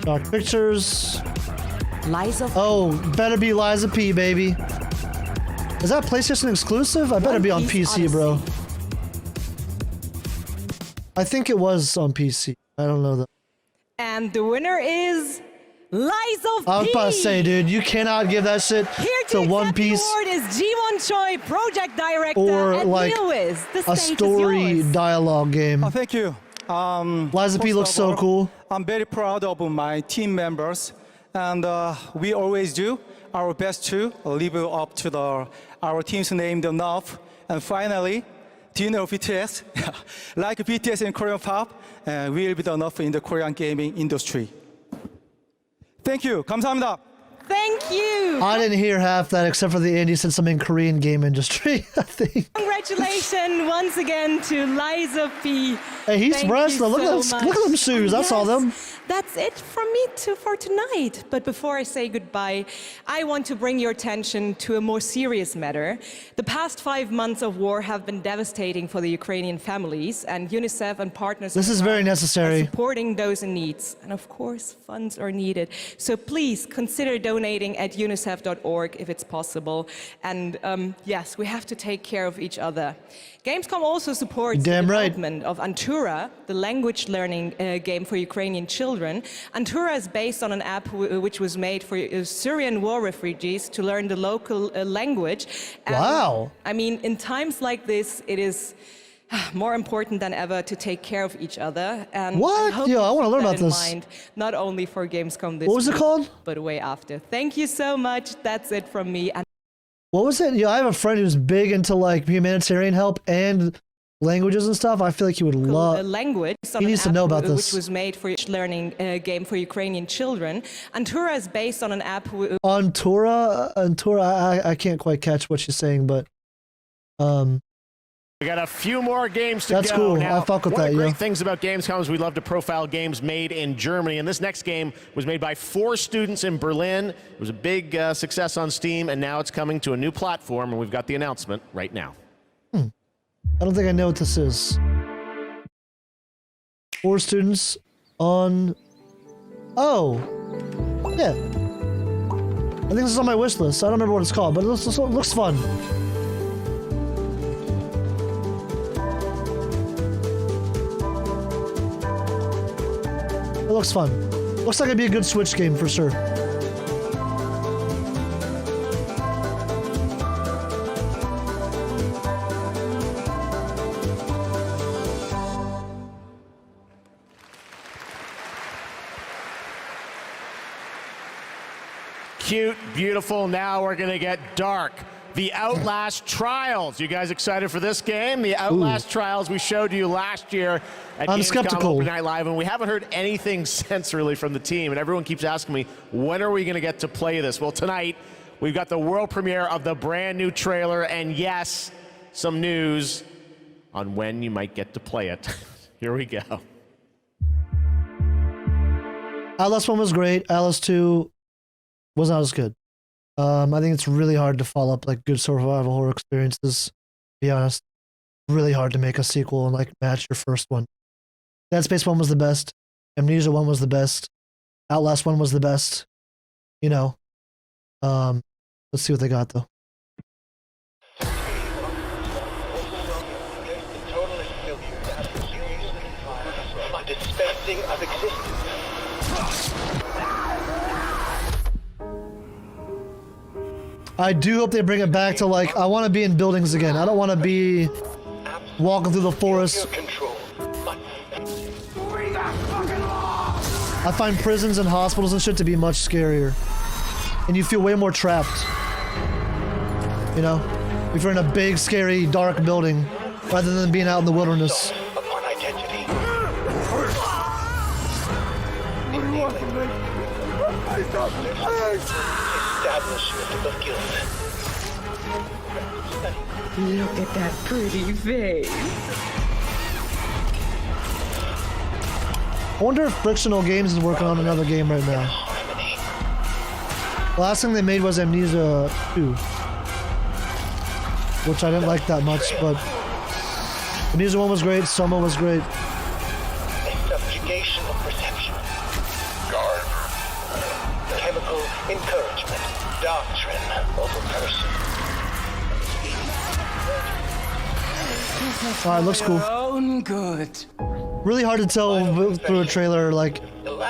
Dark Pictures. Lies of Oh, better be Lies of P, baby. Is that PlayStation exclusive? I better be on PC, bro. I think it was on PC. I don't know that. And the winner is Lies of P. I was about to say, dude, you cannot give that shit to One Piece The award is Ji-won Choi, project director, or and like Lewis. The a stage story is yours. dialogue game. Thank you. Lies of P looks so cool. I'm very proud of my team members, and we always do our best to live up to our team's name enough. And finally, do you know BTS? Like BTS in Korean pop, will be enough in the Korean gaming industry. Thank you. 감사합니다. Thank you. I didn't hear half that except for the Andy said something Korean game industry, I think. Congratulations once again to Lies of P. Hey, he's Thank wrestling. you Look so at them much. shoes. I saw them. That's it from me for tonight. But before I say goodbye, I want to bring your attention to a more serious matter. The past 5 months of war have been devastating for the Ukrainian families, and UNICEF and partners This is very necessary. are supporting those in need. And of course, funds are needed. So please consider donating at unicef.org if it's possible. And yes, we have to take care of each other. Gamescom also supports the development of Antura, the language learning game for Ukrainian children. Antura is based on an app which was made for Syrian war refugees to learn the local language. And, wow. I mean, in times like this, it is more important than ever to take care of each other. And what? I Yeah, I want to learn about in this. mind, not only for Gamescom this What was it week, called? but way after. Thank you so much. That's it from me. And What was it? Yeah, I have a friend who's big into like humanitarian help and languages and stuff. I feel like he would love. Language. He needs to know about this. Which was made for learning game for Ukrainian children. Antura is based on an app. Antura. I can't quite catch what she's saying, but We got a few more games to That's go. cool. Now, I fuck with one of that, the great yeah. things about Gamescom is we love to profile games made in Germany. And this next game was made by 4 students in Berlin. It was a big success on Steam, and now it's coming to a new platform, and we've got the announcement right now. I don't think I know what this is. 4 students on. Oh, yeah. I think this is on my wish list. I don't remember what it's called, but it looks fun. It looks fun. Looks like it'd be a good Switch game for sure. Cute, beautiful. Now we're going to get dark. The Outlast Trials. You guys excited for this game? The Outlast Trials we showed you last year at I'm Gamescom skeptical. Open Night Live, and we haven't heard anything since really from the team, and everyone keeps asking me, when are we going to get to play this? Well, tonight, we've got the world premiere of the brand new trailer, and yes, some news on when you might get to play it. Here we go. Outlast 1 was great. Outlast 2 was not as good. I think it's really hard to follow up like good survival horror experiences. To be honest, really hard to make a sequel and like match your first one. Dead Space 1 was the best. Amnesia 1 was the best. Outlast 1 was the best. You know. Let's see what they got though. Of existence. I do hope they bring it back to like, I want to be in buildings again. I don't want to be walking through the forest. I find prisons and hospitals and shit to be much scarier. And you feel way more trapped. You know? If you're in a big, scary, dark building, rather than being out in the wilderness. Upon identity. Establishment of guilt. Look at that pretty face. I wonder if Frictional Games is working on another game right now. The last thing they made was Amnesia 2. Which I didn't like that much, but Amnesia 1 was great, Soma was great. A subjugation of perception. Guard. Chemical encouragement. Doctrine over person. Alright, looks cool. Own good. Really hard to tell through a trailer, like,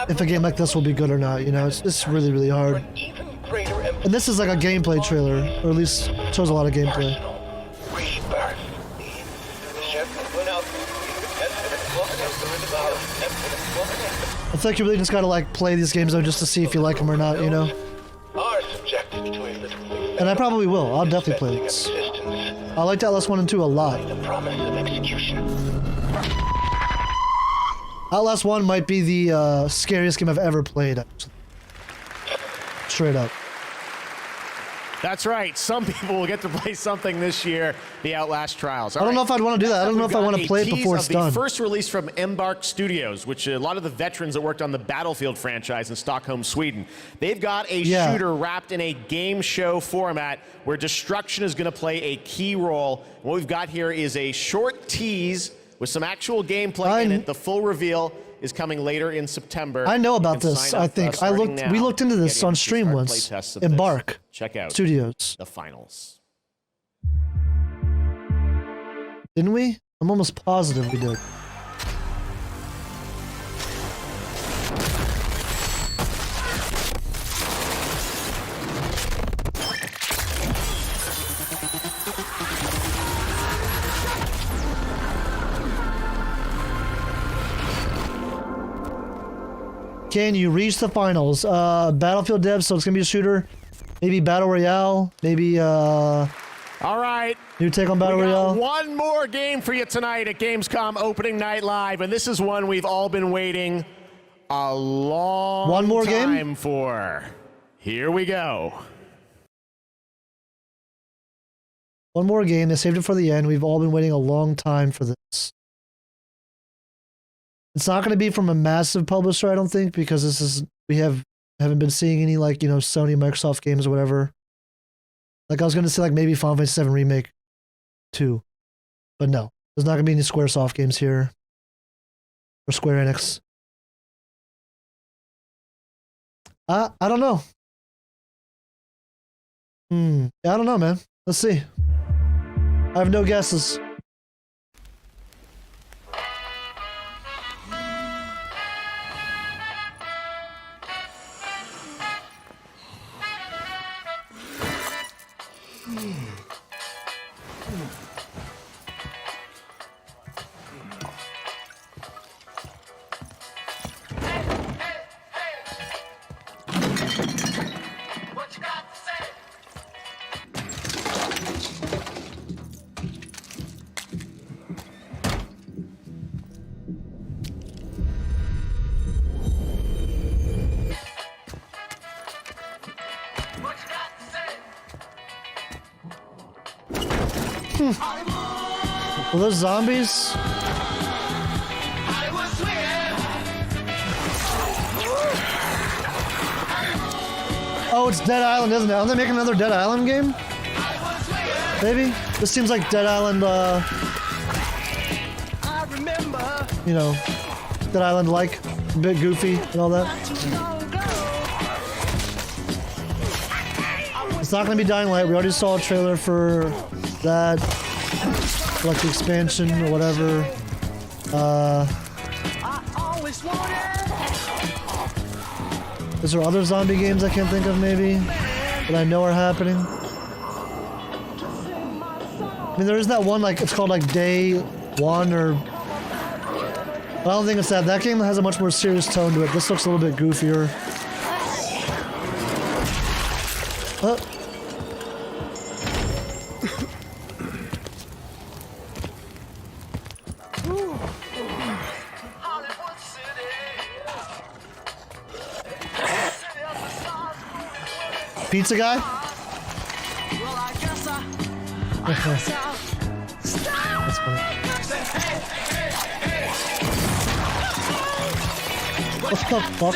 if a game like this will be good or not, you know? It's really, really hard. And this is like a gameplay trailer, or at least shows a lot of gameplay. I think you really just gotta like play these games though just to see if you like them or not, you know? And I probably will. I'll definitely play this. I liked Outlast 1 and 2 a lot. Outlast 1 might be the scariest game I've ever played, actually. Straight up. That's right. Some people will get to play something this year, the Outlast Trials. I don't know if I'd want to do that. I don't know if I want to play it before it's done. The first release from Embark Studios, which a lot of the veterans that worked on the Battlefield franchise in Stockholm, Sweden, they've got a shooter wrapped in a game show format where destruction is going to play a key role. What we've got here is a short tease with some actual gameplay in it. The full reveal is coming later in September. I know about this. I think we looked into this on stream once. Embark Check out Studios. The finals. Didn't we? I'm almost positive we did. Can you reach the finals? Battlefield devs, so it's gonna be a shooter. Maybe Battle Royale. Maybe all right. New take on Battle Royale. One more game for you tonight at Gamescom opening night live, and this is one we've all been waiting a long time for. Here we go. One more game. They saved it for the end. We've all been waiting a long time for this. It's not going to be from a massive publisher, I don't think, because this is haven't been seeing any like, you know, Sony, Microsoft games or whatever. Like I was going to say like maybe Final Fantasy VII Remake 2. But no. There's not going to be any Squaresoft games here. Or Square Enix. I don't know. I don't know, man. Let's see. I have no guesses. Well, those zombies. it's Dead Island, isn't it? Are they making another Dead Island game? Maybe? This seems like Dead Island, you know, Dead Island-like, a bit goofy and all that. It's not gonna be Dying Light. We already saw a trailer for that, like the expansion or whatever. Is there other zombie games I can't think of maybe that I know are happening? I mean, there is that one, like, it's called like Day One, or I don't think it's that. That game has a much more serious tone to it. This looks a little bit goofier. Pizza guy? That's funny. What the fuck?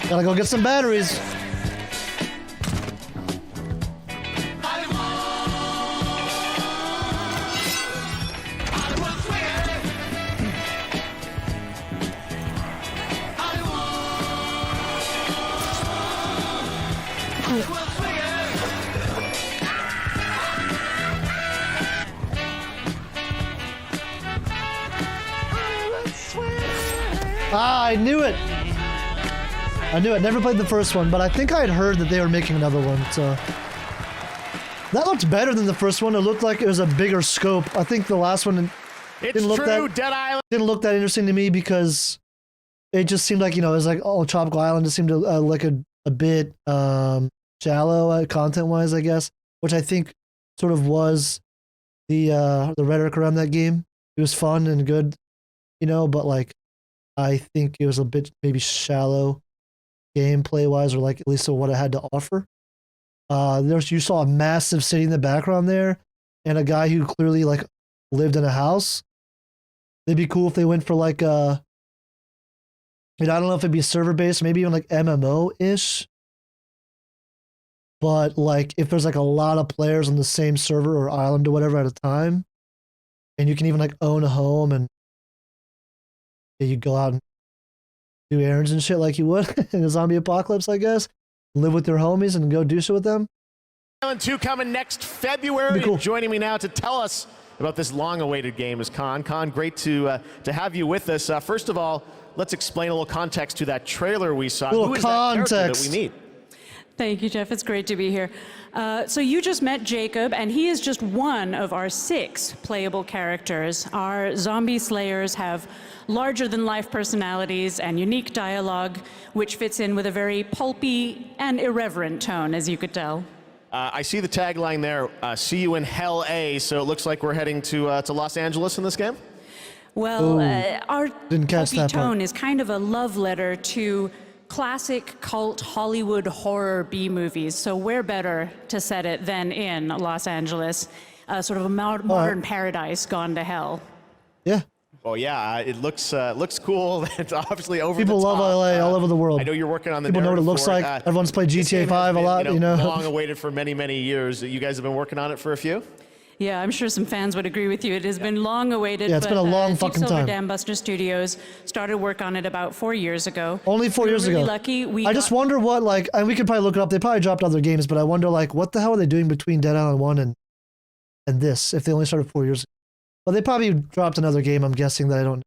Gotta go get some batteries. Ah, I knew it! I knew it. Never played the first one, but I think I had heard that they were making another one, so... That looked better than the first one. It looked like it was a bigger scope. I think the last one didn't look that interesting to me because it just seemed like, you know, it was like, oh, Tropical Island just seemed to like a bit shallow content-wise, I guess, which I think sort of was the rhetoric around that game. It was fun and good, you know, but like I think it was a bit maybe shallow gameplay wise, or like at least what it had to offer. You saw a massive city in the background there, and a guy who clearly like lived in a house. It'd be cool if they went for like I don't know if it'd be server based, maybe even like MMO ish. But like if there's like a lot of players on the same server or island or whatever at a time, and you can even like own a home and you go out and do errands and shit like you would in a zombie apocalypse, I guess. Live with your homies and go do shit with them. Island 2 coming next February. Cool. Joining me now to tell us about this long-awaited game is Khan. Khan, great to have you with us. First of all, let's explain a little context to that trailer we saw. Little Who is that character that we meet? Thank you, Jeff. It's great to be here. So you just met Jacob, and he is just one of our 6 playable characters. Our zombie slayers have larger-than-life personalities and unique dialogue, which fits in with a very pulpy and irreverent tone, as you could tell. I see the tagline there, see you in Hell A, so it looks like we're heading to Los Angeles in this game? Well, our pulpy that tone is kind of a love letter to classic cult Hollywood horror B-movies, so where better to set it than in Los Angeles, sort of a modern paradise gone to hell. Yeah. Oh yeah, it looks cool. It's obviously over People the top. love LA all over the world. I know you're working on the People know what it narrative looks for like. Everyone's played GTA 5 a lot, you know. Long awaited for many, many years. You guys have been working on it for a few? Yeah, I'm sure some fans would agree with you. It has been long awaited. Yeah, it's been a long fucking Deep Silver time. Dam Buster Studios started work on it about 4 years ago. Only 4 years really ago. Lucky. I just wonder what, like, and we could probably look it up. They probably dropped other games, but I wonder, like, what the hell are they doing between Dead Island 1 and this, if they only started 4 years ago? Well, they probably dropped another game, I'm guessing, that I don't know.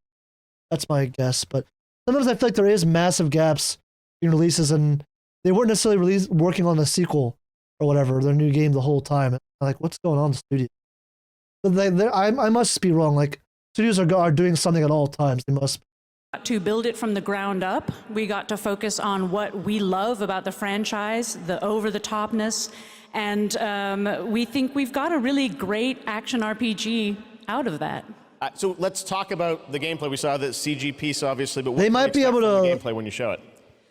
That's my guess, but sometimes I feel like there is massive gaps in releases, and they weren't necessarily working on a sequel or whatever, their new game the whole time. And like, what's going on in the studio? But I must be wrong. Like, studios are doing something at all times. They must. To build it from the ground up, we got to focus on what we love about the franchise, the over-the-topness, and we think we've got a really great action RPG out of that. So let's talk about the gameplay. We saw the CG piece, obviously, but what They might be able to the gameplay when you show it.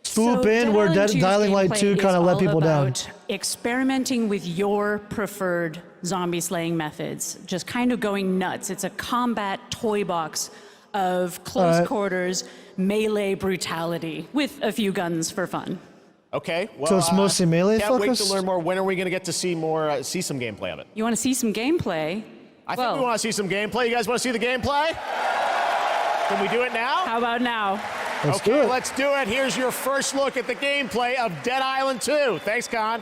Swoop in where Dying Light 2 kind of let people down. Experimenting with your preferred zombie slaying methods, just kind of going nuts. It's a combat toy box of close quarters melee brutality with a few guns for fun. Okay, well, so it's mostly melee can't focused? wait to learn more. When are we going to get to see more, see some gameplay of it? You want to see some gameplay? I think we want to see some gameplay. You guys want to see the gameplay? Can we do it now? How about now? Let's do it. Here's your first look at the gameplay of Dead Island 2. Thanks, Con.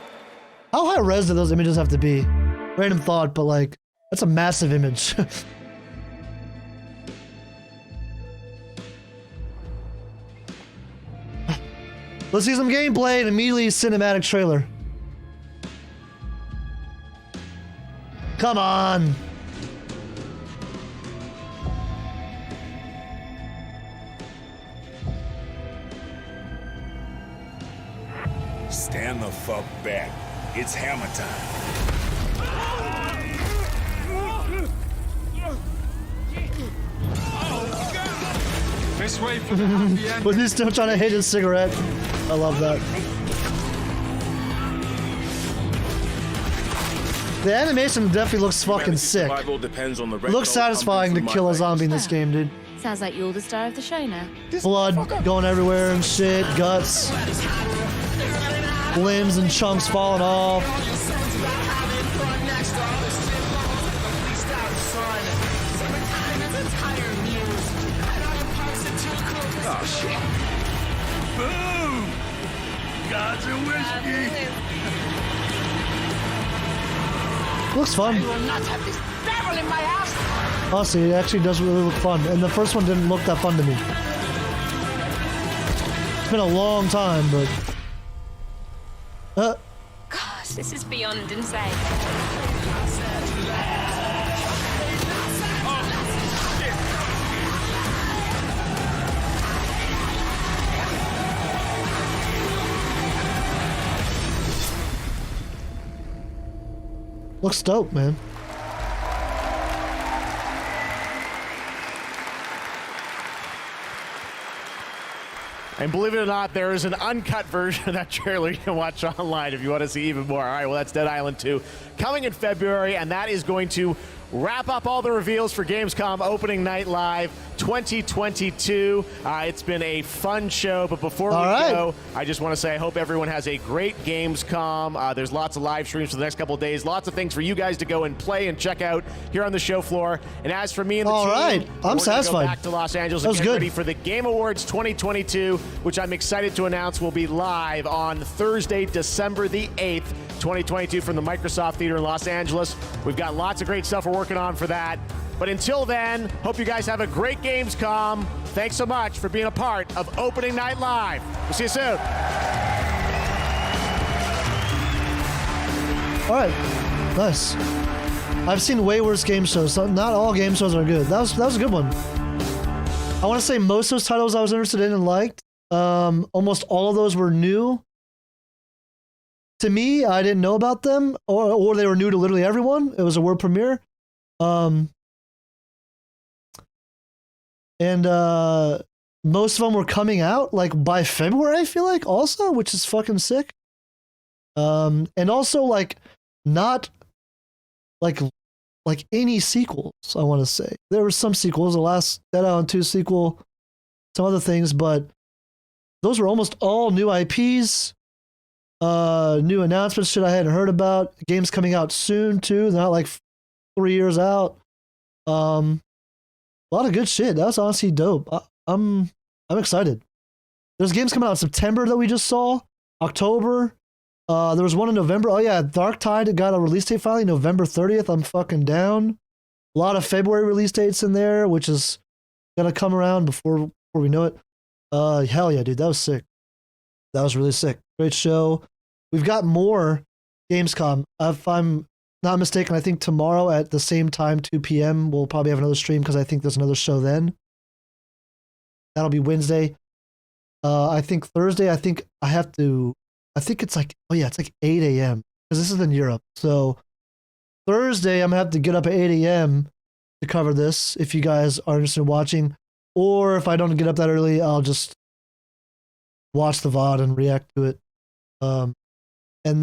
How high res do those images have to be? Random thought, but like, that's a massive image. Let's see some gameplay and immediately cinematic trailer. Come on. Stand the fuck back. It's hammer time. This way for the happy end. But he's still trying to hit his cigarette. I love that. The animation definitely looks fucking sick. It looks satisfying to kill a zombie in this game, dude. Sounds like you're the star of the show now. Blood going everywhere and shit, guts, limbs and chunks falling off. Oh shit. Boom! Gods and whiskey. Looks fun. I will not have this devil in my house. Honestly, it actually does really look fun. And the first one didn't look that fun to me. It's been a long time, but... Gosh, this is beyond insane. Looks dope, man. And believe it or not, there is an uncut version of that trailer you can watch online if you want to see even more. All right, well, that's Dead Island 2 coming in February, and that is going to wrap up all the reveals for Gamescom Opening Night Live 2022. It's been a fun show, but before we go, I just want to say I hope everyone has a great Gamescom. There's lots of live streams for the next couple of days, lots of things for you guys to go and play and check out here on the show floor. And as for me and the team, I'm satisfied. Go back to Los Angeles and get ready for the Game Awards 2022, which I'm excited to announce will be live on Thursday, December the 8th. 2022 from the Microsoft Theater in Los Angeles. We've got lots of great stuff we're working on for that. But until then, hope you guys have a great Gamescom. Thanks so much for being a part of Opening Night Live. We'll see you soon. All right, nice. I've seen way worse game shows. So not all game shows are good. That was a good one. I want to say most of those titles I was interested in and liked. Almost all of those were new. To me, I didn't know about them, or they were new to literally everyone. It was a world premiere. And most of them were coming out like by February, I feel like, also, which is fucking sick. And also like not like any sequels, I want to say. There were some sequels, the last Dead Island 2 sequel, some other things, but those were almost all new IPs. New announcements, shit I hadn't heard about. Games coming out soon too. They're not like 3 years out. A lot of good shit. That's honestly dope. I'm excited. There's games coming out in September that we just saw. October. There was one in November. Oh yeah, Dark Tide got a release date finally, November 30th. I'm fucking down. A lot of February release dates in there, which is gonna come around before we know it. Hell yeah, dude, that was sick. That was really sick. Great show. We've got more Gamescom. If I'm not mistaken, I think tomorrow at the same time, 2 p.m., we'll probably have another stream because I think there's another show then. That'll be Wednesday. I think Thursday, I think it's like, oh yeah, it's like 8 a.m. because this is in Europe. So Thursday, I'm going to have to get up at 8 a.m. to cover this if you guys are interested in watching. Or if I don't get up that early, I'll just watch the VOD and react to it. And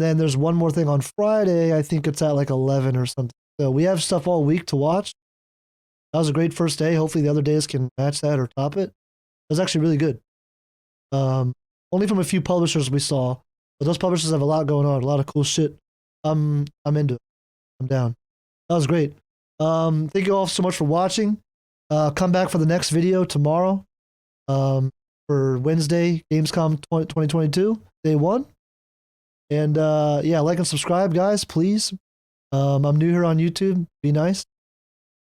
then there's one more thing on Friday. I think it's at like 11 or something. So we have stuff all week to watch. That was a great first day. Hopefully the other days can match that or top it. It was actually really good. Only from a few publishers we saw, but those publishers have a lot going on, a lot of cool shit. I'm into it. I'm down. That was great. Thank you all so much for watching. Come back for the next video tomorrow. For Wednesday, Gamescom 2022, day 1. And yeah, like and subscribe, guys, please. I'm new here on YouTube. Be nice.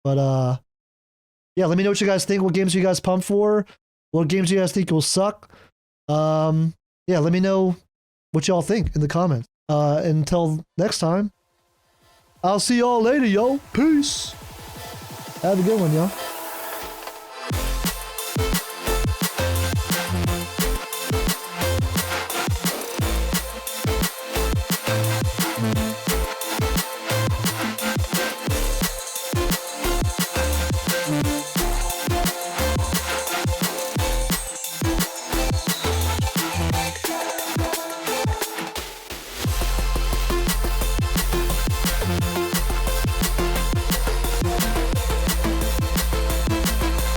But yeah, let me know what you guys think. What games you guys pumped for? What games you guys think will suck? Yeah, let me know what y'all think in the comments. Until next time, I'll see y'all later, yo. Peace. Have a good one, y'all.